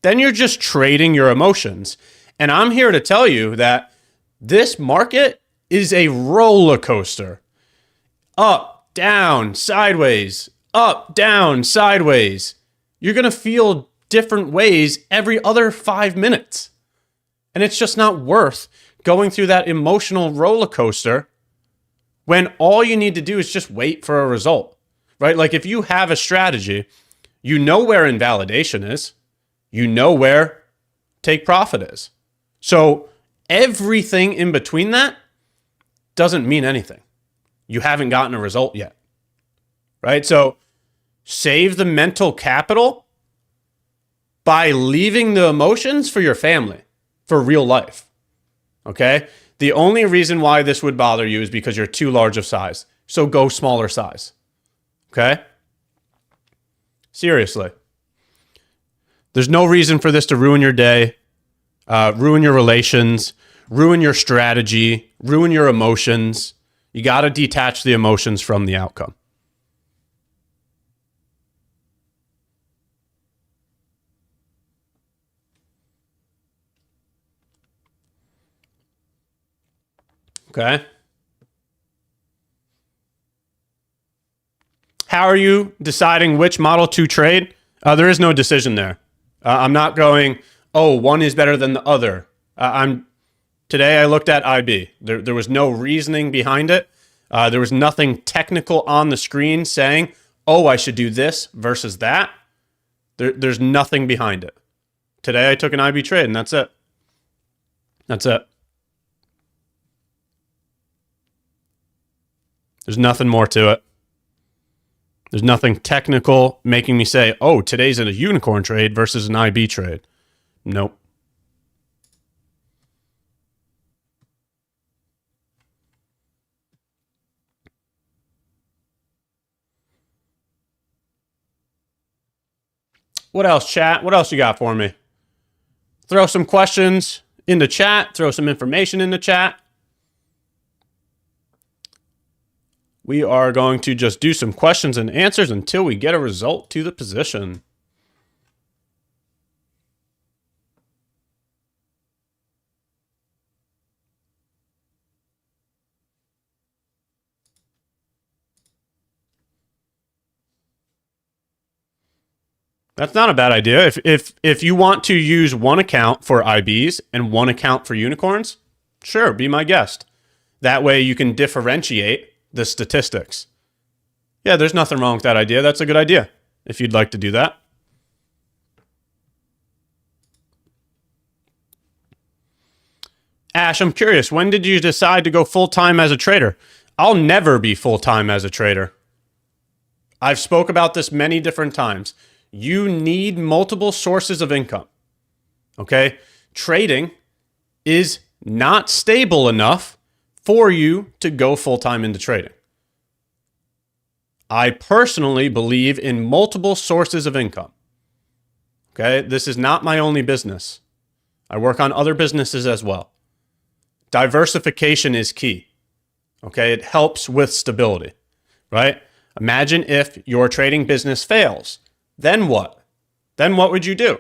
then you're just trading your emotions. And I'm here to tell you that this market is a roller coaster. Up, down, sideways, up, down, sideways. You're going to feel different ways every other 5 minutes. And it's just not worth going through that emotional roller coaster when all you need to do is just wait for a result, right? Like if you have a strategy, you know where invalidation is. You know where take profit is. So everything in between that doesn't mean anything. You haven't gotten a result yet, right? So save the mental capital by leaving the emotions for your family, for real life, okay? The only reason why this would bother you is because you're too large of size. So go smaller size, okay? Seriously. There's no reason for this to ruin your day, ruin your relations, ruin your strategy, ruin your emotions. You got to detach the emotions from the outcome. Okay? How are you deciding which model to trade? There is no decision there. I'm not going, oh, one is better than the other. Today I looked at IB. There was no reasoning behind it. There was nothing technical on the screen saying, oh, I should do this versus that. There's nothing behind it. Today I took an IB trade, and that's it. That's it. There's nothing more to it. There's nothing technical making me say, oh, today's a unicorn trade versus an IB trade. Nope. What else, chat? What else you got for me? Throw some questions in the chat. Throw some information in the chat. We are going to just do some questions and answers until we get a result to the position. That's not a bad idea. If you want to use one account for IBs and one account for unicorns, sure, be my guest. That way you can differentiate the statistics. Yeah, there's nothing wrong with that idea. That's a good idea if you'd like to do that. Ash, I'm curious, when did you decide to go full-time as a trader? I'll never be full-time as a trader. I've spoke about this many different times. You need multiple sources of income, okay? Trading is not stable enough for you to go full-time into trading. I personally believe in multiple sources of income, okay? This is not my only business. I work on other businesses as well. Diversification is key, okay? It helps with stability, right? Imagine if your trading business fails. Then what? Then what would you do?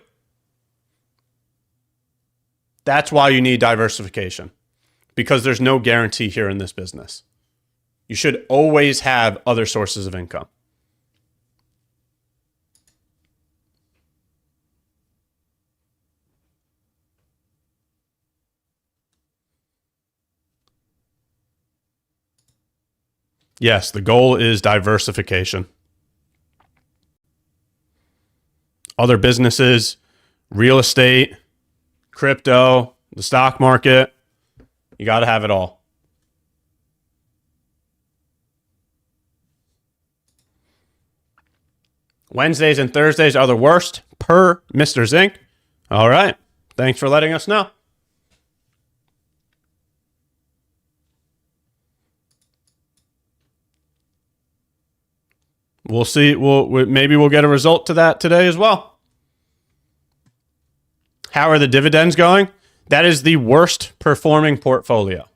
That's why you need diversification, because there's no guarantee here in this business. You should always have other sources of income. Yes, the goal is diversification. Other businesses, real estate, crypto, the stock market, you got to have it all. Wednesdays and Thursdays are the worst per Mr. Zink. All right. Thanks for letting us know. We'll see. Maybe we'll get a result to that today as well. How are the dividends going? That is the worst performing portfolio.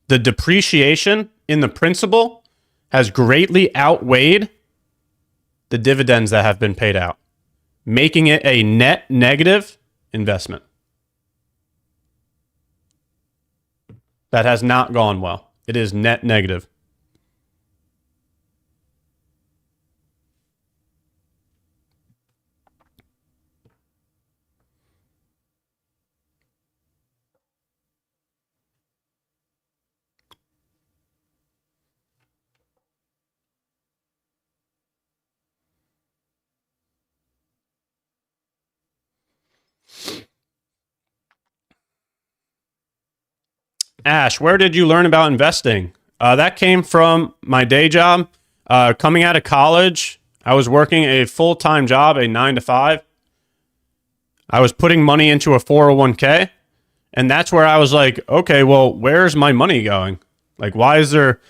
The depreciation in the principal has greatly outweighed the dividends that have been paid out, making it a net negative investment. That has not gone well. It is net negative. Ash, where did you learn about investing? That came from my day job. Coming out of college, I was working a full-time job, a 9 to 5. I was putting money into a 401k, and that's where I was like, okay, well, where's my money going? Like, why is there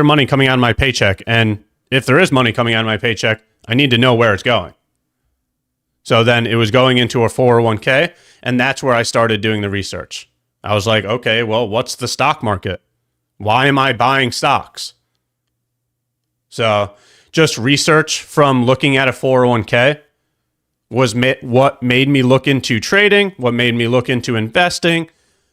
money coming out of my paycheck? And if there is money coming out of my paycheck, I need to know where it's going. So then it was going into a 401k, and that's where I started doing the research. I was like, okay, well, what's the stock market? Why am I buying stocks? So just research from looking at a 401k was what made me look into trading, what made me look into investing.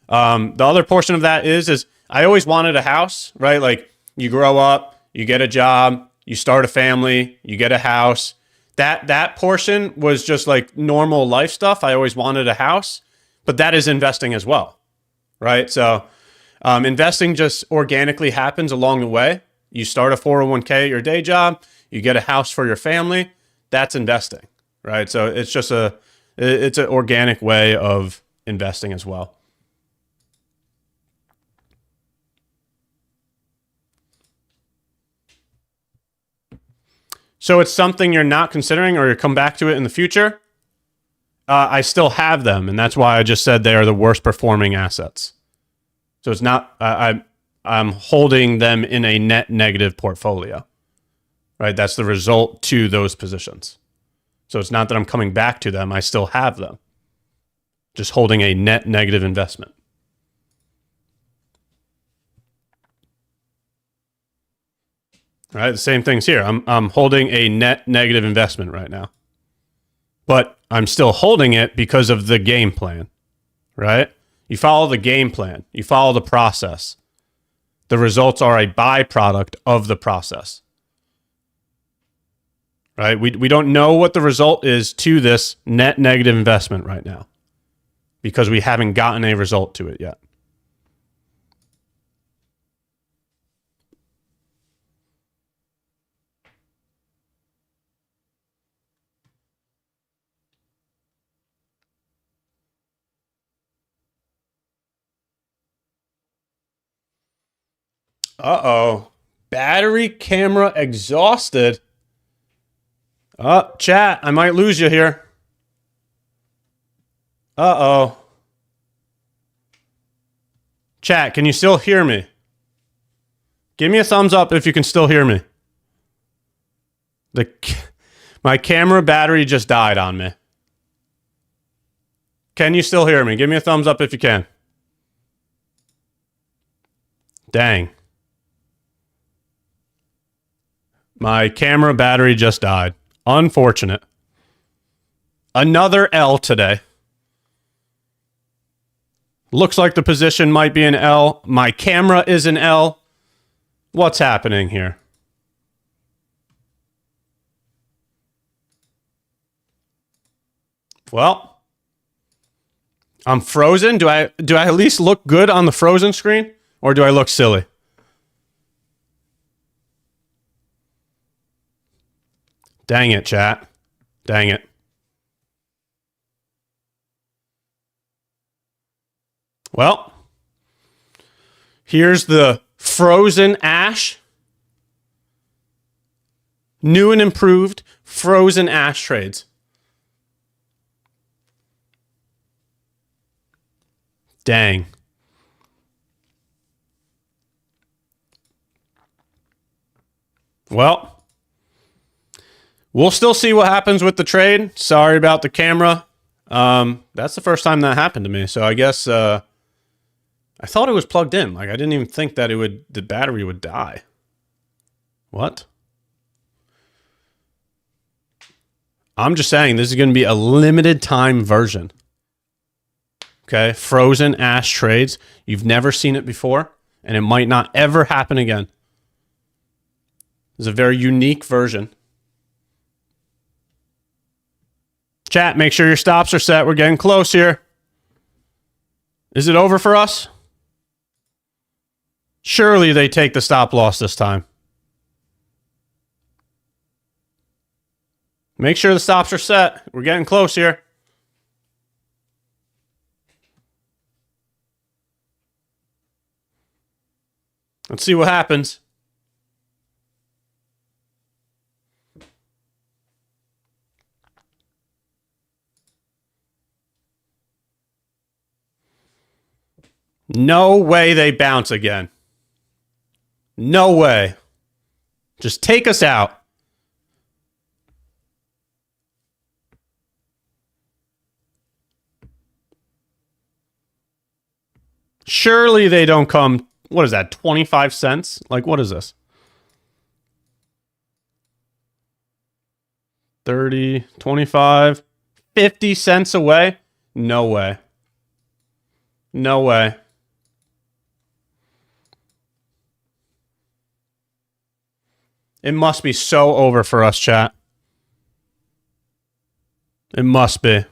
The other portion of that is I always wanted a house, right? Like you grow up, you get a job, you start a family, you get a house. That portion was just like normal life stuff. I always wanted a house, but that is investing as well, right? So investing just organically happens along the way. You start a 401k at your day job, you get a house for your family. That's investing, right? So it's just it's an organic way of investing as well. So it's something you're not considering, or you come back to it in the future. I still have them, and that's why I just said they are the worst performing assets. So it's not, I'm holding them in a net negative portfolio, right? That's the result to those positions. So it's not that I'm coming back to them. I still have them, just holding a net negative investment. All right, the same thing's here. I'm holding a net negative investment right now, but I'm still holding it because of the game plan, right? You follow the game plan. You follow the process. The results are a byproduct of the process, right? We don't know what the result is to this net negative investment right now because we haven't gotten a result to it yet. Uh-oh. Battery camera exhausted. Chat, I might lose you here. Uh-oh. Chat, can you still hear me? Give me a thumbs up if you can still hear me. My camera battery just died on me. Can you still hear me? Give me a thumbs up if you can. Dang. My camera battery just died. Unfortunate. Another L today. Looks like the position might be an L. My camera is an L. What's happening here? Well, I'm frozen. Do I at least look good on the frozen screen, or do I look silly? Dang it, chat. Dang it. Well, here's the frozen ash. New and improved frozen ash trades. Dang. Well, we'll still see what happens with the trade. Sorry about the camera. That's the first time that happened to me. So I guess I thought it was plugged in. Like I didn't even think that the battery would die. What? I'm just saying this is going to be a limited time version. Okay, frozen ash trades. You've never seen it before, and it might not ever happen again. It's a very unique version. Chat, make sure your stops are set. We're getting close here. Is it over for us? Surely they take the stop loss this time. Make sure the stops are set. We're getting close here. Let's see what happens. No way they bounce again. No way. Just take us out. Surely they don't come, what is that, 25 cents? Like, what is this? 30, 25, 50 cents away? No way. No way. It must be so over for us, chat. It must be.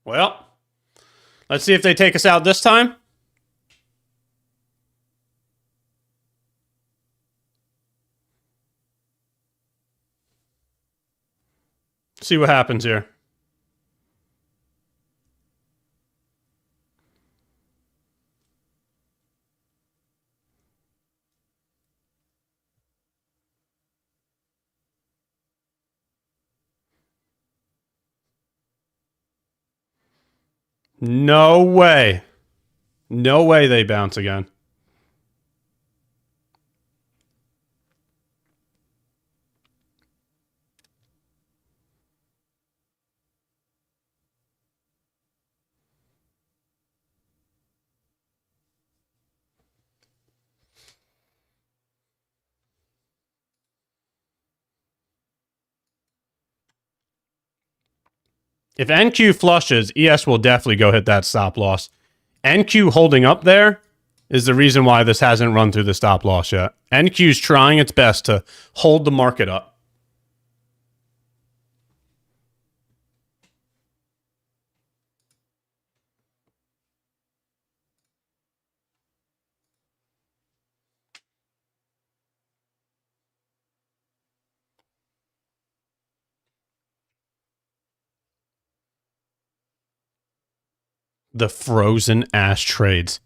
Well, let's see if they take us out this time. See what happens here. No way. No way they bounce again. If NQ flushes, ES will definitely go hit that stop loss. NQ holding up there is the reason why this hasn't run through the stop loss yet. NQ's trying its best to hold the market up. The frozen ash trades.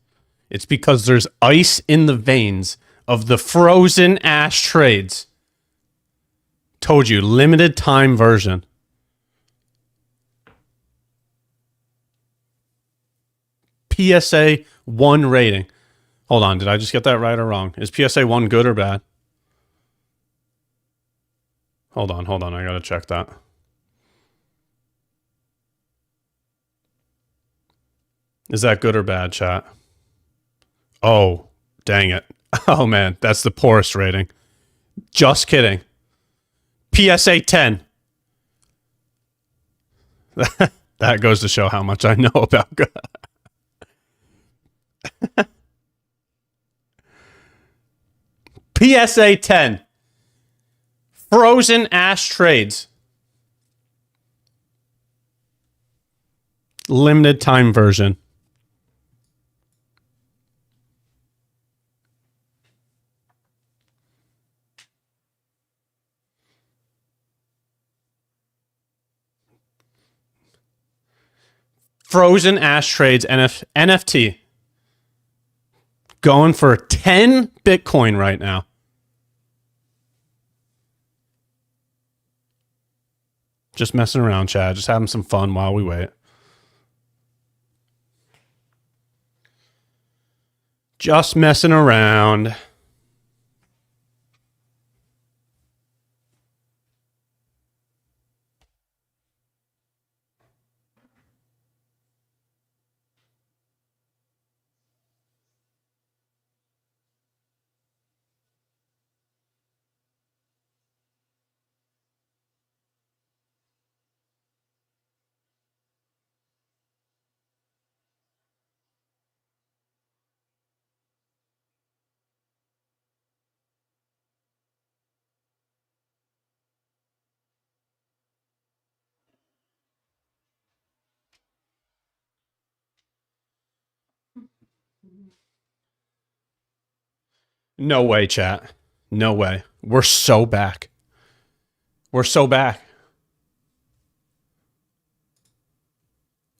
It's because there's ice in the veins of the frozen ash trades. Told you, limited time version. PSA 1 rating. Hold on, did I just get that right or wrong? Is PSA 1 good or bad? Hold on, I gotta check that. Is that good or bad, chat? Oh, dang it. Oh man, that's the poorest rating. Just kidding. PSA 10. That goes to show how much I know about God. PSA 10. Frozen ash trades. Limited time version. Frozen ash trades NFT. Going for 10 Bitcoin right now. Just messing around, Chad. Just having some fun while we wait. Just messing around. No way, chat. No way. We're so back. We're so back.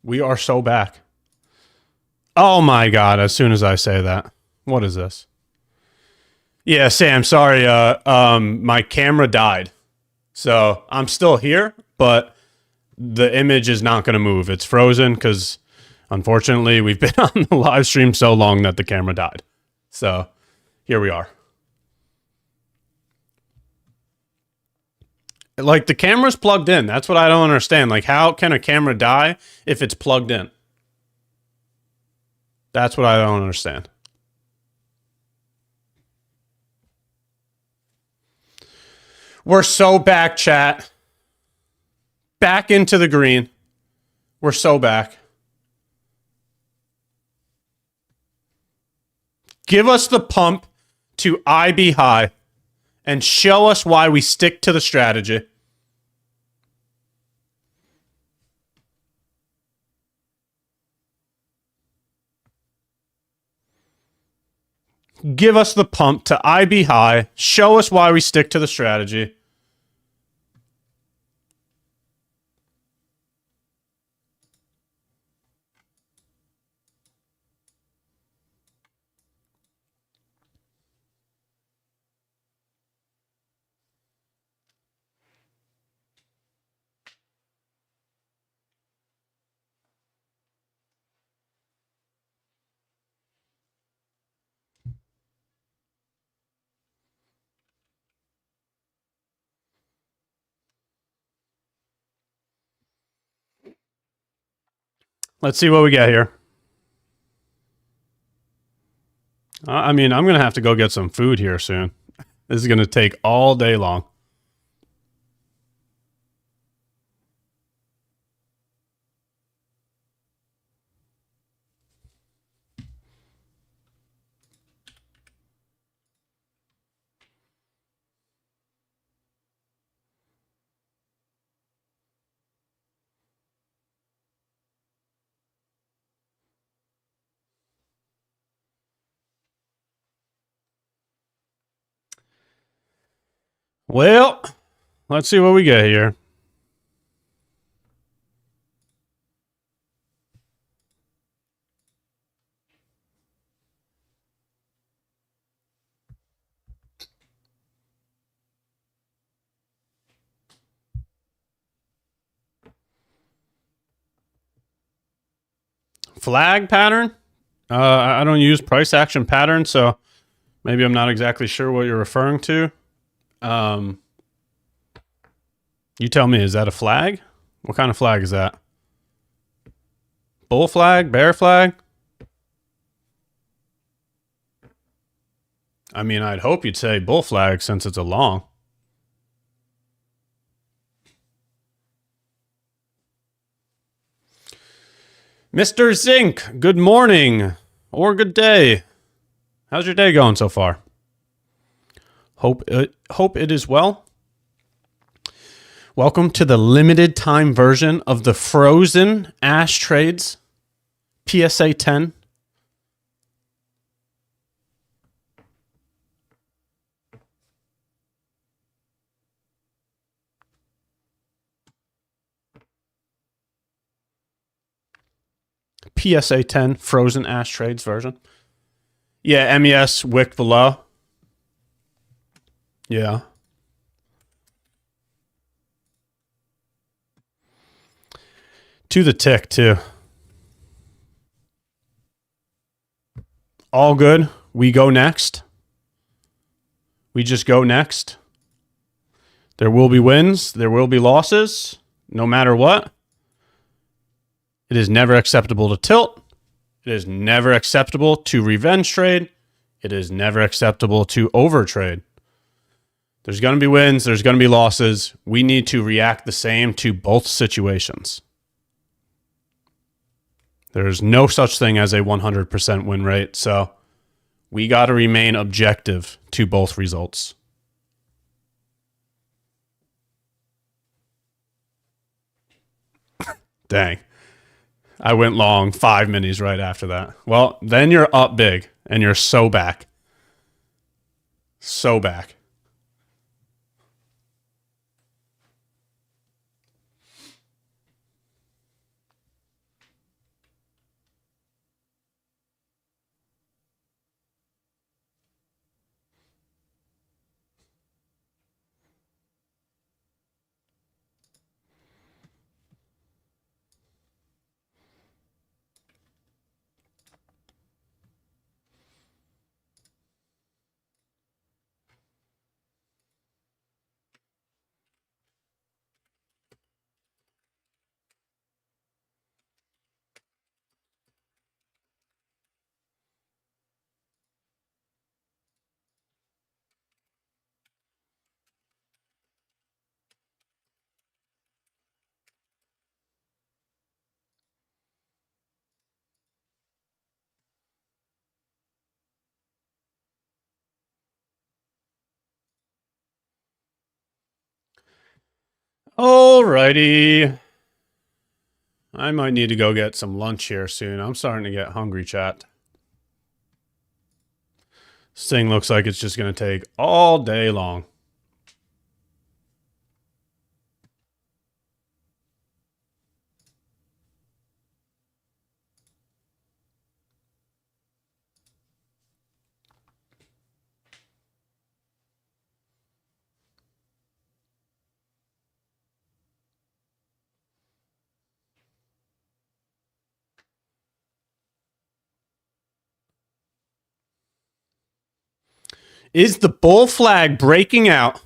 We are so back. Oh my God, as soon as I say that. What is this? Yeah, Sam, sorry. My camera died. So I'm still here, but the image is not going to move. It's frozen because, unfortunately, we've been on the live stream so long that the camera died. So here we are. Like, the camera's plugged in. That's what I don't understand. Like, how can a camera die if it's plugged in? That's what I don't understand. We're so back, chat. Back into the green. We're so back. Give us the pump to IB high and show us why we stick to the strategy. Give us the pump to IB high. Show us why we stick to the strategy. Let's see what we get here. I mean, I'm going to have to go get some food here soon. This is going to take all day long. Well, let's see what we get here. Flag pattern? I don't use price action pattern, so maybe I'm not exactly sure what you're referring to. You tell me, is that a flag? What kind of flag is that? Bull flag? Bear flag? I mean, I'd hope you'd say bull flag since it's a long. Mr. Zink, good morning or good day. How's your day going so far? Hope it is well. Welcome to the limited time version of the frozen ash trades, PSA 10. PSA 10 frozen ash trades version. Yeah, MES wick below. Yeah. To the tick, too. All good. We go next. We just go next. There will be wins. There will be losses. No matter what. It is never acceptable to tilt. It is never acceptable to revenge trade. It is never acceptable to overtrade. There's going to be wins. There's going to be losses. We need to react the same to both situations. There's no such thing as a 100% win rate. So we got to remain objective to both results. Dang. I went long 5 minis right after that. Well, then you're up big and you're so back. So back. Alrighty. I might need to go get some lunch here soon. I'm starting to get hungry, chat. This thing looks like it's just going to take all day long. Is the bull flag breaking out?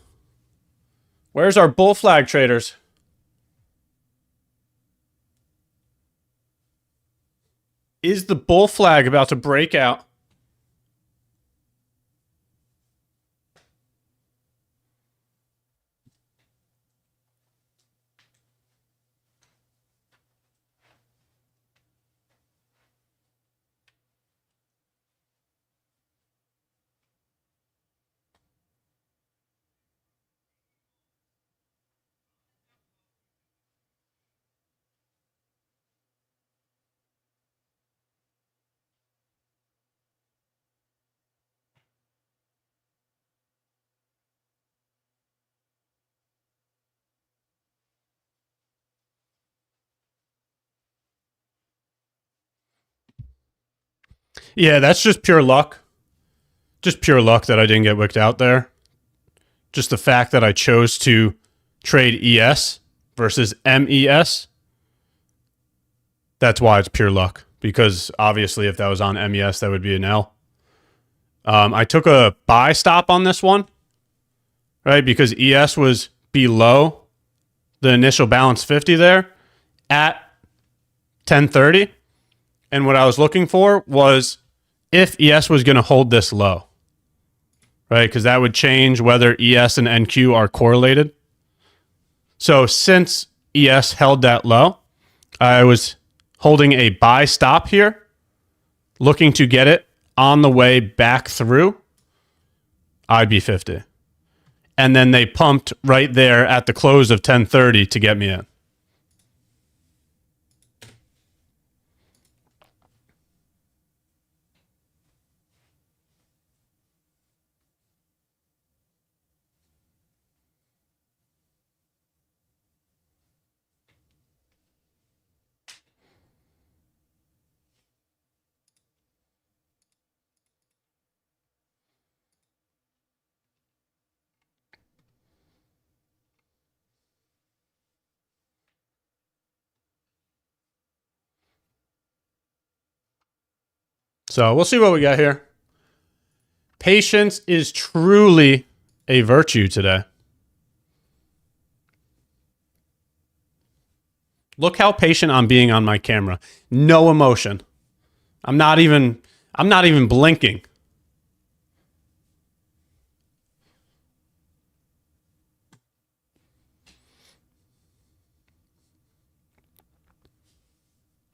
Where's our bull flag traders? Is the bull flag about to break out? Yeah, that's just pure luck. Just pure luck that I didn't get wicked out there. Just the fact that I chose to trade ES versus MES. That's why it's pure luck. Because obviously if that was on MES, that would be an L. I took a buy stop on this one, right? Because ES was below the initial balance 50 there at 1030. And what I was looking for was if ES was going to hold this low, right? Because that would change whether ES and NQ are correlated. So since ES held that low, I was holding a buy stop here, looking to get it on the way back through IB50. And then they pumped right there at the close of 1030 to get me in. So we'll see what we got here. Patience is truly a virtue today. Look how patient I'm being on my camera. No emotion. I'm not even blinking.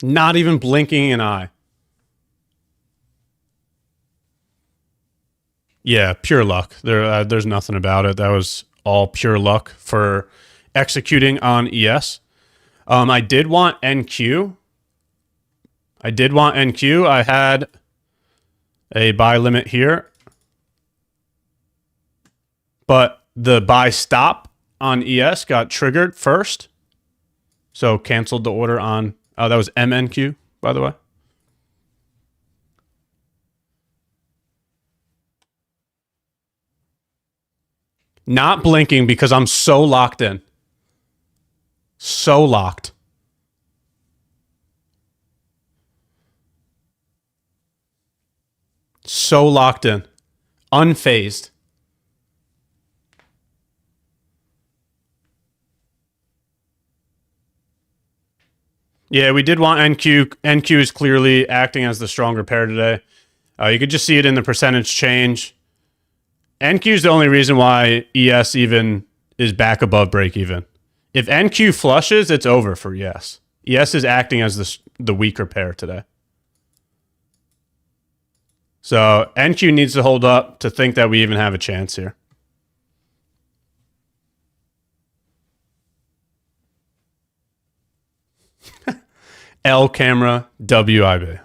Not even blinking an eye. Yeah, pure luck. There's nothing about it. That was all pure luck for executing on ES. I did want NQ. I had a buy limit here. but the buy stop on ES got triggered first. So canceled the order on, that was MNQ, by the way. Not blinking because I'm so locked in. So locked. So locked in. Unfazed. Yeah, we did want NQ. NQ is clearly acting as the stronger pair today. You could just see it in the percentage change. NQ is the only reason why ES even is back above break even. If NQ flushes, it's over for ES. ES is acting as the weaker pair today. So NQ needs to hold up to think that we even have a chance here. L camera, WIB.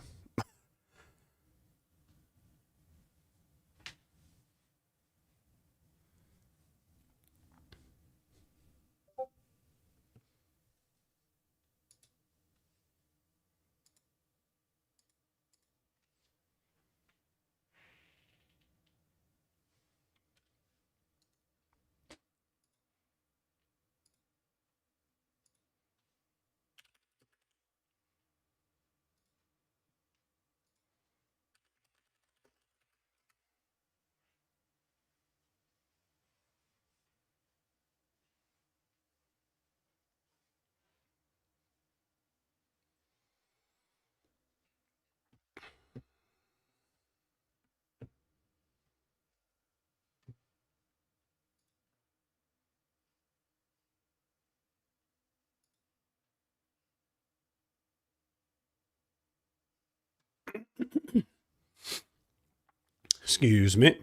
Excuse me.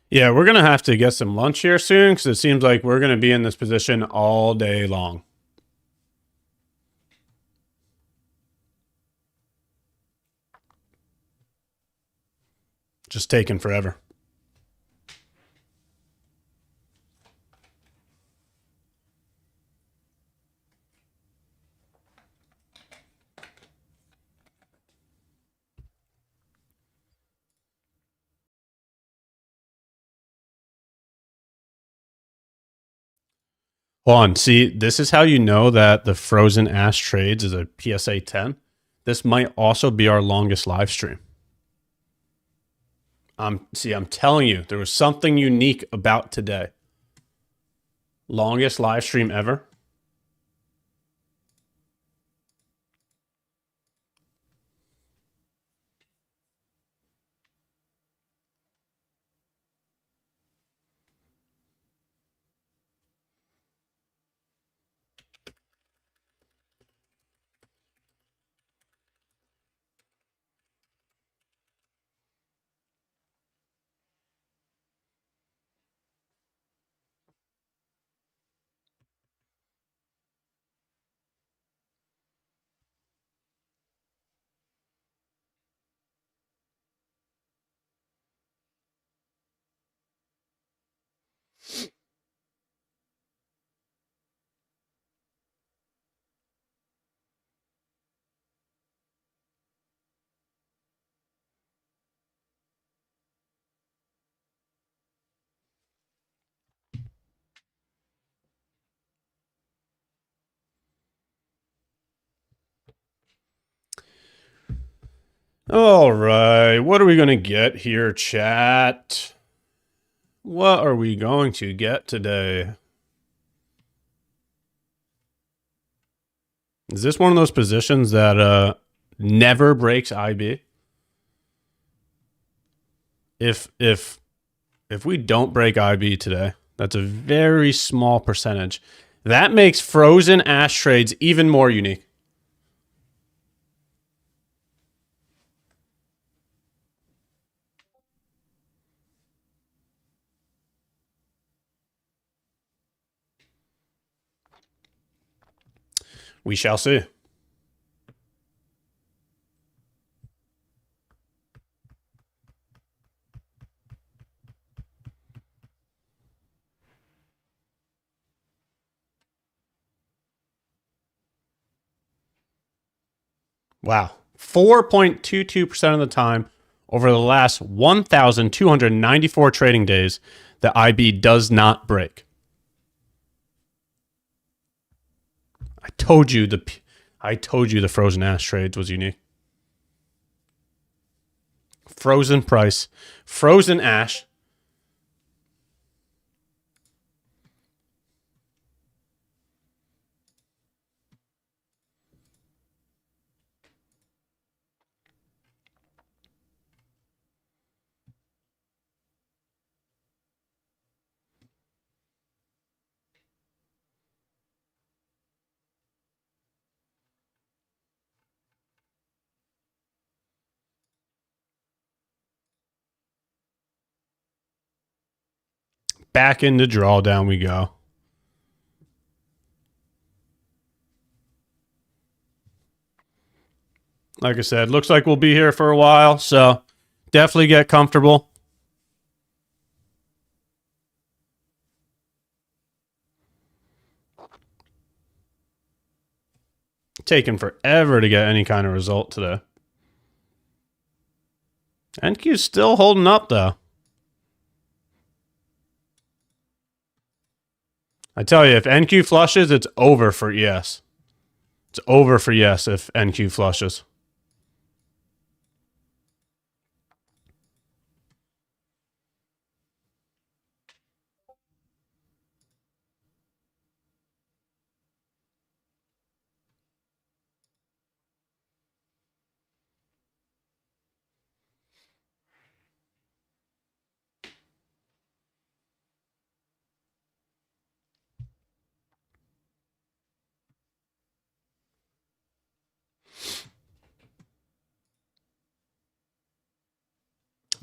Yeah, we're going to have to get some lunch here soon because it seems like we're going to be in this position all day long. Just taking forever. Hold on. See, this is how you know that the frozen ash trades is a PSA 10. This might also be our longest live stream. I'm telling you, there was something unique about today. Longest live stream ever. All right, what are we going to get here, chat? What are we going to get today? Is this one of those positions that never breaks IB? If we don't break IB today, that's a very small percentage. That makes frozen ash trades even more unique. We shall see. Wow. 4.22% of the time over the last 1,294 trading days, the IB does not break. I told you the frozen ash trades was unique. Frozen price, frozen ash. Back into drawdown we go. Like I said, looks like we'll be here for a while, so definitely get comfortable. Taking forever to get any kind of result today. NQ's still holding up, though. I tell you, if NQ flushes, it's over for ES. It's over for ES if NQ flushes.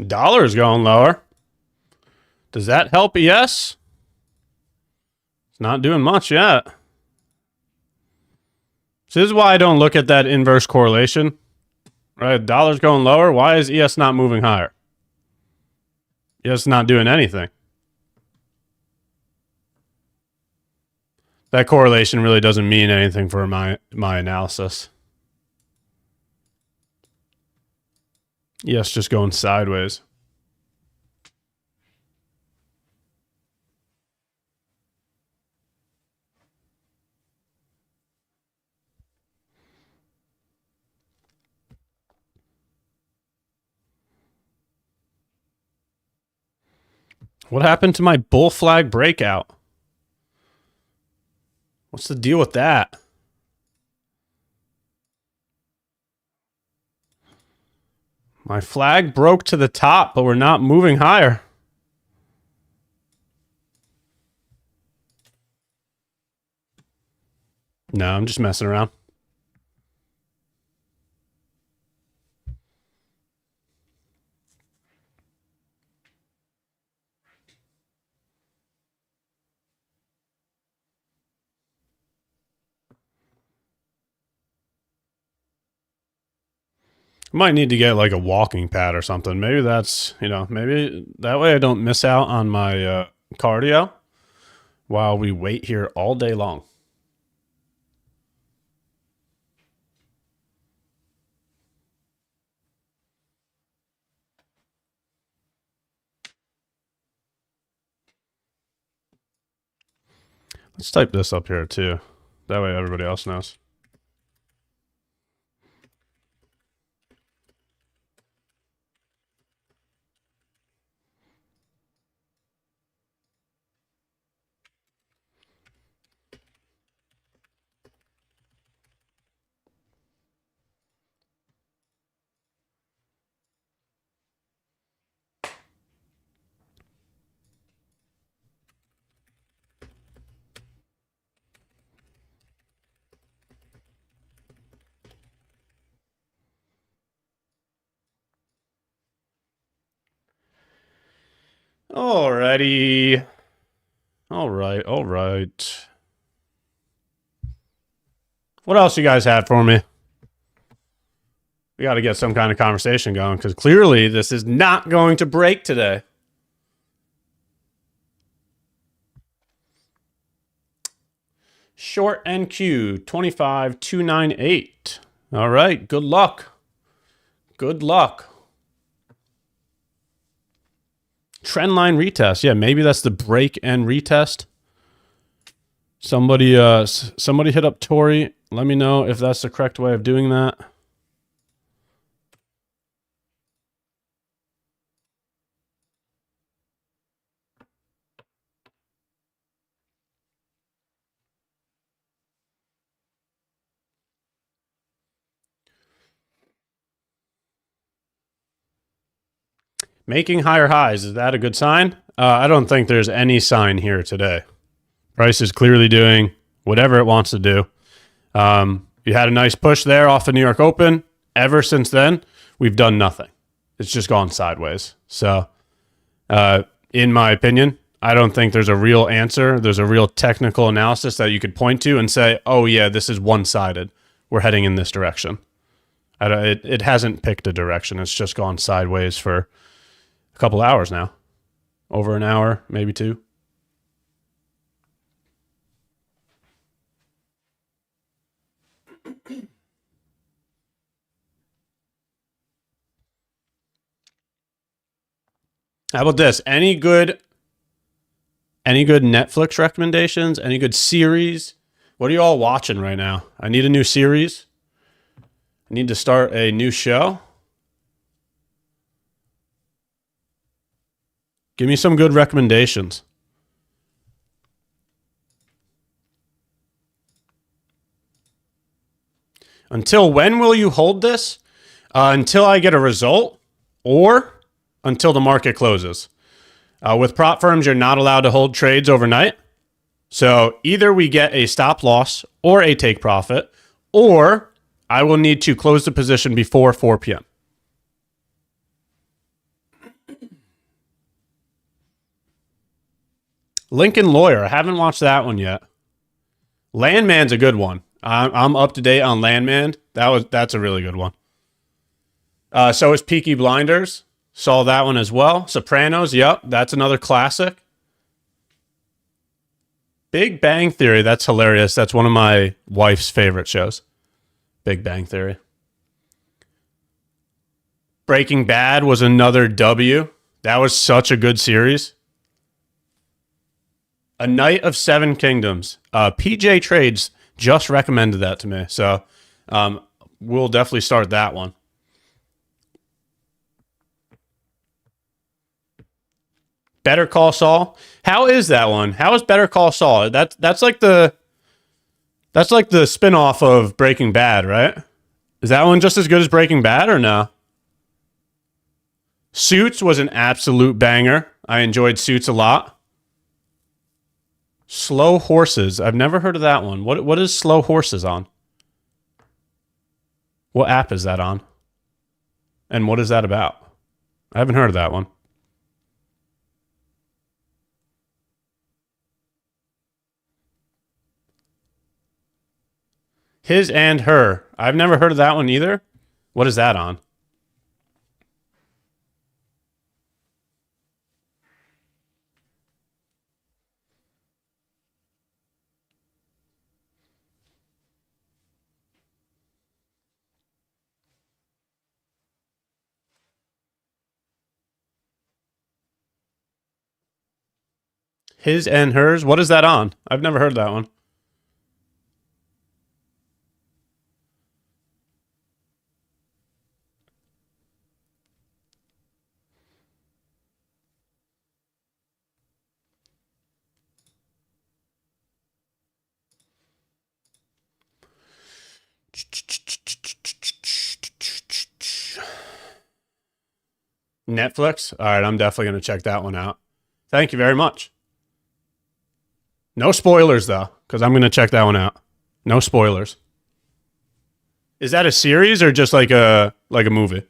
Dollar's going lower. Does that help ES? It's not doing much yet. So this is why I don't look at that inverse correlation. Right? Dollar's going lower. Why is ES not moving higher? ES not doing anything. That correlation really doesn't mean anything for my analysis. ES just going sideways. What happened to my bull flag breakout? What's the deal with that? My flag broke to the top, but we're not moving higher. No, I'm just messing around. Might need to get like a walking pad or something. Maybe that's, maybe that way I don't miss out on my cardio while we wait here all day long. Let's type this up here too. That way everybody else knows. Alrighty. All right. What else you guys have for me? We got to get some kind of conversation going because clearly this is not going to break today. Short NQ 25298. All right, good luck. Good luck. Trendline retest. Yeah, maybe that's the break and retest. Somebody hit up Tori. Let me know if that's the correct way of doing that. Making higher highs, is that a good sign? I don't think there's any sign here today. Price is clearly doing whatever it wants to do. You had a nice push there off the New York Open. Ever since then, we've done nothing. It's just gone sideways. So, in my opinion, I don't think there's a real answer. There's a real technical analysis that you could point to and say, oh, yeah, this is one-sided. We're heading in this direction. It hasn't picked a direction. It's just gone sideways for a couple hours now. Over an hour, maybe two. How about this? Any good Netflix recommendations? Any good series? What are you all watching right now? I need a new series. I need to start a new show. Give me some good recommendations. Until when will you hold this? Until I get a result or until the market closes. With prop firms, you're not allowed to hold trades overnight. So either we get a stop loss or a take profit, or I will need to close the position before 4 p.m. Lincoln Lawyer. I haven't watched that one yet. Landman's a good one. I'm up to date on Landman. That's a really good one. So is Peaky Blinders. Saw that one as well. Sopranos. Yep, that's another classic. Big Bang Theory. That's hilarious. That's one of my wife's favorite shows. Big Bang Theory. Breaking Bad was another W. That was such a good series. A Night of Seven Kingdoms. PJ Trades just recommended that to me. So we'll definitely start that one. Better Call Saul. How is that one? How is Better Call Saul? That's like the spinoff of Breaking Bad, right? Is that one just as good as Breaking Bad or no? Suits was an absolute banger. I enjoyed Suits a lot. Slow Horses. I've never heard of that one. What is Slow Horses on? What app is that on? And what is that about? I haven't heard of that one. His and Her. I've never heard of that one either. What is that on? His and Hers. What is that on? I've never heard that one. Netflix? All right, I'm definitely going to check that one out. Thank you very much. No spoilers, though, because I'm going to check that one out. No spoilers. Is that a series or just like a movie?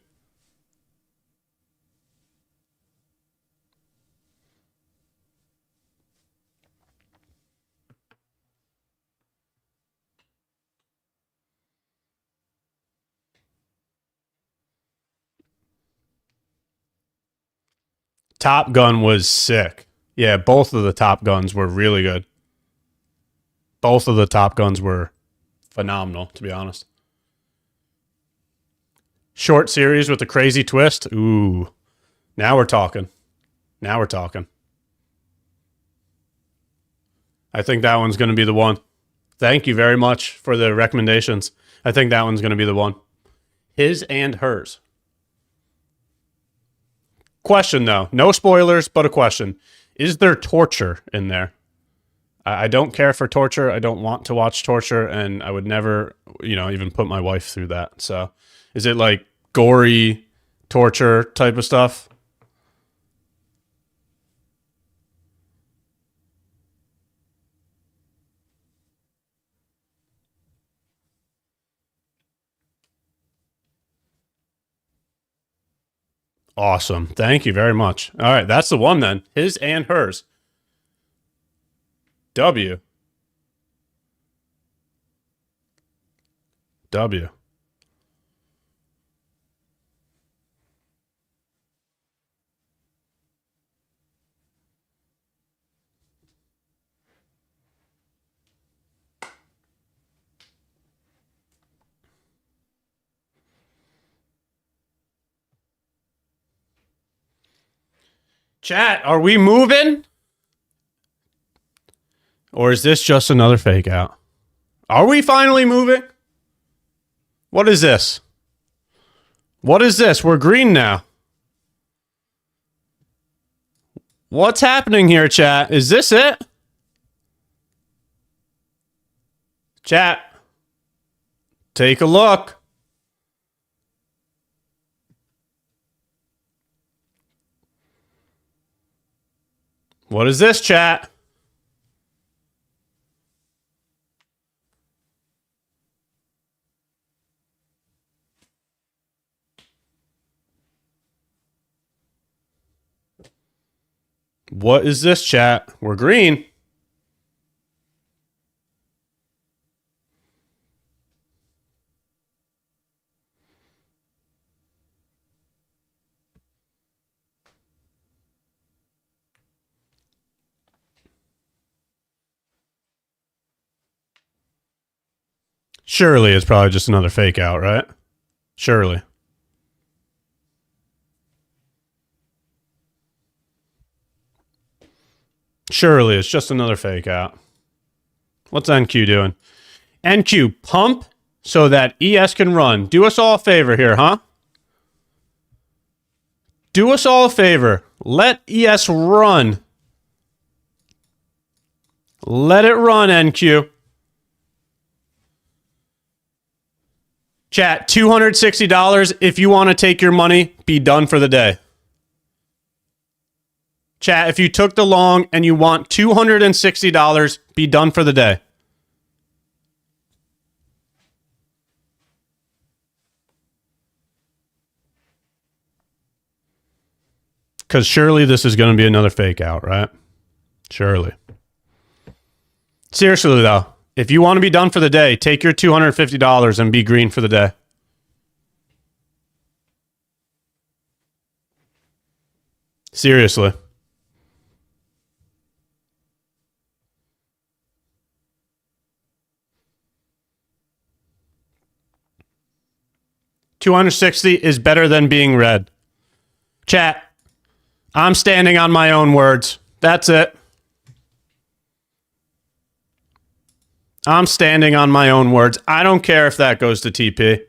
Top Gun was sick. Yeah, both of the Top Guns were really good. Both of the Top Guns were phenomenal, to be honest. Short series with a crazy twist. Ooh. Now we're talking. Now we're talking. I think that one's going to be the one. Thank you very much for the recommendations. I think that one's going to be the one. His and hers. Question, though. No spoilers, but a question. Is there torture in there? I don't care for torture. I don't want to watch torture, and I would never, even put my wife through that. So, is it like gory torture type of stuff? Awesome. Thank you very much. All right, that's the one then. His and hers. W. W. Chat, are we moving? Or is this just another fake out? Are we finally moving? What is this? What is this? We're green now. What's happening here, chat? Is this it? Chat, take a look. What is this, chat? What is this, chat? We're green. Surely it's probably just another fake out, right? Surely. Surely it's just another fake out. What's NQ doing? NQ, pump so that ES can run. Do us all a favor here, huh? Do us all a favor. Let ES run. Let it run, NQ. Chat, $260 if you want to take your money, be done for the day. Chat, if you took the long and you want $260, be done for the day. Because surely this is going to be another fake out, right? Surely. Seriously, though, if you want to be done for the day, take your $250 and be green for the day. Seriously. $260 is better than being red. Chat, I'm standing on my own words. That's it. I'm standing on my own words. I don't care if that goes to TP.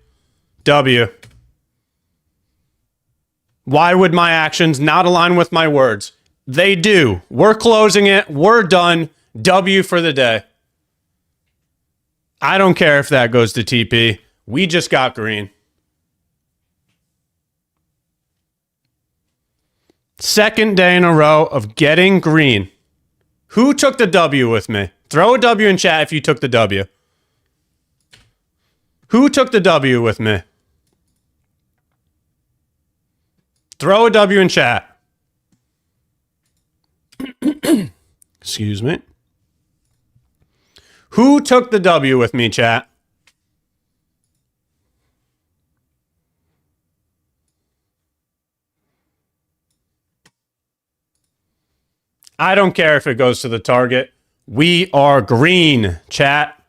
W. Why would my actions not align with my words? They do. We're closing it. We're done. W for the day. I don't care if that goes to TP. We just got green. Second day in a row of getting green. Who took the W with me? Throw a W in chat if you took the W. Who took the W with me? Throw a W in chat. Excuse me. Who took the W with me, chat? I don't care if it goes to the target. We are green, chat.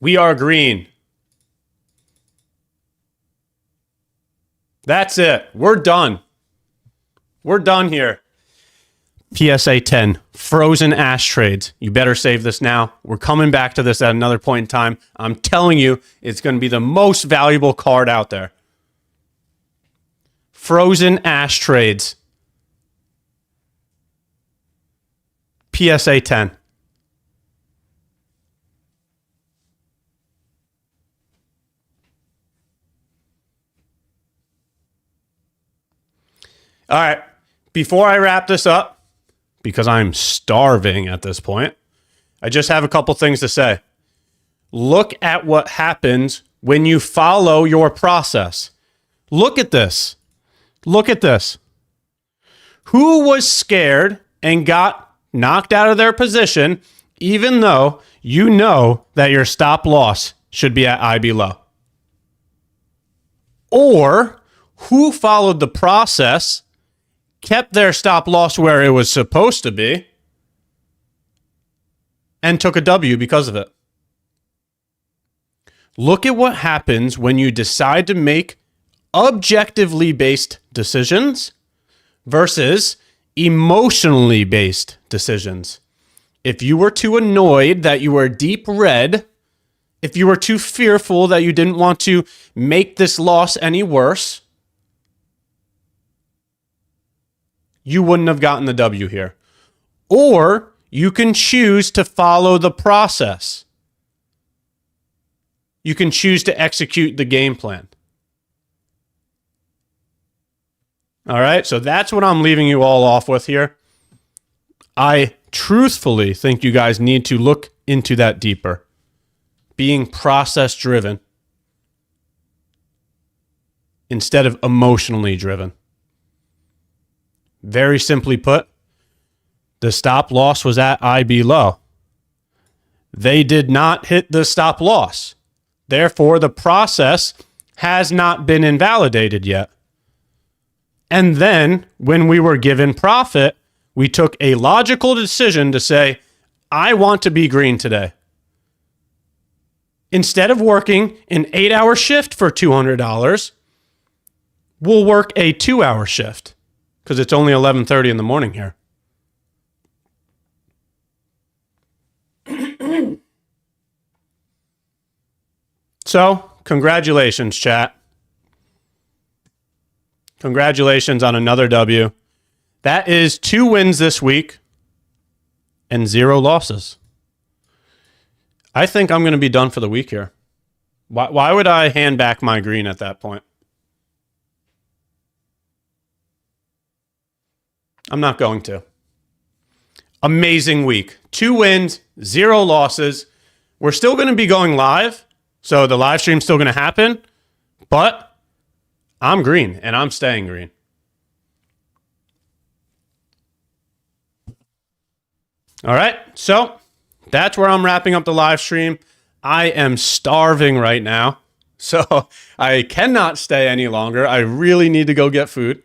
We are green. That's it. We're done. We're done here. PSA 10, frozen ash trades. You better save this now. We're coming back to this at another point in time. I'm telling you, it's going to be the most valuable card out there. Frozen ash trades. PSA 10. All right. Before I wrap this up, because I'm starving at this point, I just have a couple things to say. Look at what happens when you follow your process. Look at this. Look at this. Who was scared and got knocked out of their position, even though you know that your stop loss should be at IB low? Or who followed the process, kept their stop loss where it was supposed to be, and took a W because of it? Look at what happens when you decide to make objectively based decisions versus emotionally based decisions. If you were too annoyed that you were deep red, if you were too fearful that you didn't want to make this loss any worse, you wouldn't have gotten the W here. Or you can choose to follow the process. You can choose to execute the game plan. All right, so that's what I'm leaving you all off with here. I truthfully think you guys need to look into that deeper. Being process driven instead of emotionally driven. Very simply put, the stop loss was at IB low. They did not hit the stop loss. Therefore, the process has not been invalidated yet. And then, when we were given profit, we took a logical decision to say, I want to be green today. Instead of working an 8-hour shift for $200, we'll work a 2-hour shift because it's only 11:30 in the morning here. So, congratulations, chat. Congratulations on another W. That is 2 wins this week and 0 losses. I think I'm going to be done for the week here. Why would I hand back my green at that point? I'm not going to. Amazing week. 2 wins, 0 losses. We're still going to be going live, so the live stream's still going to happen, but I'm green, and I'm staying green. All right, so that's where I'm wrapping up the live stream. I am starving right now, so I cannot stay any longer. I really need to go get food.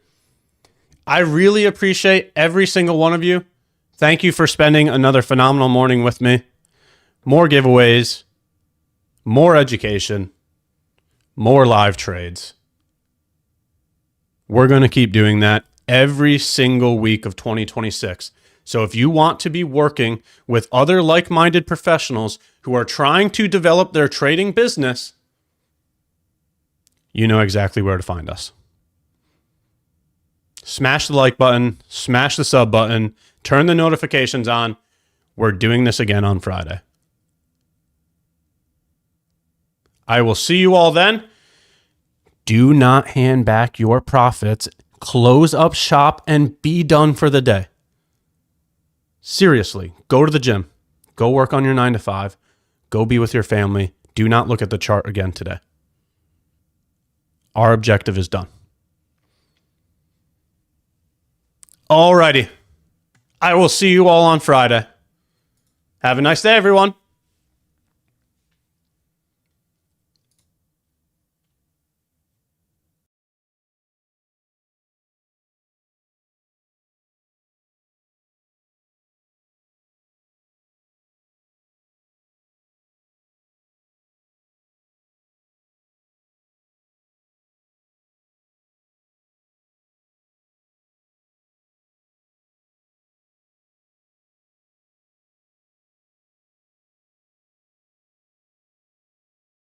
I really appreciate every single one of you. Thank you for spending another phenomenal morning with me. More giveaways, more education, more live trades. We're going to keep doing that every single week of 2026. So if you want to be working with other like-minded professionals who are trying to develop their trading business, you know exactly where to find us. Smash the like button, smash the sub button, turn the notifications on. We're doing this again on Friday. I will see you all then. Do not hand back your profits. Close up shop and be done for the day. Seriously, go to the gym. Go work on your 9 to 5. Go be with your family. Do not look at the chart again today. Our objective is done. Alrighty. I will see you all on Friday. Have a nice day, everyone.